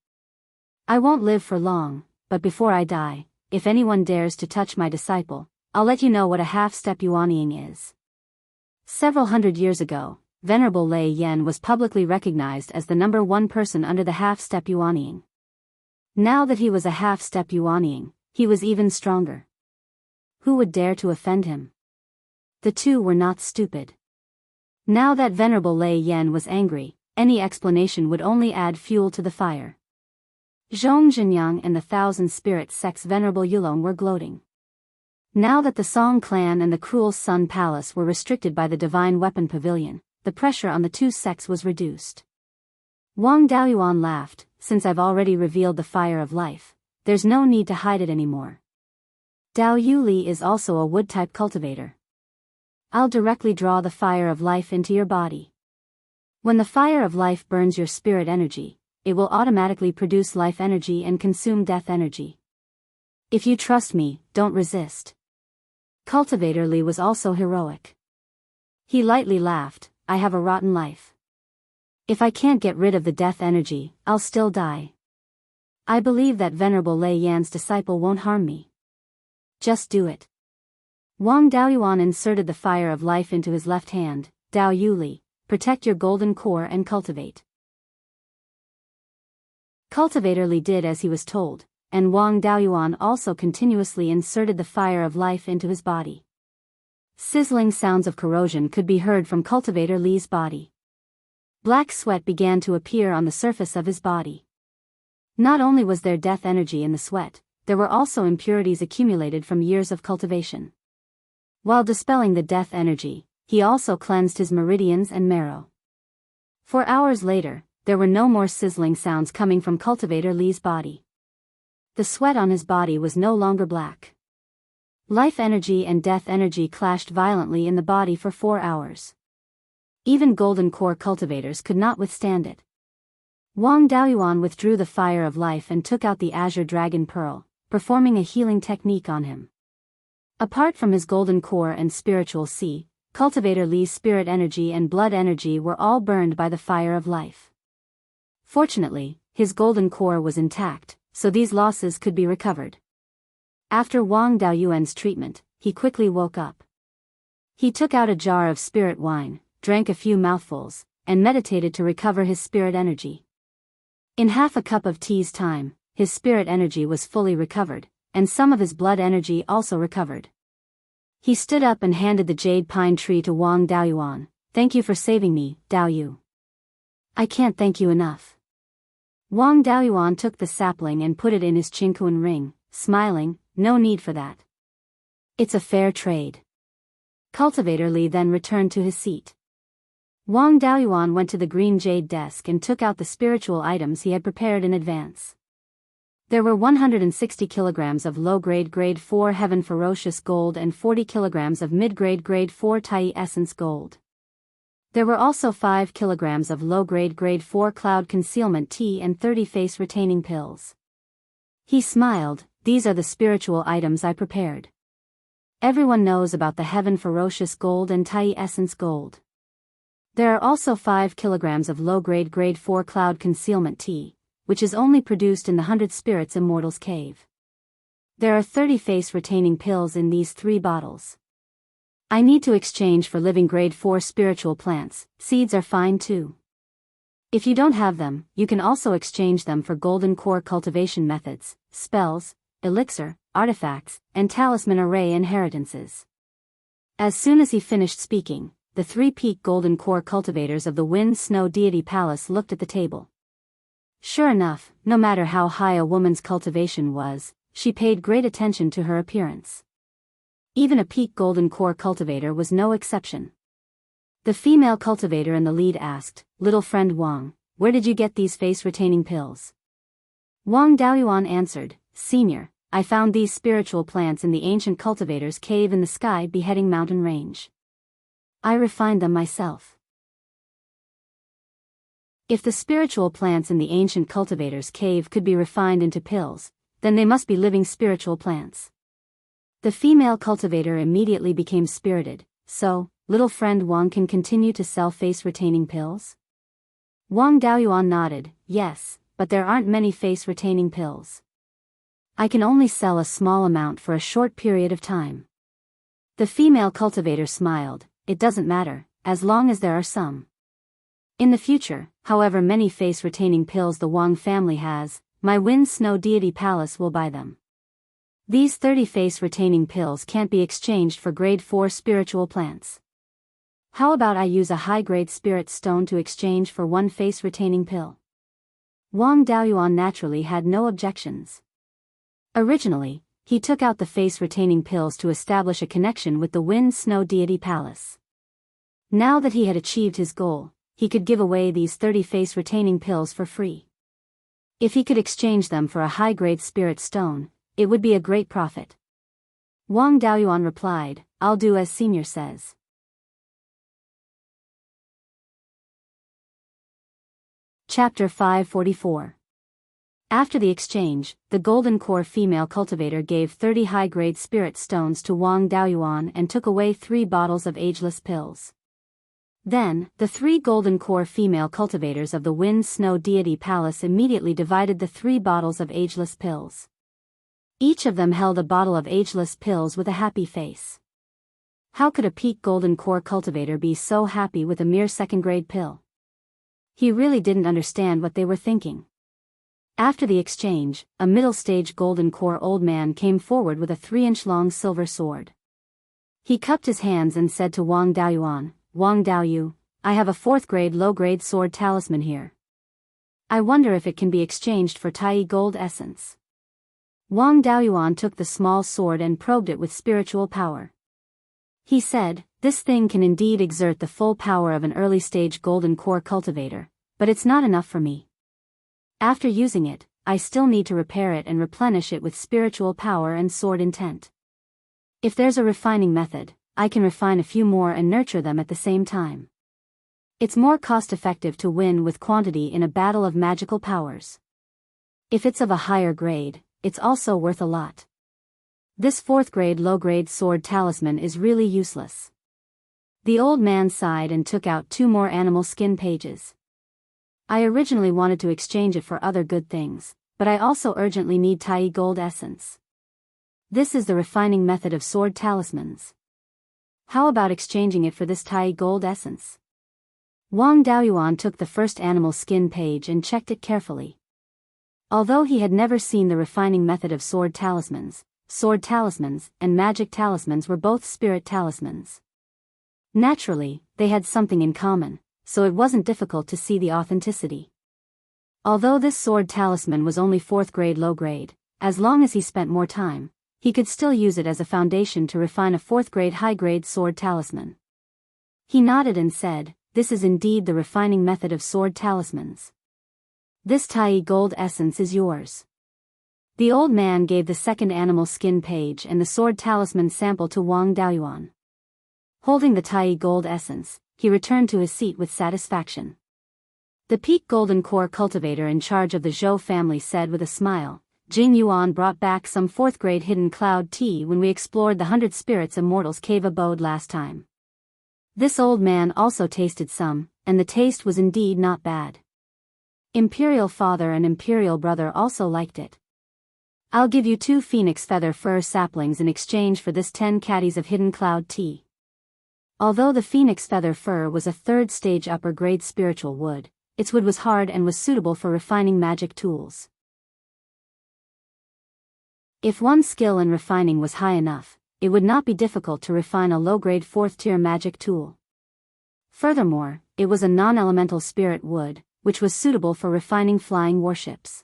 I won't live for long, but before I die, if anyone dares to touch my disciple, I'll let you know what a half-step yuanying is." Several hundred years ago, Venerable Lei Yan was publicly recognized as the #1 person under the half-step yuanying. Now that he was a half-step yuanying, he was even stronger. Who would dare to offend him? The two were not stupid. Now that Venerable Lei Yan was angry, any explanation would only add fuel to the fire. Zhong Zhenyang and the Thousand Spirit Sect's Venerable Yulong were gloating. Now that the Song clan and the Cruel Sun Palace were restricted by the Divine Weapon Pavilion, the pressure on the two sects was reduced. Wang Daoyuan laughed, "Since I've already revealed the fire of life, there's no need to hide it anymore. Dao Yuli is also a wood-type cultivator. I'll directly draw the fire of life into your body. When the fire of life burns your spirit energy, it will automatically produce life energy and consume death energy. If you trust me, don't resist." Cultivator Li was also heroic. He lightly laughed, "I have a rotten life. If I can't get rid of the death energy, I'll still die. I believe that Venerable Lei Yan's disciple won't harm me. Just do it." Wang Daoyuan inserted the fire of life into his left hand. Dao Yuli, protect your golden core and cultivate. Cultivator Li did as he was told, and Wang Daoyuan also continuously inserted the fire of life into his body. Sizzling sounds of corrosion could be heard from Cultivator Li's body. Black sweat began to appear on the surface of his body. Not only was there death energy in the sweat, there were also impurities accumulated from years of cultivation. While dispelling the death energy, he also cleansed his meridians and marrow. 4 hours later, there were no more sizzling sounds coming from Cultivator Li's body. The sweat on his body was no longer black. Life energy and death energy clashed violently in the body for 4 hours. Even golden core cultivators could not withstand it. Wang Daoyuan withdrew the fire of life and took out the azure dragon pearl, performing a healing technique on him. Apart from his golden core and spiritual sea, Cultivator Li's spirit energy and blood energy were all burned by the fire of life. Fortunately, his golden core was intact, so these losses could be recovered. After Wang Daoyuan's treatment, he quickly woke up. He took out a jar of spirit wine, drank a few mouthfuls, and meditated to recover his spirit energy. In half a cup of tea's time, his spirit energy was fully recovered, and some of his blood energy also recovered. He stood up and handed the jade pine tree to Wang Daoyuan. Thank you for saving me, Daoyu. I can't thank you enough. Wang Daoyuan took the sapling and put it in his Qingquan ring, smiling, no need for that. It's a fair trade. Cultivator Li then returned to his seat. Wang Daoyuan went to the green jade desk and took out the spiritual items he had prepared in advance. There were 160 kilograms of low-grade grade 4 heaven ferocious gold and 40 kilograms of mid-grade grade 4 Tai essence gold. There were also 5 kilograms of low-grade grade 4 cloud concealment tea and 30 face retaining pills. He smiled, these are the spiritual items I prepared. Everyone knows about the heaven ferocious gold and Tai essence gold. There are also 5 kilograms of low-grade grade 4 cloud concealment tea, which is only produced in the 100 Spirits Immortals cave. There are 30 face retaining pills in these 3 bottles. I need to exchange for living grade 4 spiritual plants. Seeds are fine too. If you don't have them, you can also exchange them for golden core cultivation methods, spells, elixir, artifacts, and talisman array inheritances. As soon as he finished speaking, the 3 peak golden core cultivators of the Wind Snow Deity Palace looked at the table. Sure enough, no matter how high a woman's cultivation was, she paid great attention to her appearance. Even a peak golden core cultivator was no exception. The female cultivator in the lead asked, "Little friend Wang, where did you get these face-retaining pills?" Wang Daoyuan answered, "Senior, I found these spiritual plants in the ancient cultivator's cave in the Sky Beheading Mountain range. I refined them myself." If the spiritual plants in the ancient cultivator's cave could be refined into pills, then they must be living spiritual plants. The female cultivator immediately became spirited. "So, little friend Wang can continue to sell face-retaining pills?" Wang Daoyuan nodded, "Yes, but there aren't many face-retaining pills. I can only sell a small amount for a short period of time." The female cultivator smiled, "It doesn't matter, as long as there are some. In the future, however many face-retaining pills the Wang family has, my Wind Snow Deity Palace will buy them. These 30 face-retaining pills can't be exchanged for grade 4 spiritual plants. How about I use a high-grade spirit stone to exchange for 1 face-retaining pill?" Wang Daoyuan naturally had no objections. Originally, he took out the face-retaining pills to establish a connection with the Wind Snow Deity Palace. Now that he had achieved his goal, he could give away these 30 face-retaining pills for free. If he could exchange them for a high-grade spirit stone, it would be a great profit. Wang Daoyuan replied, "I'll do as Senior says." Chapter 544. After the exchange, the Golden Core female cultivator gave 30 high-grade spirit stones to Wang Daoyuan and took away 3 bottles of ageless pills. Then, the 3 Golden Core female cultivators of the Wind Snow Deity Palace immediately divided the 3 bottles of ageless pills. Each of them held a bottle of ageless pills with a happy face. How could a peak golden core cultivator be so happy with a mere second-grade pill? He really didn't understand what they were thinking. After the exchange, a middle-stage golden core old man came forward with a 3-inch-long silver sword. He cupped his hands and said to Wang Daoyuan, "Wang Daoyu, I have a 4th-grade low-grade sword talisman here. I wonder if it can be exchanged for Tai gold essence." Wang Daoyuan took the small sword and probed it with spiritual power. He said, "This thing can indeed exert the full power of an early-stage golden core cultivator, but it's not enough for me. After using it, I still need to repair it and replenish it with spiritual power and sword intent. If there's a refining method, I can refine a few more and nurture them at the same time. It's more cost-effective to win with quantity in a battle of magical powers. If it's of a higher grade, it's also worth a lot. This 4th-grade low-grade sword talisman is really useless." The old man sighed and took out 2 more animal skin pages. "I originally wanted to exchange it for other good things, but I also urgently need Tai gold essence. This is the refining method of sword talismans. How about exchanging it for this Tai gold essence?" Wang Daoyuan took the first animal skin page and checked it carefully. Although he had never seen the refining method of sword talismans and magic talismans were both spirit talismans. Naturally, they had something in common, so it wasn't difficult to see the authenticity. Although this sword talisman was only 4th-grade low-grade, as long as he spent more time, he could still use it as a foundation to refine a 4th-grade high-grade sword talisman. He nodded and said, "This is indeed the refining method of sword talismans. This Tai gold essence is yours." The old man gave the second animal skin page and the sword talisman sample to Wang Daoyuan. Holding the Tai gold essence, he returned to his seat with satisfaction. The peak golden core cultivator in charge of the Zhou family said with a smile, "Jing Yuan brought back some 4th-grade hidden cloud tea when we explored the 100 Spirits Immortals cave abode last time. This old man also tasted some, and the taste was indeed not bad. Imperial father and Imperial brother also liked it. I'll give you 2 phoenix feather fir saplings in exchange for this 10 caddies of hidden cloud tea." Although the phoenix feather fir was a 3rd-stage upper-grade spiritual wood, its wood was hard and was suitable for refining magic tools. If one's skill in refining was high enough, it would not be difficult to refine a low-grade 4th-tier magic tool. Furthermore, it was a non-elemental spirit wood, which was suitable for refining flying warships.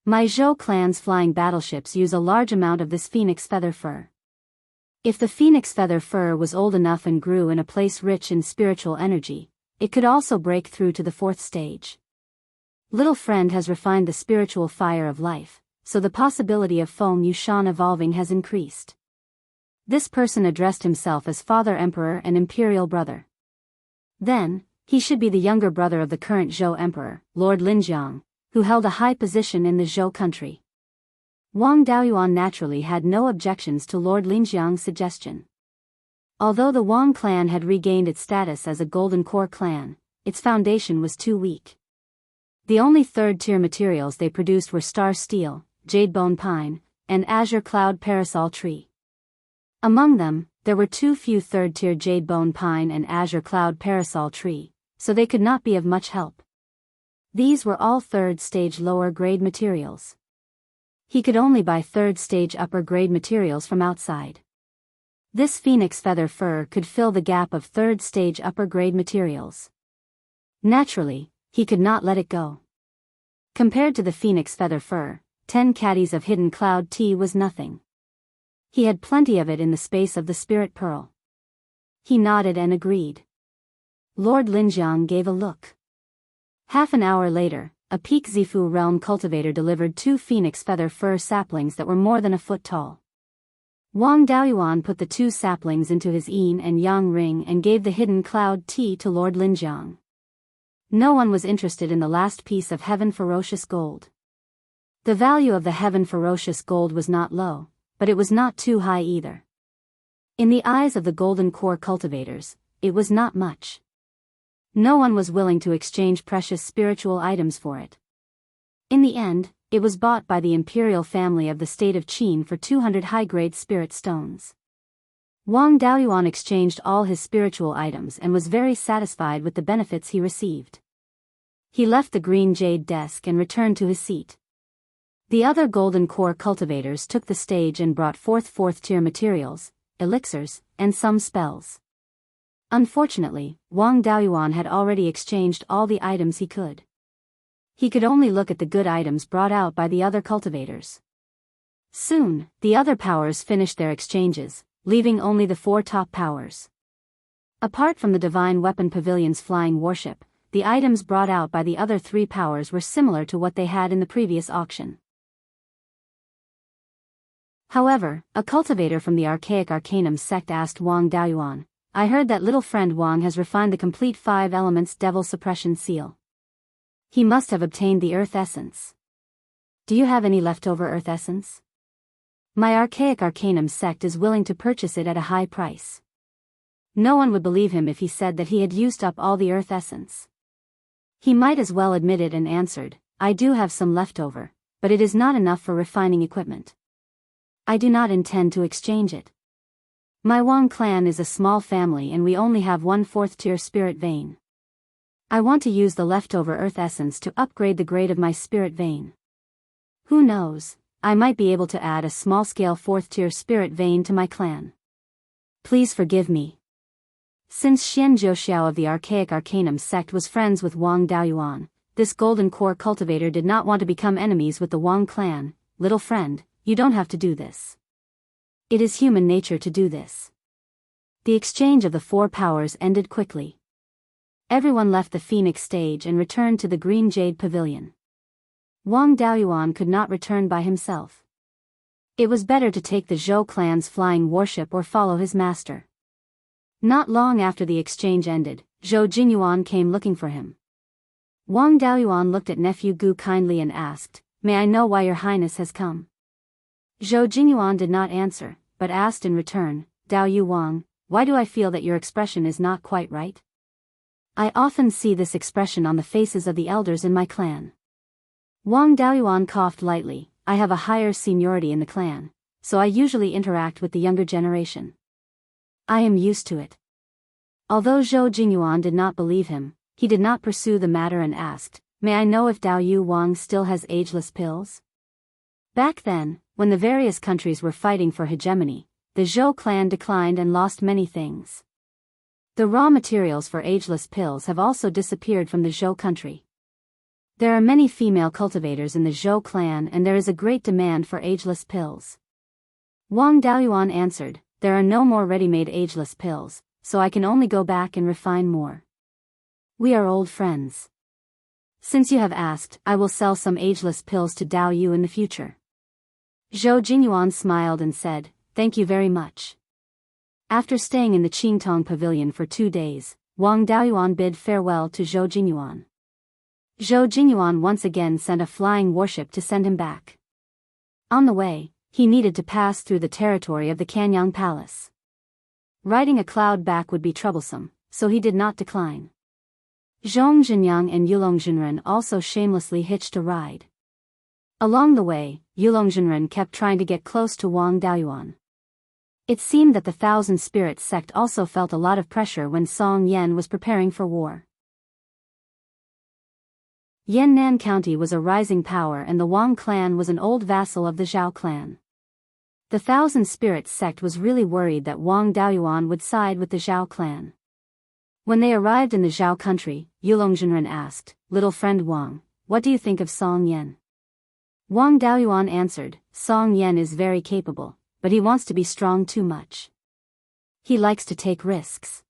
My Zhou clan's flying battleships use a large amount of this phoenix feather fir. If the phoenix feather fir was old enough and grew in a place rich in spiritual energy, it could also break through to the 4th stage. Little friend has refined the spiritual fire of life, so the possibility of Feng Yushan evolving has increased. This person addressed himself as Father Emperor and Imperial Brother. Then, he should be the younger brother of the current Zhou Emperor, Lord Linjiang, who held a high position in the Zhou country. Wang Daoyuan naturally had no objections to Lord Linjiang's suggestion. Although the Wang clan had regained its status as a golden core clan, its foundation was too weak. The only 3rd-tier materials they produced were star steel, jade bone pine, and azure cloud parasol tree. Among them, there were too few 3rd-tier jade bone pine and azure cloud parasol tree, so they could not be of much help. These were all 3rd-stage lower-grade materials. He could only buy 3rd-stage upper-grade materials from outside. This phoenix feather fir could fill the gap of 3rd-stage upper-grade materials. Naturally, he could not let it go. Compared to the phoenix feather fir, 10 caddies of hidden cloud tea was nothing. He had plenty of it in the space of the spirit pearl. He nodded and agreed. Lord Linjiang gave a look. Half an hour later, a peak Zifu realm cultivator delivered 2 phoenix feather fir saplings that were more than a foot tall. Wang Daoyuan put the 2 saplings into his yin and yang ring and gave the hidden cloud tea to Lord Linjiang. No one was interested in the last piece of heaven ferocious gold. The value of the heaven ferocious gold was not low, but it was not too high either. In the eyes of the golden core cultivators, it was not much. No one was willing to exchange precious spiritual items for it. In the end, it was bought by the imperial family of the state of Qin for 200 high-grade spirit stones. Wang Daoyuan exchanged all his spiritual items and was very satisfied with the benefits he received. He left the green jade desk and returned to his seat. The other golden core cultivators took the stage and brought forth fourth-tier materials, elixirs, and some spells. Unfortunately, Wang Daoyuan had already exchanged all the items he could. He could only look at the good items brought out by the other cultivators. Soon, the other powers finished their exchanges, leaving only the 4 top powers. Apart from the Divine Weapon Pavilion's flying warship, the items brought out by the other 3 powers were similar to what they had in the previous auction. However, a cultivator from the Archaic Arcanum sect asked Wang Daoyuan, "I heard that little friend Wang has refined the complete 5 elements Devil Suppression Seal. He must have obtained the Earth Essence. Do you have any leftover Earth Essence? My Archaic Arcanum sect is willing to purchase it at a high price." No one would believe him if he said that he had used up all the Earth Essence. He might as well admit it and answered, "I do have some leftover, but it is not enough for refining equipment. I do not intend to exchange it. My Wang clan is a small family and we only have 1 4th-tier spirit vein. I want to use the leftover Earth Essence to upgrade the grade of my spirit vein. Who knows, I might be able to add a small-scale 4th-tier spirit vein to my clan. Please forgive me." Since Xian Zhouxiao of the Archaic Arcanum sect was friends with Wang Daoyuan, this golden core cultivator did not want to become enemies with the Wang clan. "Little friend, you don't have to do this. It is human nature to do this." The exchange of the 4 powers ended quickly. Everyone left the Phoenix stage and returned to the Green Jade Pavilion. Wang Daoyuan could not return by himself. It was better to take the Zhou clan's flying warship or follow his master. Not long after the exchange ended, Zhou Jinyuan came looking for him. Wang Daoyuan looked at nephew Gu kindly and asked, "May I know why your highness has come?" Zhou Jinyuan did not answer, but asked in return, "Daoyu Wang, why do I feel that your expression is not quite right? I often see this expression on the faces of the elders in my clan." Wang Daoyuan coughed lightly, "I have a higher seniority in the clan, so I usually interact with the younger generation. I am used to it." Although Zhou Jinyuan did not believe him, he did not pursue the matter and asked, "May I know if Daoyu Wang still has ageless pills?" Back then, when the various countries were fighting for hegemony, the Zhou clan declined and lost many things. The raw materials for ageless pills have also disappeared from the Zhou country. There are many female cultivators in the Zhou clan and there is a great demand for ageless pills. Wang Daoyuan answered, "There are no more ready-made ageless pills, so I can only go back and refine more. We are old friends. Since you have asked, I will sell some ageless pills to Dao Yu in the future." Zhou Jinyuan smiled and said, "Thank you very much." After staying in the Qingtong Pavilion for 2 days, Wang Daoyuan bid farewell to Zhou Jinyuan. Zhou Jinyuan once again sent a flying warship to send him back. On the way, he needed to pass through the territory of the Canyang Palace. Riding a cloud back would be troublesome, so he did not decline. Zhong Zhenyang and Yulong Zhenren also shamelessly hitched a ride. Along the way, Yulong Zhenren kept trying to get close to Wang Daoyuan. It seemed that the Thousand Spirits sect also felt a lot of pressure when Song Yan was preparing for war. Yannan County was a rising power and the Wang clan was an old vassal of the Zhao clan. The Thousand Spirits sect was really worried that Wang Daoyuan would side with the Zhao clan. When they arrived in the Zhao country, Yulong Zhenren asked, "Little friend Wang, what do you think of Song Yan?" Wang Daoyuan answered, "Song Yan is very capable, but he wants to be strong too much. He likes to take risks.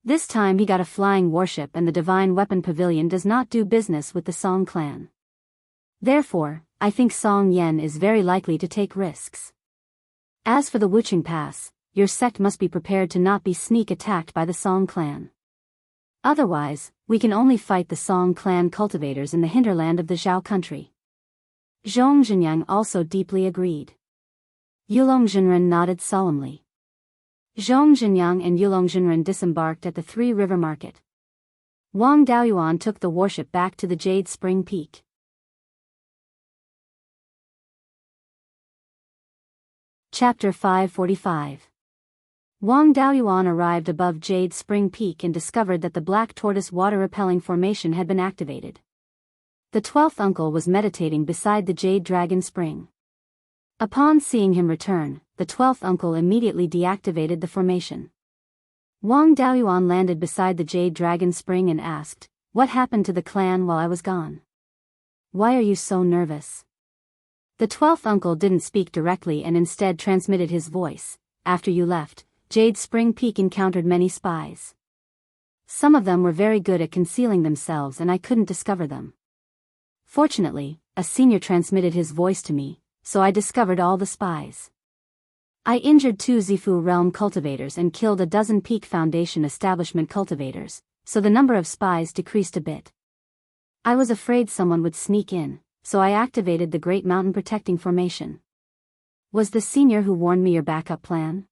This time he got a flying warship and the Divine Weapon Pavilion does not do business with the Song clan. Therefore, I think Song Yan is very likely to take risks. As for the Wuching Pass, your sect must be prepared to not be sneak attacked by the Song clan. Otherwise, we can only fight the Song clan cultivators in the hinterland of the Zhao country." Zhong Zhenyang also deeply agreed. Yulong Zhenren nodded solemnly. Zhong Zhenyang and Yulong Zhenren disembarked at the Three River Market. Wang Daoyuan took the warship back to the Jade Spring Peak. Chapter 545. Wang Daoyuan arrived above Jade Spring Peak and discovered that the Black Tortoise water-repelling formation had been activated. The 12th uncle was meditating beside the Jade Dragon Spring. Upon seeing him return, the 12th uncle immediately deactivated the formation. Wang Daoyuan landed beside the Jade Dragon Spring and asked, "What happened to the clan while I was gone? Why are you so nervous?" The 12th uncle didn't speak directly and instead transmitted his voice. "After you left, Jade Spring Peak encountered many spies. Some of them were very good at concealing themselves and I couldn't discover them. Fortunately, a senior transmitted his voice to me, so I discovered all the spies. I injured 2 Zifu realm cultivators and killed a dozen Peak Foundation establishment cultivators, so the number of spies decreased a bit. I was afraid someone would sneak in, so I activated the Great Mountain Protecting Formation. Was the senior who warned me your backup plan?"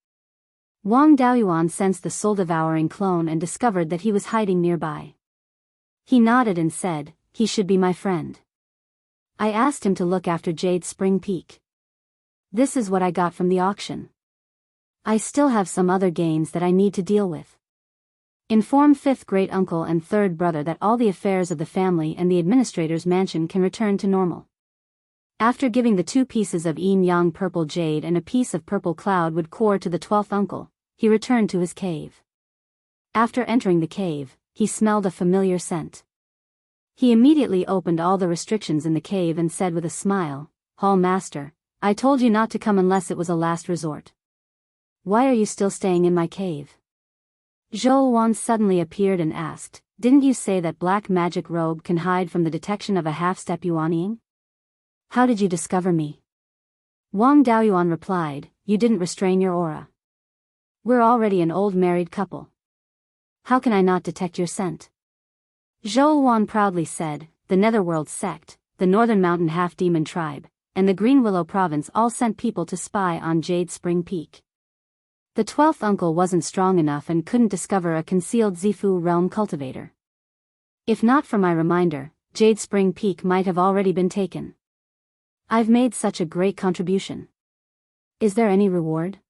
Wang Daoyuan sensed the soul-devouring clone and discovered that he was hiding nearby. He nodded and said, "He should be my friend. I asked him to look after Jade Spring Peak. This is what I got from the auction. I still have some other gains that I need to deal with. Inform 5th great uncle and 3rd brother that all the affairs of the family and the administrator's mansion can return to normal." After giving the 2 pieces of yin-yang purple jade and a piece of purple cloudwood core to the 12th uncle, he returned to his cave. After entering the cave, he smelled a familiar scent. He immediately opened all the restrictions in the cave and said with a smile, "Hall Master, I told you not to come unless it was a last resort. Why are you still staying in my cave?" Zhou Wan suddenly appeared and asked, "Didn't you say that black magic robe can hide from the detection of a half-step Yuanying? How did you discover me?" Wang Daoyuan replied, "You didn't restrain your aura. We're already an old married couple. How can I not detect your scent?" Zhou Wan proudly said, "The Netherworld sect, the Northern Mountain half-demon tribe, and the Green Willow province all sent people to spy on Jade Spring Peak. The 12th uncle wasn't strong enough and couldn't discover a concealed Zifu realm cultivator. If not for my reminder, Jade Spring Peak might have already been taken. I've made such a great contribution. Is there any reward?"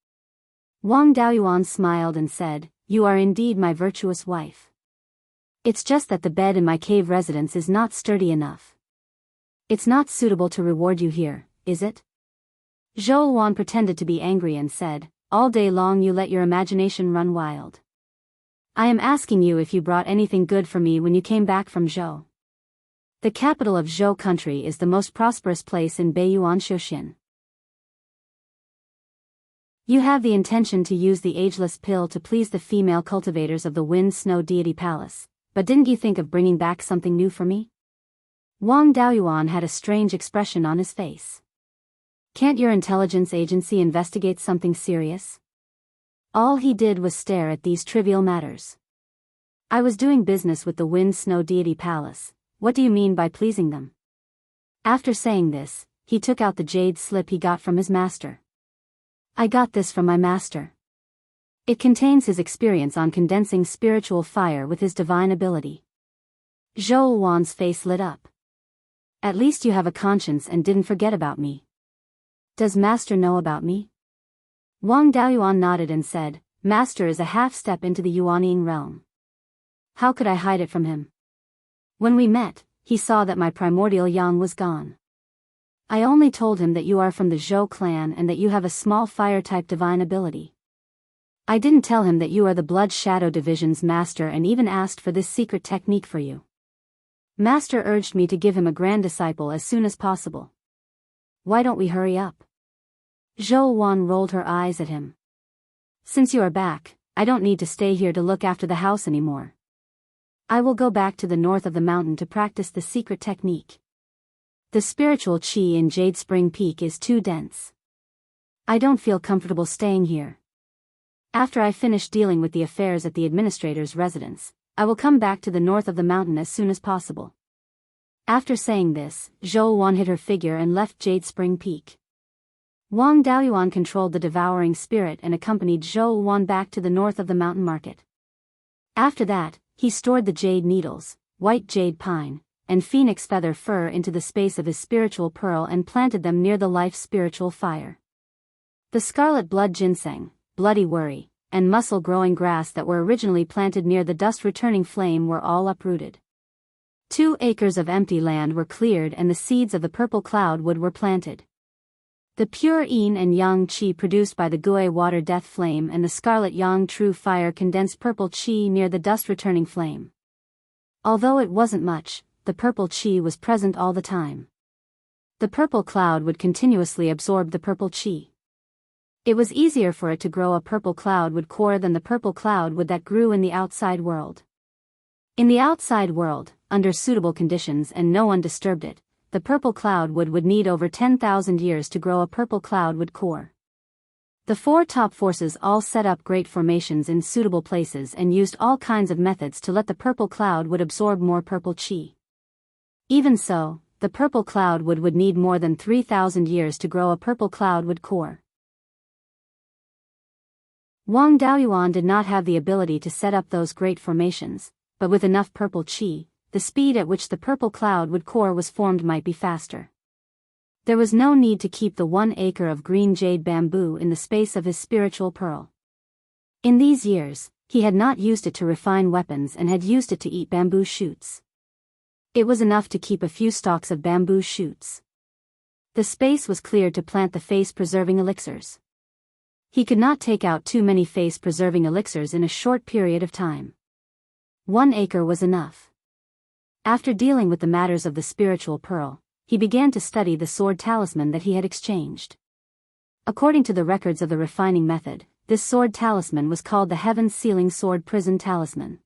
Wang Daoyuan smiled and said, "You are indeed my virtuous wife. It's just that the bed in my cave residence is not sturdy enough. It's not suitable to reward you here, is it?" Zhou Wan pretended to be angry and said, "All day long you let your imagination run wild. I am asking you if you brought anything good for me when you came back from Zhou. The capital of Zhou country is the most prosperous place in Beiyuan Shoshin. You have the intention to use the ageless pill to please the female cultivators of the Wind Snow Deity Palace, but didn't you think of bringing back something new for me?" Wang Daoyuan had a strange expression on his face. Can't your intelligence agency investigate something serious? All he did was stare at these trivial matters. I was doing business with the Wind Snow Deity Palace. What do you mean by pleasing them? After saying this, he took out the jade slip he got from his master. I got this from my master. It contains his experience on condensing spiritual fire with his divine ability. Zhou Wan's face lit up. At least you have a conscience and didn't forget about me. Does Master know about me? Wang Daoyuan nodded and said, Master is a half-step into the Yuanying realm. How could I hide it from him? When we met, he saw that my primordial yang was gone. I only told him that you are from the Zhou clan and that you have a small fire-type divine ability. I didn't tell him that you are the Blood Shadow Division's master and even asked for this secret technique for you. Master urged me to give him a grand disciple as soon as possible. Why don't we hurry up? Zhou Wan rolled her eyes at him. Since you are back, I don't need to stay here to look after the house anymore. I will go back to the north of the mountain to practice the secret technique. The spiritual qi in Jade Spring Peak is too dense. I don't feel comfortable staying here. After I finish dealing with the affairs at the administrator's residence, I will come back to the north of the mountain as soon as possible. After saying this, Zhou Wan hid her figure and left Jade Spring Peak. Wang Daoyuan controlled the devouring spirit and accompanied Zhou Wan back to the north of the mountain market. After that, he stored the jade needles, white jade pine, and phoenix feather fur into the space of his spiritual pearl and planted them near the life spiritual fire. The scarlet blood ginseng, bloody worry, and muscle-growing grass that were originally planted near the dust-returning flame were all uprooted. 2 acres of empty land were cleared and the seeds of the purple cloud wood were planted. The pure yin and yang qi produced by the gui water death flame and the scarlet yang true fire condensed purple qi near the dust-returning flame. Although it wasn't much, the purple qi was present all the time. The purple cloud would continuously absorb the purple qi. It was easier for it to grow a purple cloud wood core than the purple cloud wood that grew in the outside world. In the outside world, under suitable conditions and no one disturbed it, the purple cloud wood would need over 10,000 years to grow a purple cloud wood core. The 4 top forces all set up great formations in suitable places and used all kinds of methods to let the purple cloud would absorb more purple qi. Even so, the purple cloud wood would need more than 3,000 years to grow a purple cloud wood core. Wang Daoyuan did not have the ability to set up those great formations, but with enough purple qi, the speed at which the purple cloud wood core was formed might be faster. There was no need to keep the 1 acre of green jade bamboo in the space of his spiritual pearl. In these years, he had not used it to refine weapons and had used it to eat bamboo shoots. It was enough to keep a few stalks of bamboo shoots. The space was cleared to plant the face-preserving elixirs. He could not take out too many face-preserving elixirs in a short period of time. 1 acre was enough. After dealing with the matters of the spiritual pearl, he began to study the sword talisman that he had exchanged. According to the records of the refining method, this sword talisman was called the Heaven-Sealing Sword Prison Talisman.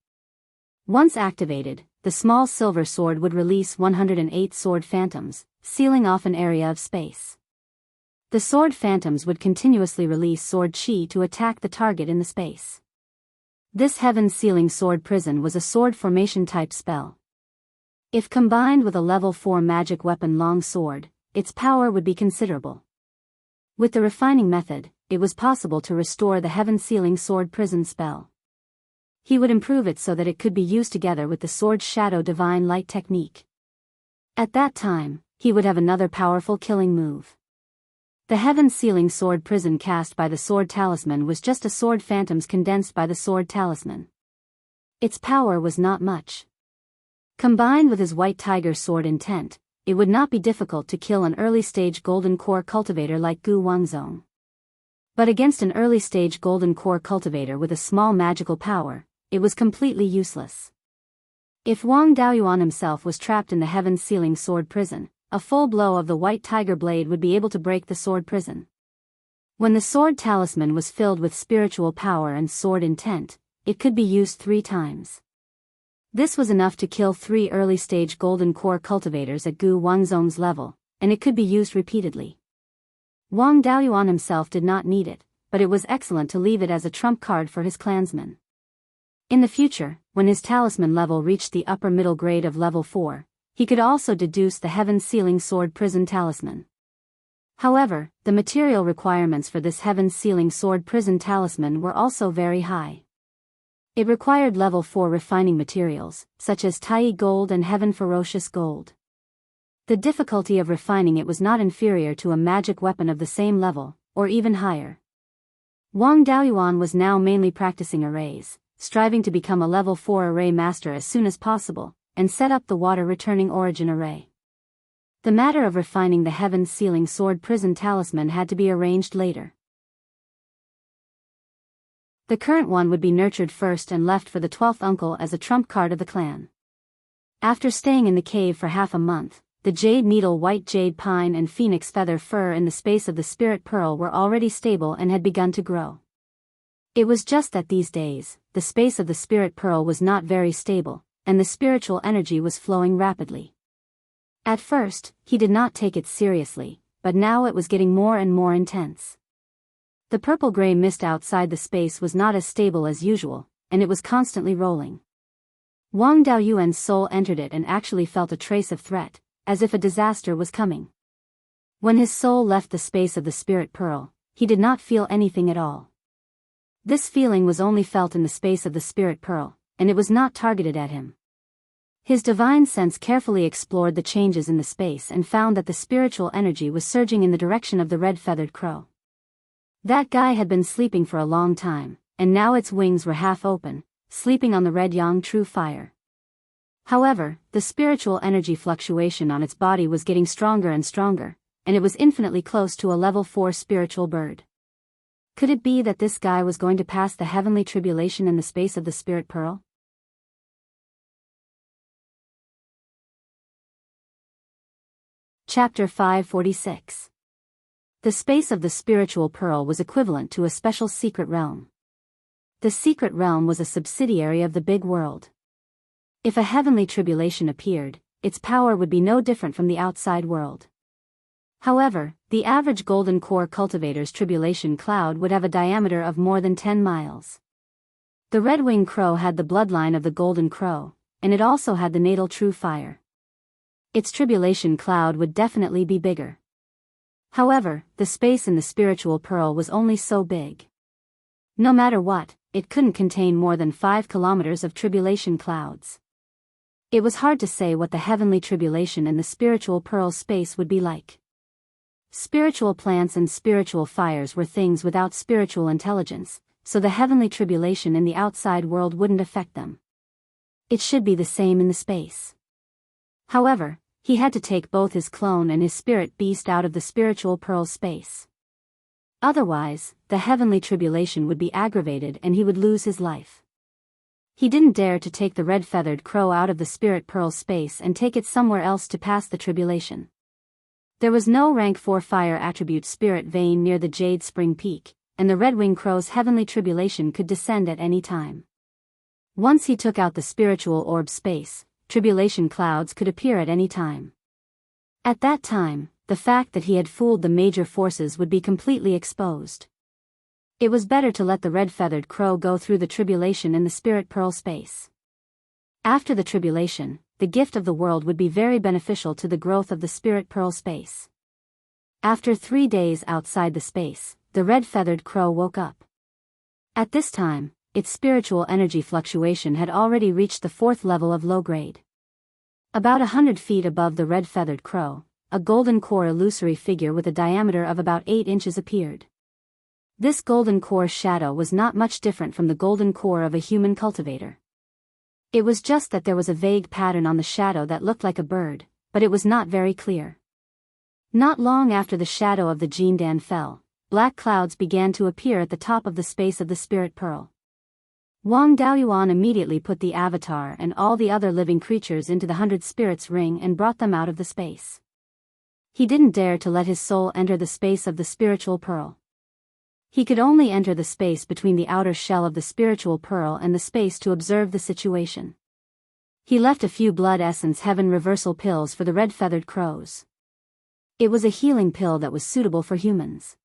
Once activated, the small silver sword would release 108 sword phantoms, sealing off an area of space. The sword phantoms would continuously release sword qi to attack the target in the space. This Heaven-Sealing Sword Prison was a sword formation type spell. If combined with a level 4 magic weapon long sword, its power would be considerable. With the refining method, it was possible to restore the Heaven-Sealing Sword Prison spell. He would improve it so that it could be used together with the Sword Shadow Divine Light technique. At that time, he would have another powerful killing move. The Heaven-Sealing Sword Prison cast by the Sword Talisman was just a sword phantoms condensed by the Sword Talisman. Its power was not much. Combined with his White Tiger sword intent, it would not be difficult to kill an early-stage golden core cultivator like Gu Wangzong. But against an early-stage golden core cultivator with a small magical power, it was completely useless. If Wang Daoyuan himself was trapped in the Heaven-Sealing Sword Prison, a full blow of the White Tiger blade would be able to break the sword prison. When the sword talisman was filled with spiritual power and sword intent, it could be used 3 times. This was enough to kill 3 early-stage golden core cultivators at Gu Wangzong's level, and it could be used repeatedly. Wang Daoyuan himself did not need it, but it was excellent to leave it as a trump card for his clansmen. In the future, when his talisman level reached the upper middle grade of level 4, he could also deduce the Heaven-Sealing Sword Prison Talisman. However, the material requirements for this Heaven-Sealing Sword Prison Talisman were also very high. It required level 4 refining materials, such as Tai gold and Heaven Ferocious gold. The difficulty of refining it was not inferior to a magic weapon of the same level, or even higher. Wang Daoyuan was now mainly practicing arrays, striving to become a level 4 array master as soon as possible, and set up the water-returning origin array. The matter of refining the Heaven-Sealing Sword Prison Talisman had to be arranged later. The current one would be nurtured first and left for the 12th uncle as a trump card of the clan. After staying in the cave for half a month, the jade needle, white jade pine and phoenix feather fur in the space of the spirit pearl were already stable and had begun to grow. It was just that these days, the space of the spirit pearl was not very stable, and the spiritual energy was flowing rapidly. At first, he did not take it seriously, but now it was getting more and more intense. The purple-gray mist outside the space was not as stable as usual, and it was constantly rolling. Wang Daoyuan's soul entered it and actually felt a trace of threat, as if a disaster was coming. When his soul left the space of the spirit pearl, he did not feel anything at all. This feeling was only felt in the space of the spirit pearl, and it was not targeted at him. His divine sense carefully explored the changes in the space and found that the spiritual energy was surging in the direction of the red-feathered crow. That guy had been sleeping for a long time, and now its wings were half open, sleeping on the red yang true fire. However, the spiritual energy fluctuation on its body was getting stronger and stronger, and it was infinitely close to a level 4 spiritual bird. Could it be that this guy was going to pass the heavenly tribulation in the space of the spirit pearl? Chapter 546. The space of the spiritual pearl was equivalent to a special secret realm. The secret realm was a subsidiary of the big world. If a heavenly tribulation appeared, its power would be no different from the outside world. However, the average golden core cultivator's tribulation cloud would have a diameter of more than 10 miles. The red-winged crow had the bloodline of the golden crow, and it also had the natal true fire. Its tribulation cloud would definitely be bigger. However, the space in the spiritual pearl was only so big. No matter what, it couldn't contain more than 5 kilometers of tribulation clouds. It was hard to say what the heavenly tribulation in the spiritual pearl space would be like. Spiritual plants and spiritual fires were things without spiritual intelligence, so the heavenly tribulation in the outside world wouldn't affect them. It should be the same in the space. However, he had to take both his clone and his spirit beast out of the spiritual pearl space. Otherwise, the heavenly tribulation would be aggravated and he would lose his life. He didn't dare to take the red-feathered crow out of the spirit pearl space and take it somewhere else to pass the tribulation. There was no rank 4 fire attribute spirit vein near the Jade Spring Peak, and the red-winged crow's heavenly tribulation could descend at any time. Once he took out the spiritual orb space, tribulation clouds could appear at any time. At that time, the fact that he had fooled the major forces would be completely exposed. It was better to let the red-feathered crow go through the tribulation in the spirit pearl space. After the tribulation, the gift of the world would be very beneficial to the growth of the spirit pearl space. After 3 days outside the space, the red-feathered crow woke up. At this time, its spiritual energy fluctuation had already reached the 4th level of low grade. About 100 feet above the red-feathered crow, a golden core illusory figure with a diameter of about 8 inches appeared. This golden core shadow was not much different from the golden core of a human cultivator. It was just that there was a vague pattern on the shadow that looked like a bird, but it was not very clear. Not long after the shadow of the Jindan fell, black clouds began to appear at the top of the space of the spirit pearl. Wang Daoyuan immediately put the avatar and all the other living creatures into the 100 spirits ring and brought them out of the space. He didn't dare to let his soul enter the space of the spiritual pearl. He could only enter the space between the outer shell of the spiritual pearl and the space to observe the situation. He left a few blood essence heaven reversal pills for the red-feathered crows. It was a healing pill that was suitable for humans.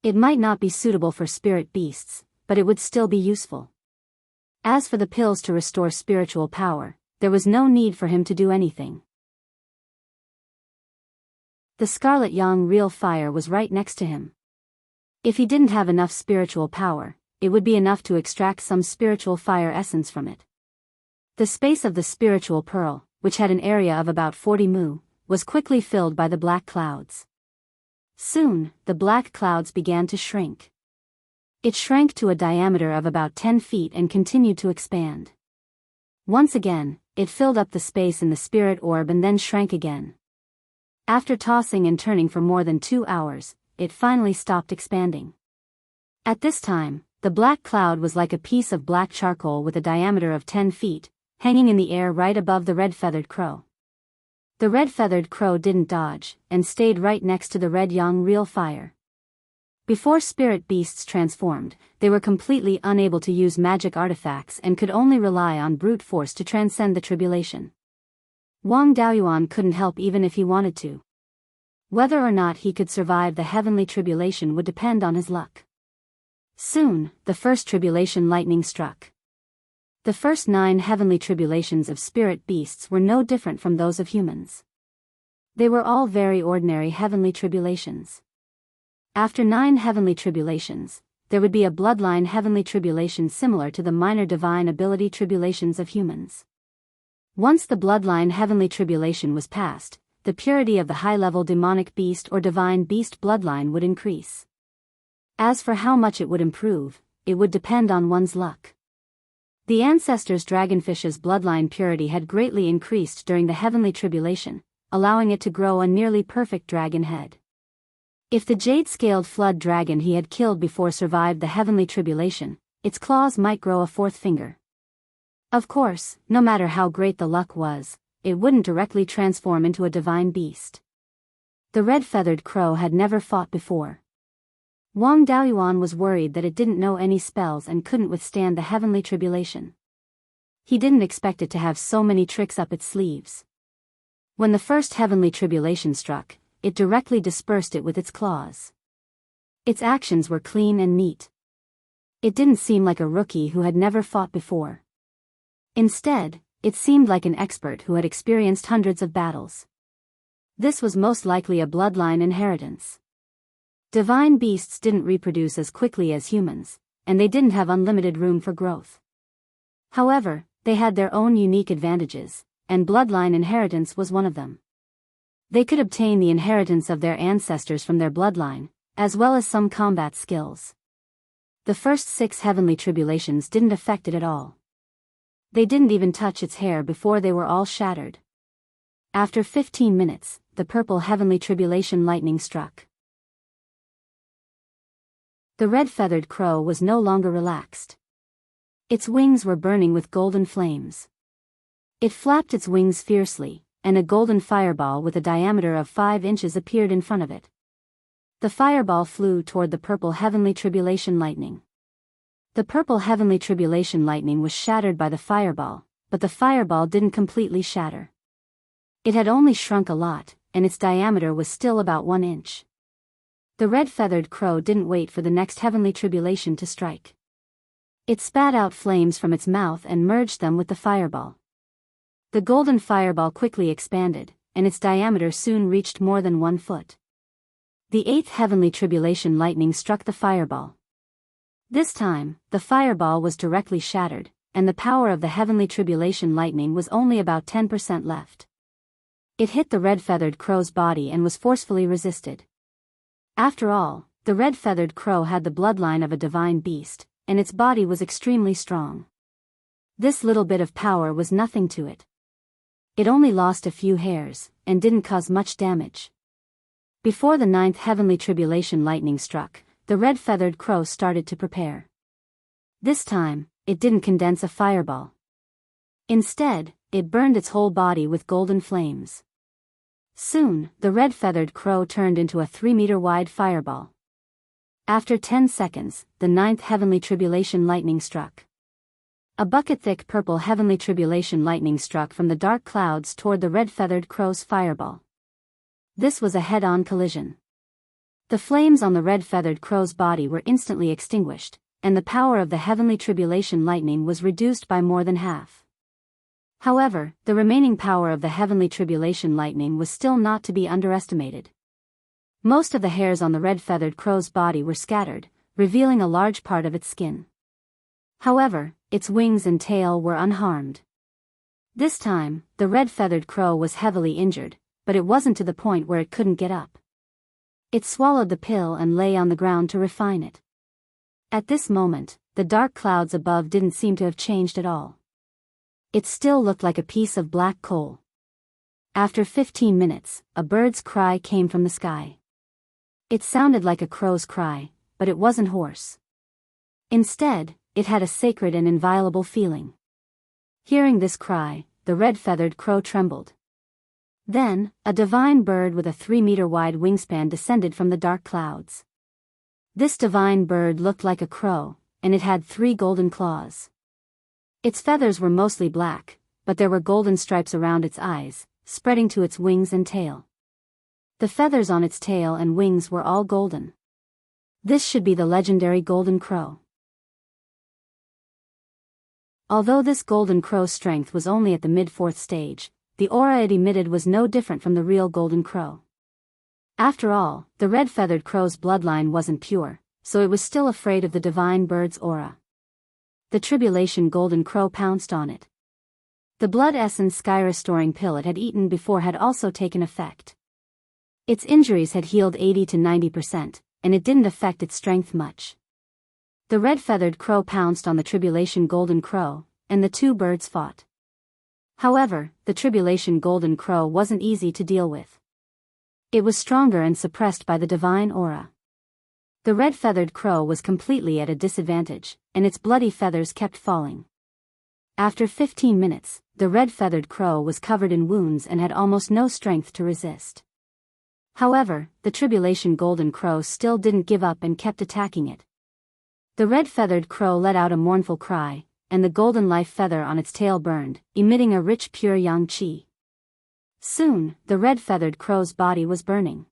It might not be suitable for spirit beasts, but it would still be useful. As for the pills to restore spiritual power, there was no need for him to do anything. The scarlet yang real fire was right next to him. If he didn't have enough spiritual power, it would be enough to extract some spiritual fire essence from it. The space of the spiritual pearl, which had an area of about 40 mu, was quickly filled by the black clouds. Soon, the black clouds began to shrink. It shrank to a diameter of about 10 feet and continued to expand. Once again, it filled up the space in the spirit orb and then shrank again. After tossing and turning for more than 2 hours, it finally stopped expanding. At this time, the black cloud was like a piece of black charcoal with a diameter of 10 feet, hanging in the air right above the red-feathered crow. The red-feathered crow didn't dodge, and stayed right next to the red yang real fire. Before spirit beasts transformed, they were completely unable to use magic artifacts and could only rely on brute force to transcend the tribulation. Wang Daoyuan couldn't help even if he wanted to. Whether or not he could survive the heavenly tribulation would depend on his luck. Soon, the first tribulation lightning struck. The first 9 heavenly tribulations of spirit beasts were no different from those of humans. They were all very ordinary heavenly tribulations. After 9 heavenly tribulations, there would be a bloodline heavenly tribulation similar to the minor divine ability tribulations of humans. Once the bloodline heavenly tribulation was passed, the purity of the high-level demonic beast or divine beast bloodline would increase. As for how much it would improve, it would depend on one's luck. The ancestors' dragonfish's bloodline purity had greatly increased during the heavenly tribulation, allowing it to grow a nearly perfect dragon head. If the jade-scaled flood dragon he had killed before survived the heavenly tribulation, its claws might grow a fourth finger. Of course, no matter how great the luck was, it wouldn't directly transform into a divine beast. The red-feathered crow had never fought before. Wang Daoyuan was worried that it didn't know any spells and couldn't withstand the heavenly tribulation. He didn't expect it to have so many tricks up its sleeves. When the first heavenly tribulation struck, it directly dispersed it with its claws. Its actions were clean and neat. It didn't seem like a rookie who had never fought before. Instead, it seemed like an expert who had experienced hundreds of battles. This was most likely a bloodline inheritance. Divine beasts didn't reproduce as quickly as humans, and they didn't have unlimited room for growth. However, they had their own unique advantages, and bloodline inheritance was one of them. They could obtain the inheritance of their ancestors from their bloodline, as well as some combat skills. The first 6 heavenly tribulations didn't affect it at all. They didn't even touch its hair before they were all shattered. After 15 minutes, the purple heavenly tribulation lightning struck. The red-feathered crow was no longer relaxed. Its wings were burning with golden flames. It flapped its wings fiercely, and a golden fireball with a diameter of 5 inches appeared in front of it. The fireball flew toward the purple heavenly tribulation lightning. The purple heavenly tribulation lightning was shattered by the fireball, but the fireball didn't completely shatter. It had only shrunk a lot, and its diameter was still about 1 inch. The red-feathered crow didn't wait for the next heavenly tribulation to strike. It spat out flames from its mouth and merged them with the fireball. The golden fireball quickly expanded, and its diameter soon reached more than 1 foot. The 8th heavenly tribulation lightning struck the fireball. This time, the fireball was directly shattered, and the power of the heavenly tribulation lightning was only about 10% left. It hit the red-feathered crow's body and was forcefully resisted. After all, the red-feathered crow had the bloodline of a divine beast, and its body was extremely strong. This little bit of power was nothing to it. It only lost a few hairs, and didn't cause much damage. Before the 9th heavenly tribulation lightning struck, the red-feathered crow started to prepare. This time, it didn't condense a fireball. Instead, it burned its whole body with golden flames. Soon, the red-feathered crow turned into a 3-meter-wide fireball. After 10 seconds, the 9th heavenly tribulation lightning struck. A bucket-thick purple heavenly tribulation lightning struck from the dark clouds toward the red-feathered crow's fireball. This was a head-on collision. The flames on the red-feathered crow's body were instantly extinguished, and the power of the heavenly tribulation lightning was reduced by more than half. However, the remaining power of the heavenly tribulation lightning was still not to be underestimated. Most of the hairs on the red-feathered crow's body were scattered, revealing a large part of its skin. However, its wings and tail were unharmed. This time, the red-feathered crow was heavily injured, but it wasn't to the point where it couldn't get up. It swallowed the pill and lay on the ground to refine it. At this moment, the dark clouds above didn't seem to have changed at all. It still looked like a piece of black coal. After 15 minutes, a bird's cry came from the sky. It sounded like a crow's cry, but it wasn't hoarse. Instead, it had a sacred and inviolable feeling. Hearing this cry, the red-feathered crow trembled. Then, a divine bird with a 3-meter-wide wingspan descended from the dark clouds. This divine bird looked like a crow, and it had 3 golden claws. Its feathers were mostly black, but there were golden stripes around its eyes, spreading to its wings and tail. The feathers on its tail and wings were all golden. This should be the legendary golden crow. Although this golden crow's strength was only at the mid-4th stage, the aura it emitted was no different from the real golden crow. After all, the red-feathered crow's bloodline wasn't pure, so it was still afraid of the divine bird's aura. The tribulation golden crow pounced on it. The blood essence sky-restoring pill it had eaten before had also taken effect. Its injuries had healed 80 to 90%, and it didn't affect its strength much. The red-feathered crow pounced on the tribulation golden crow, and the two birds fought. However, the tribulation golden crow wasn't easy to deal with. It was stronger and suppressed by the divine aura. The red-feathered crow was completely at a disadvantage, and its bloody feathers kept falling. After 15 minutes, the red-feathered crow was covered in wounds and had almost no strength to resist. However, the tribulation golden crow still didn't give up and kept attacking it. The red-feathered crow let out a mournful cry, and the golden life feather on its tail burned, emitting a rich pure yang qi. Soon, the red-feathered crow's body was burning.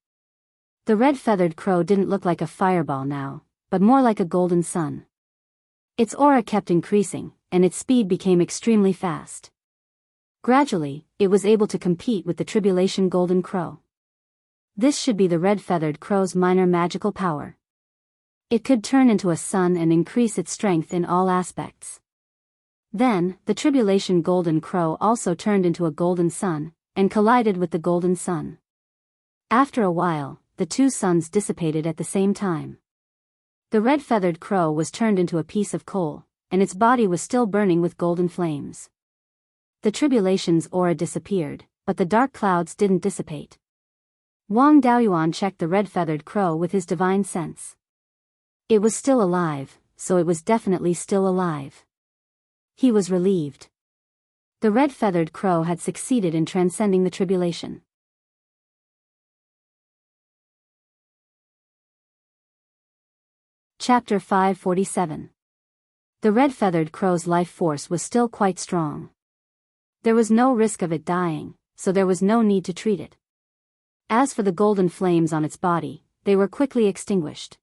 The red-feathered crow didn't look like a fireball now, but more like a golden sun. Its aura kept increasing, and its speed became extremely fast. Gradually, it was able to compete with the tribulation golden crow. This should be the red-feathered crow's minor magical power. It could turn into a sun and increase its strength in all aspects. Then, the tribulation golden crow also turned into a golden sun, and collided with the golden sun. After a while, the two suns dissipated at the same time. The red-feathered crow was turned into a piece of coal, and its body was still burning with golden flames. The tribulation's aura disappeared, but the dark clouds didn't dissipate. Wang Daoyuan checked the red-feathered crow with his divine sense. It was still alive, so it was definitely still alive. He was relieved. The red-feathered crow had succeeded in transcending the tribulation. Chapter 547. The red-feathered crow's life force was still quite strong. There was no risk of it dying, so there was no need to treat it. As for the golden flames on its body, they were quickly extinguished.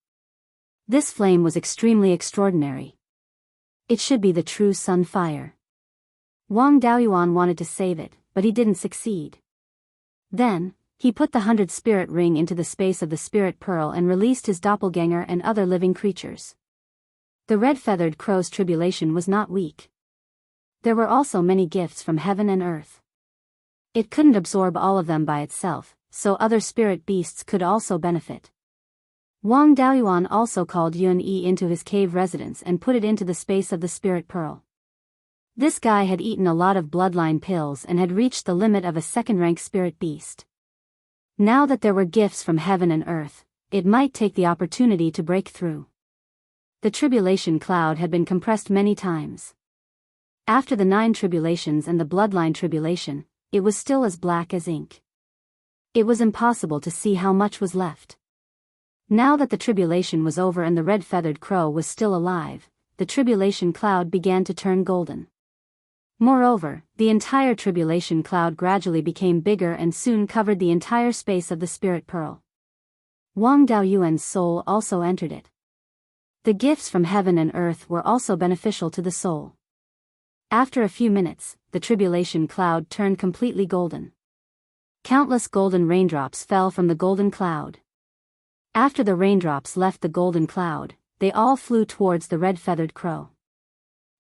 This flame was extremely extraordinary. It should be the true sun fire. Wang Daoyuan wanted to save it, but he didn't succeed. Then, he put the 100 spirit ring into the space of the spirit pearl and released his doppelganger and other living creatures. The red-feathered crow's tribulation was not weak. There were also many gifts from heaven and earth. It couldn't absorb all of them by itself, so other spirit beasts could also benefit. Wang Daoyuan also called Yun Yi into his cave residence and put it into the space of the spirit pearl. This guy had eaten a lot of bloodline pills and had reached the limit of a second-rank spirit beast. Now that there were gifts from heaven and earth, it might take the opportunity to break through. The tribulation cloud had been compressed many times. After the 9 tribulations and the bloodline tribulation, it was still as black as ink. It was impossible to see how much was left. Now that the tribulation was over and the red-feathered crow was still alive, the tribulation cloud began to turn golden. Moreover, the entire tribulation cloud gradually became bigger and soon covered the entire space of the spirit pearl. Wang Daoyuan's soul also entered it. The gifts from heaven and earth were also beneficial to the soul. After a few minutes, the tribulation cloud turned completely golden. Countless golden raindrops fell from the golden cloud. After the raindrops left the golden cloud, they all flew towards the red-feathered crow.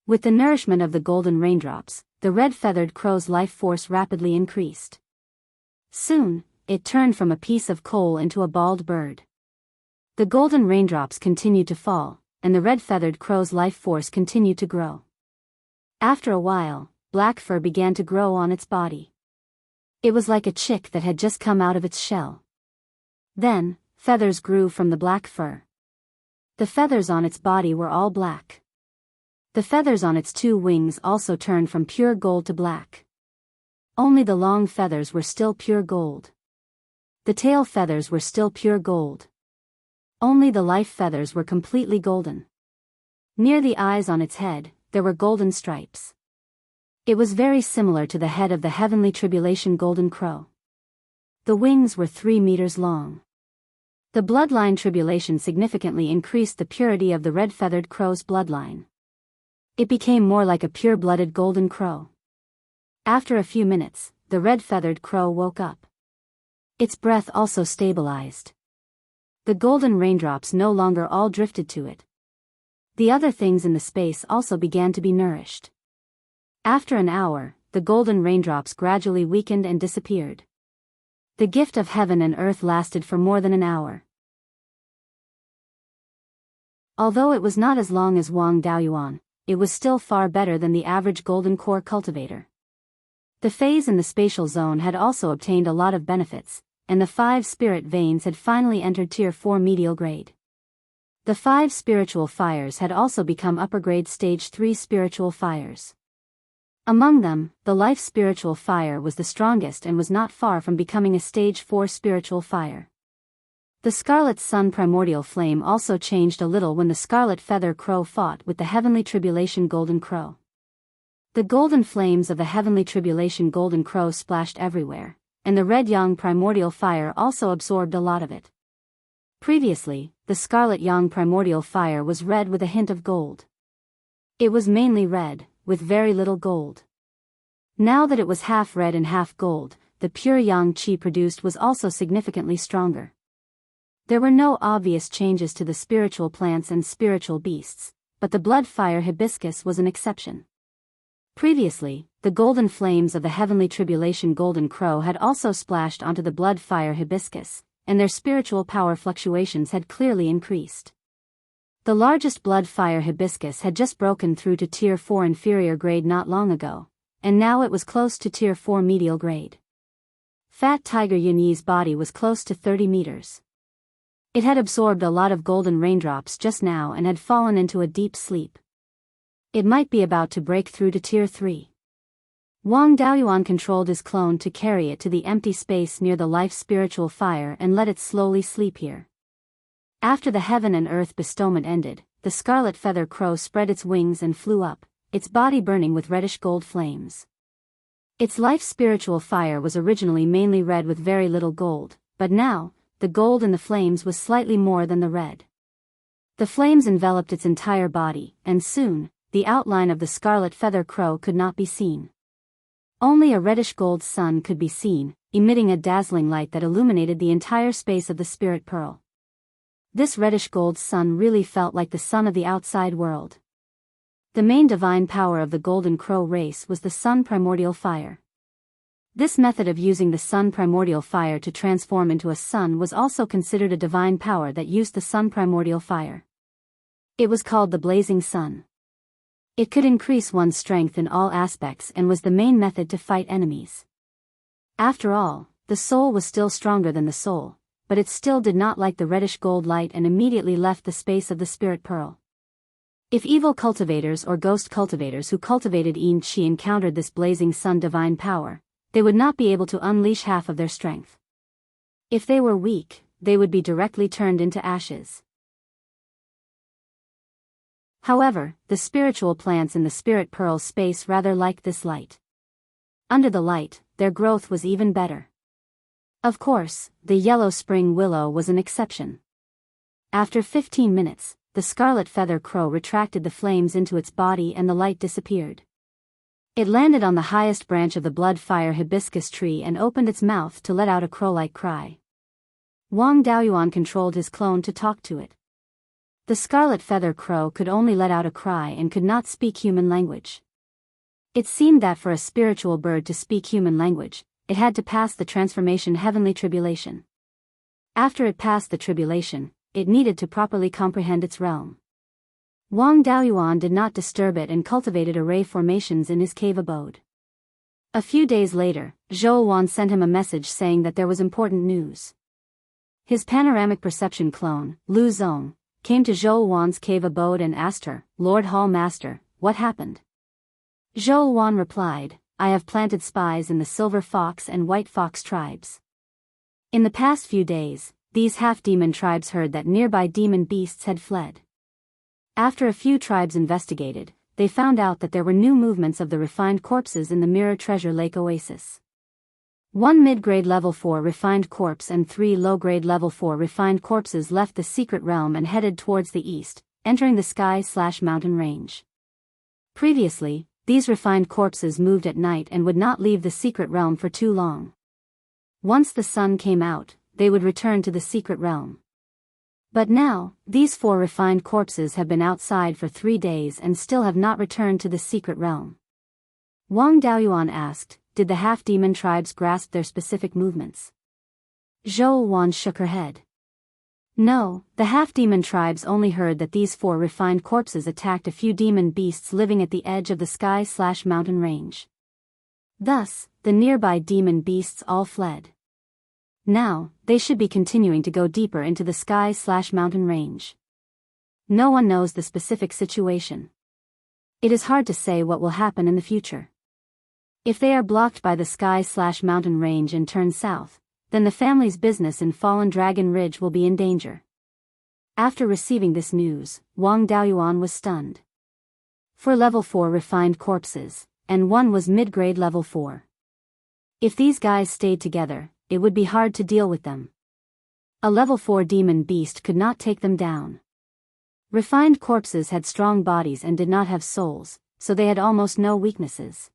With the nourishment of the golden raindrops, the red-feathered crow's life force rapidly increased. Soon, it turned from a piece of coal into a bald bird. The golden raindrops continued to fall, and the red-feathered crow's life force continued to grow. After a while, black fur began to grow on its body. It was like a chick that had just come out of its shell. Then, feathers grew from the black fur. The feathers on its body were all black. The feathers on its 2 wings also turned from pure gold to black. Only the long feathers were still pure gold. The tail feathers were still pure gold. Only the life feathers were completely golden. Near the eyes on its head, there were golden stripes. It was very similar to the head of the heavenly tribulation golden crow. The wings were 3 meters long. The bloodline tribulation significantly increased the purity of the red-feathered crow's bloodline. It became more like a pure-blooded golden crow. After a few minutes, the red-feathered crow woke up. Its breath also stabilized. The golden raindrops no longer all drifted to it. The other things in the space also began to be nourished. After an hour, the golden raindrops gradually weakened and disappeared. The gift of heaven and earth lasted for more than an hour. Although it was not as long as Wang Daoyuan, it was still far better than the average golden core cultivator. The phase in the spatial zone had also obtained a lot of benefits, and the 5 spirit veins had finally entered Tier 4 medial grade. The 5 spiritual fires had also become upper grade Stage 3 spiritual fires. Among them, the life spiritual fire was the strongest and was not far from becoming a Stage 4 spiritual fire. The Scarlet Sun primordial flame also changed a little when the Scarlet Feather Crow fought with the Heavenly Tribulation Golden Crow. The golden flames of the Heavenly Tribulation Golden Crow splashed everywhere, and the Red Yang primordial fire also absorbed a lot of it. Previously, the Scarlet Yang primordial fire was red with a hint of gold. It was mainly red, with very little gold. Now that it was half red and half gold, the pure Yang Qi produced was also significantly stronger. There were no obvious changes to the spiritual plants and spiritual beasts, but the blood fire hibiscus was an exception. Previously, the golden flames of the Heavenly Tribulation Golden Crow had also splashed onto the blood fire hibiscus, and their spiritual power fluctuations had clearly increased. The largest blood fire hibiscus had just broken through to Tier 4 inferior grade not long ago, and now it was close to Tier 4 medial grade. Fat Tiger Yunyi's body was close to 30 meters. It had absorbed a lot of golden raindrops just now and had fallen into a deep sleep. It might be about to break through to Tier 3. Wang Daoyuan controlled his clone to carry it to the empty space near the life spiritual fire and let it slowly sleep here. After the heaven and earth bestowment ended, the Scarlet Feather Crow spread its wings and flew up, its body burning with reddish gold flames. Its life spiritual fire was originally mainly red with very little gold, but now, the gold in the flames was slightly more than the red. The flames enveloped its entire body, and soon, the outline of the Scarlet Feather Crow could not be seen. Only a reddish gold sun could be seen, emitting a dazzling light that illuminated the entire space of the Spirit Pearl. This reddish gold sun really felt like the sun of the outside world. The main divine power of the Golden Crow race was the Sun Primordial Fire. This method of using the Sun Primordial Fire to transform into a sun was also considered a divine power that used the Sun Primordial Fire. It was called the Blazing Sun. It could increase one's strength in all aspects and was the main method to fight enemies. After all, the soul was still stronger than the soul, but it still did not like the reddish gold light and immediately left the space of the Spirit Pearl. If evil cultivators or ghost cultivators who cultivated Yin Qi encountered this blazing sun divine power, they would not be able to unleash half of their strength. If they were weak, they would be directly turned into ashes. However, the spiritual plants in the Spirit Pearl space rather liked this light. Under the light, their growth was even better. Of course, the yellow spring willow was an exception. After 15 minutes, the Scarlet Feather Crow retracted the flames into its body and the light disappeared. It landed on the highest branch of the blood fire hibiscus tree and opened its mouth to let out a crow-like cry. Wang Daoyuan controlled his clone to talk to it. The Scarlet Feather Crow could only let out a cry and could not speak human language. It seemed that for a spiritual bird to speak human language, it had to pass the transformation Heavenly Tribulation. After it passed the tribulation, it needed to properly comprehend its realm. Wang Daoyuan did not disturb it and cultivated array formations in his cave abode. A few days later, Zhou Wan sent him a message saying that there was important news. His panoramic perception clone, Lu Zong, came to Zhou Wan's cave abode and asked her, "Lord Hall Master, what happened?" Zhou Wan replied, "I have planted spies in the Silver Fox and White Fox tribes. In the past few days, these half-demon tribes heard that nearby demon beasts had fled. After a few tribes investigated, they found out that there were new movements of the refined corpses in the Mirror Treasure Lake Oasis. 1 mid-grade level 4 refined corpse and 3 low-grade level 4 refined corpses left the secret realm and headed towards the east, entering the sky/mountain range. Previously, these refined corpses moved at night and would not leave the secret realm for too long. Once the sun came out, they would return to the secret realm. But now, these 4 refined corpses have been outside for 3 days and still have not returned to the secret realm. Wang Daoyuan asked, "Did the half-demon tribes grasp their specific movements?" Zhou Wan shook her head. No, the half-demon tribes only heard that these 4 refined corpses attacked a few demon beasts living at the edge of the sky/mountain range. Thus, the nearby demon beasts all fled. Now, they should be continuing to go deeper into the sky/mountain range. No one knows the specific situation. It is hard to say what will happen in the future. If they are blocked by the sky/mountain range and turn south, then the family's business in Fallen Dragon Ridge will be in danger. After receiving this news, Wang Daoyuan was stunned. 4 level 4 refined corpses, and 1 was mid-grade level 4. If these guys stayed together, it would be hard to deal with them. A level 4 demon beast could not take them down. Refined corpses had strong bodies and did not have souls, so they had almost no weaknesses.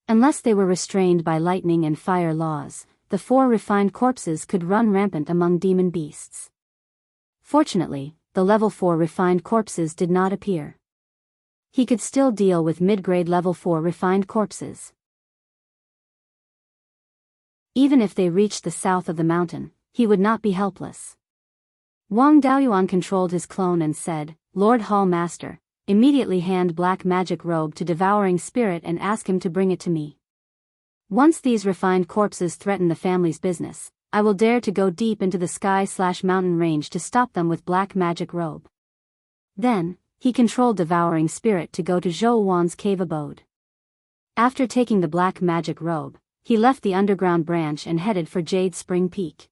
Unless they were restrained by lightning and fire laws, the 4 refined corpses could run rampant among demon beasts. Fortunately, the level 4 refined corpses did not appear. He could still deal with mid-grade level 4 refined corpses. Even if they reached the south of the mountain, he would not be helpless. Wang Daoyuan controlled his clone and said, "Lord Hall Master, immediately hand black magic robe to Devouring Spirit and ask him to bring it to me. Once these refined corpses threaten the family's business, I will dare to go deep into the sky/mountain range to stop them with black magic robe." Then, he controlled Devouring Spirit to go to Zhou Wan's cave abode. After taking the black magic robe, he left the underground branch and headed for Jade Spring Peak.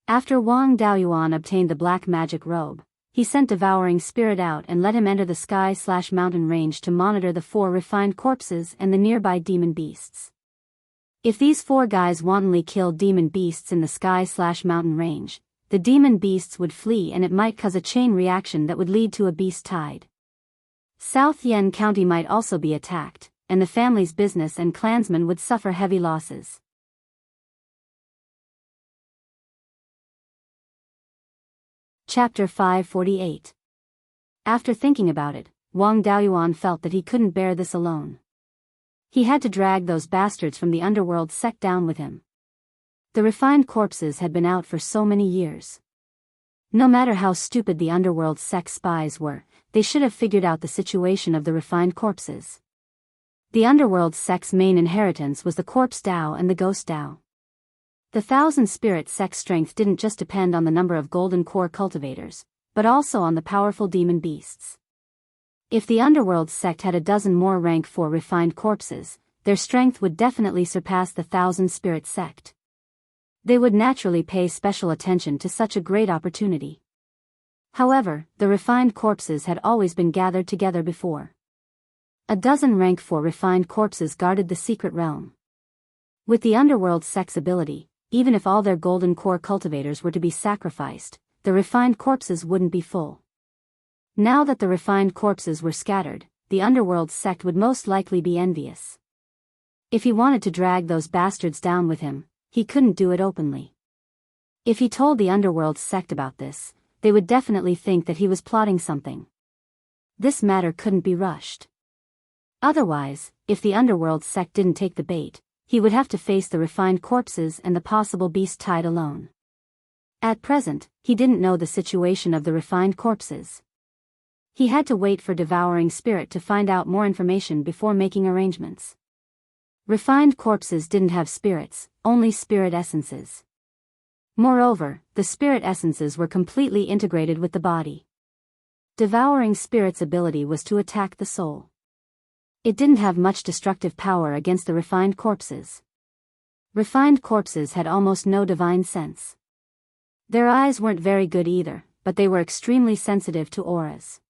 After Wang Daoyuan obtained the black magic robe, he sent Devouring Spirit out and let him enter the sky/mountain range to monitor the 4 refined corpses and the nearby demon beasts. If these 4 guys wantonly killed demon beasts in the sky/mountain range, the demon beasts would flee and it might cause a chain reaction that would lead to a beast tide. South Yen County might also be attacked, and the family's business and clansmen would suffer heavy losses. Chapter 548. After thinking about it, Wang Daoyuan felt that he couldn't bear this alone. He had to drag those bastards from the underworld sect down with him. The refined corpses had been out for so many years. No matter how stupid the underworld sect spies were, they should have figured out the situation of the refined corpses. The underworld sect's main inheritance was the corpse Dao and the ghost Dao. The 1,000-spirit sect's strength didn't just depend on the number of golden core cultivators, but also on the powerful demon beasts. If the underworld sect had a dozen more rank 4 refined corpses, their strength would definitely surpass the 1,000-spirit sect. They would naturally pay special attention to such a great opportunity. However, the refined corpses had always been gathered together before. A dozen rank 4 refined corpses guarded the secret realm. With the underworld sect's ability, even if all their golden core cultivators were to be sacrificed, the refined corpses wouldn't be full. Now that the refined corpses were scattered, the underworld sect would most likely be envious. If he wanted to drag those bastards down with him, he couldn't do it openly. If he told the underworld sect about this, they would definitely think that he was plotting something. This matter couldn't be rushed. Otherwise, if the underworld sect didn't take the bait, he would have to face the refined corpses and the possible beast tide alone. At present, he didn't know the situation of the refined corpses. He had to wait for Devouring Spirit to find out more information before making arrangements. Refined corpses didn't have spirits, only spirit essences. Moreover, the spirit essences were completely integrated with the body. Devouring Spirit's ability was to attack the soul. It didn't have much destructive power against the refined corpses. Refined corpses had almost no divine sense. Their eyes weren't very good either, but they were extremely sensitive to auras.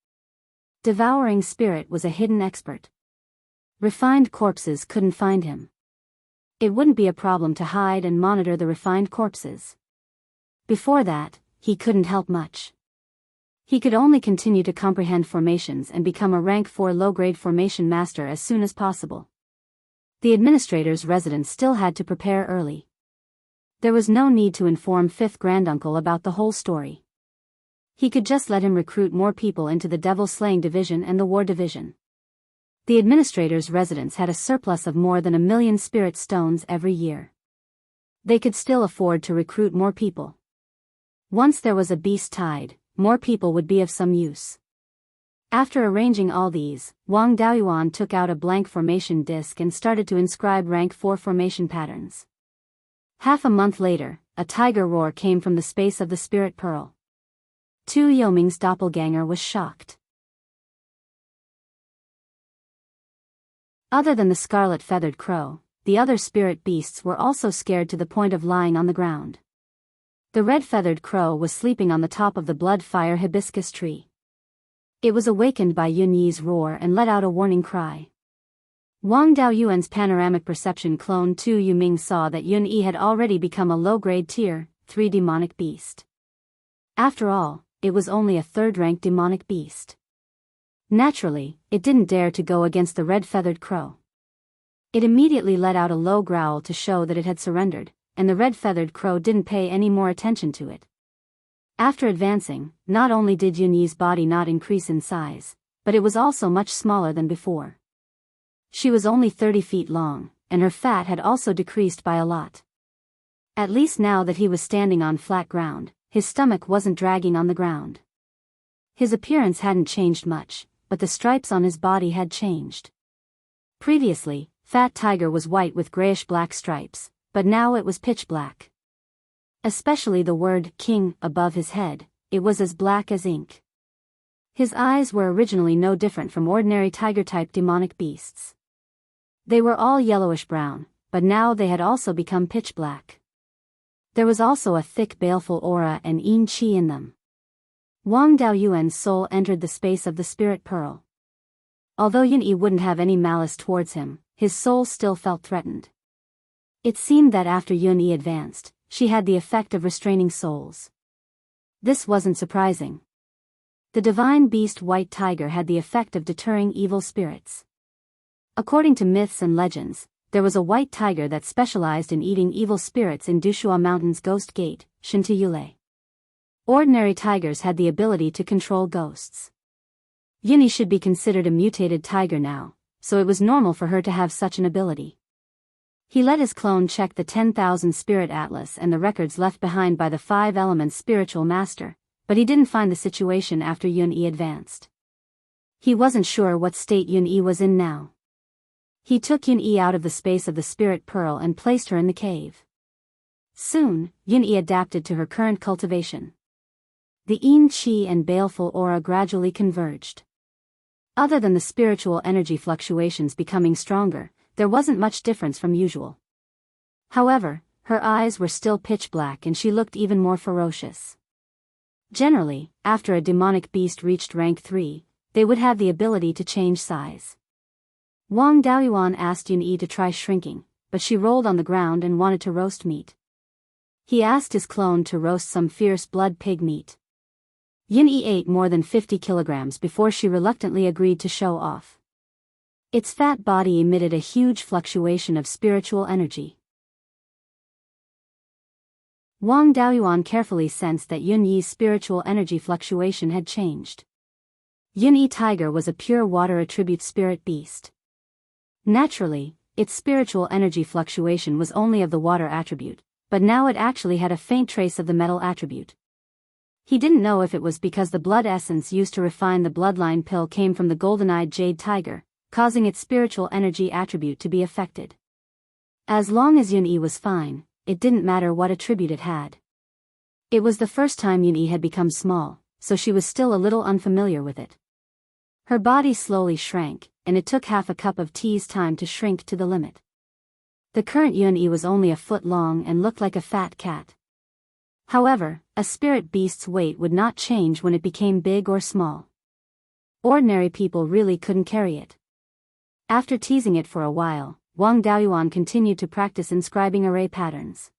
Devouring Spirit was a hidden expert. Refined corpses couldn't find him. It wouldn't be a problem to hide and monitor the refined corpses. Before that, he couldn't help much. He could only continue to comprehend formations and become a rank 4 low-grade formation master as soon as possible. The administrator's residence still had to prepare early. There was no need to inform 5th Granduncle about the whole story. He could just let him recruit more people into the Devil-Slaying Division and the War Division. The administrator's residence had a surplus of more than 1 million spirit stones every year. They could still afford to recruit more people. Once there was a beast tied, more people would be of some use. After arranging all these, Wang Daoyuan took out a blank formation disc and started to inscribe rank 4 formation patterns. Half a month later, a tiger roar came from the space of the spirit pearl. Tu Yoming's doppelganger was shocked. Other than the scarlet-feathered crow, the other spirit beasts were also scared to the point of lying on the ground. The red-feathered crow was sleeping on the top of the blood-fire hibiscus tree. It was awakened by Yun Yi's roar and let out a warning cry. Wang Daoyuan's panoramic perception clone Tu Yuming saw that Yun Yi had already become a low-grade tier 3 demonic beast. After all, it was only a third-rank demonic beast. Naturally, it didn't dare to go against the red-feathered crow. It immediately let out a low growl to show that it had surrendered, and the red-feathered crow didn't pay any more attention to it. After advancing, not only did Yun Yi's body not increase in size, but it was also much smaller than before. She was only 30 feet long, and her fat had also decreased by a lot. At least now that he was standing on flat ground, his stomach wasn't dragging on the ground. His appearance hadn't changed much, but the stripes on his body had changed. Previously, Fat Tiger was white with grayish-black stripes, but now it was pitch black. Especially the word King above his head, it was as black as ink. His eyes were originally no different from ordinary tiger-type demonic beasts. They were all yellowish-brown, but now they had also become pitch black. There was also a thick baleful aura and yin qi in them. Wang Daoyuan's soul entered the space of the spirit pearl. Although Yun Yi wouldn't have any malice towards him, his soul still felt threatened. It seemed that after Yun Yi advanced, she had the effect of restraining souls. This wasn't surprising. The divine beast White Tiger had the effect of deterring evil spirits. According to myths and legends, there was a white tiger that specialized in eating evil spirits in Dushua Mountain's Ghost Gate, Shintiyule. Ordinary tigers had the ability to control ghosts. Yun Yi should be considered a mutated tiger now, so it was normal for her to have such an ability. He let his clone check the 10,000 Spirit Atlas and the records left behind by the 5 Elements Spiritual Master, but he didn't find the situation after Yun Yi advanced. He wasn't sure what state Yun Yi was in now. He took Yun Yi out of the space of the Spirit Pearl and placed her in the cave. Soon, Yun Yi adapted to her current cultivation. The yin qi and baleful aura gradually converged. Other than the spiritual energy fluctuations becoming stronger, there wasn't much difference from usual. However, her eyes were still pitch black and she looked even more ferocious. Generally, after a demonic beast reached rank 3, they would have the ability to change size. Wang Daoyuan asked Yun Yi to try shrinking, but she rolled on the ground and wanted to roast meat. He asked his clone to roast some fierce blood pig meat. Yun Yi ate more than 50 kilograms before she reluctantly agreed to show off. Its fat body emitted a huge fluctuation of spiritual energy. Wang Daoyuan carefully sensed that Yun Yi's spiritual energy fluctuation had changed. Yun Yi Tiger was a pure water attribute spirit beast. Naturally, its spiritual energy fluctuation was only of the water attribute, but now it actually had a faint trace of the metal attribute. He didn't know if it was because the blood essence used to refine the bloodline pill came from the golden-eyed jade tiger, causing its spiritual energy attribute to be affected. As long as Yun Yi was fine, it didn't matter what attribute it had. It was the first time Yun Yi had become small, so she was still a little unfamiliar with it. Her body slowly shrank, and it took half a cup of tea's time to shrink to the limit. The current Yun Yi was only a foot long and looked like a fat cat. However, a spirit beast's weight would not change when it became big or small. Ordinary people really couldn't carry it. After teasing it for a while, Wang Daoyuan continued to practice inscribing array patterns.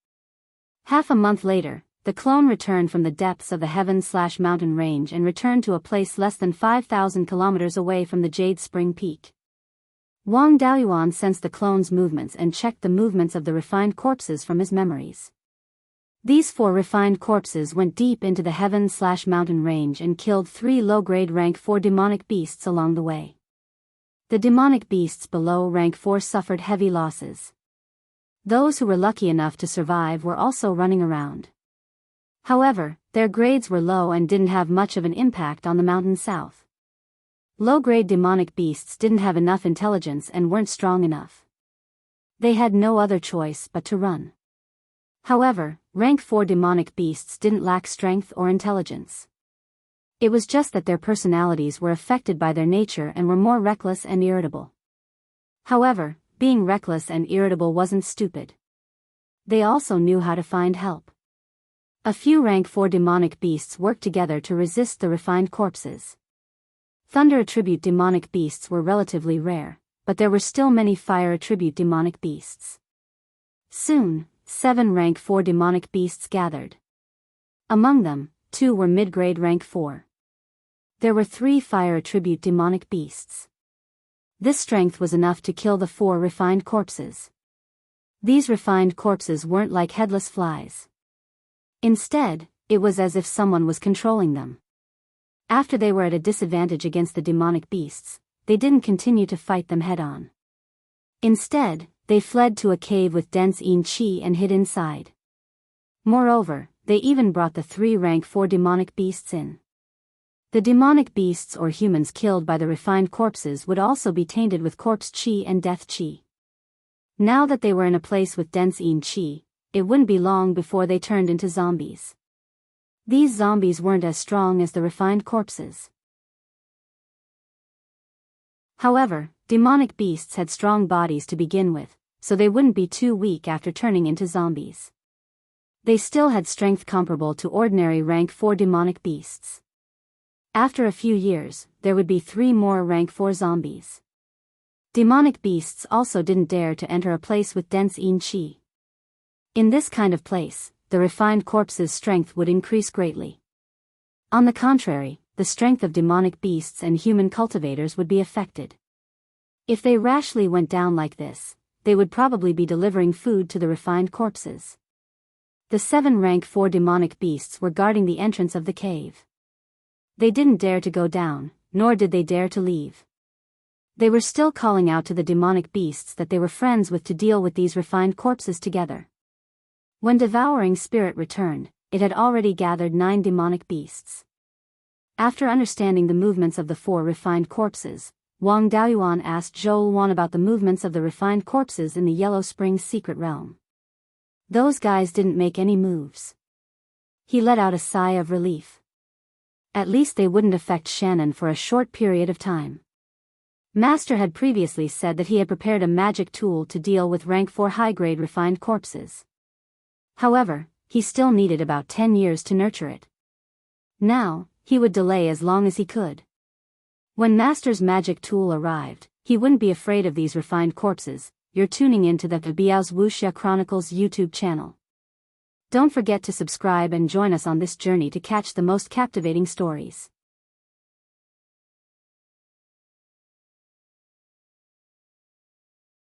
Half a month later, the clone returned from the depths of the heaven/mountain range and returned to a place less than 5,000 kilometers away from the Jade Spring Peak. Wang Daoyuan sensed the clone's movements and checked the movements of the refined corpses from his memories. These 4 refined corpses went deep into the heaven/mountain range and killed 3 low-grade rank 4 demonic beasts along the way. The demonic beasts below rank 4 suffered heavy losses. Those who were lucky enough to survive were also running around. However, their grades were low and didn't have much of an impact on the mountain south. Low-grade demonic beasts didn't have enough intelligence and weren't strong enough. They had no other choice but to run. However, rank 4 demonic beasts didn't lack strength or intelligence. It was just that their personalities were affected by their nature and were more reckless and irritable. However, being reckless and irritable wasn't stupid. They also knew how to find help. A few rank 4 demonic beasts worked together to resist the refined corpses. Thunder attribute demonic beasts were relatively rare, but there were still many fire attribute demonic beasts. Soon, 7 rank 4 demonic beasts gathered. Among them, 2 were mid-grade rank 4. There were 3 fire attribute demonic beasts. This strength was enough to kill the 4 refined corpses. These refined corpses weren't like headless flies. Instead, it was as if someone was controlling them. After they were at a disadvantage against the demonic beasts, they didn't continue to fight them head-on. Instead, they fled to a cave with dense yin qi and hid inside. Moreover, they even brought the 3 rank 4 demonic beasts in. The demonic beasts or humans killed by the refined corpses would also be tainted with corpse qi and death qi. Now that they were in a place with dense yin qi, it wouldn't be long before they turned into zombies. These zombies weren't as strong as the refined corpses. However, demonic beasts had strong bodies to begin with, so they wouldn't be too weak after turning into zombies. They still had strength comparable to ordinary rank 4 demonic beasts. After a few years, there would be 3 more rank 4 zombies. Demonic beasts also didn't dare to enter a place with dense yin qi. In this kind of place, the refined corpse's strength would increase greatly. On the contrary, the strength of demonic beasts and human cultivators would be affected. If they rashly went down like this, they would probably be delivering food to the refined corpses. The 7 rank 4 demonic beasts were guarding the entrance of the cave. They didn't dare to go down, nor did they dare to leave. They were still calling out to the demonic beasts that they were friends with to deal with these refined corpses together. When Devouring Spirit returned, it had already gathered 9 demonic beasts. After understanding the movements of the 4 refined corpses, Wang Daoyuan asked Zhou Wan about the movements of the refined corpses in the Yellow Spring's secret realm. Those guys didn't make any moves. He let out a sigh of relief. At least they wouldn't affect Shannon for a short period of time. Master had previously said that he had prepared a magic tool to deal with rank 4 high-grade refined corpses. However, he still needed about 10 years to nurture it. Now, he would delay as long as he could. When Master's magic tool arrived, he wouldn't be afraid of these refined corpses. You're tuning into the Biyao's Wuxia Chronicles YouTube channel. Don't forget to subscribe and join us on this journey to catch the most captivating stories.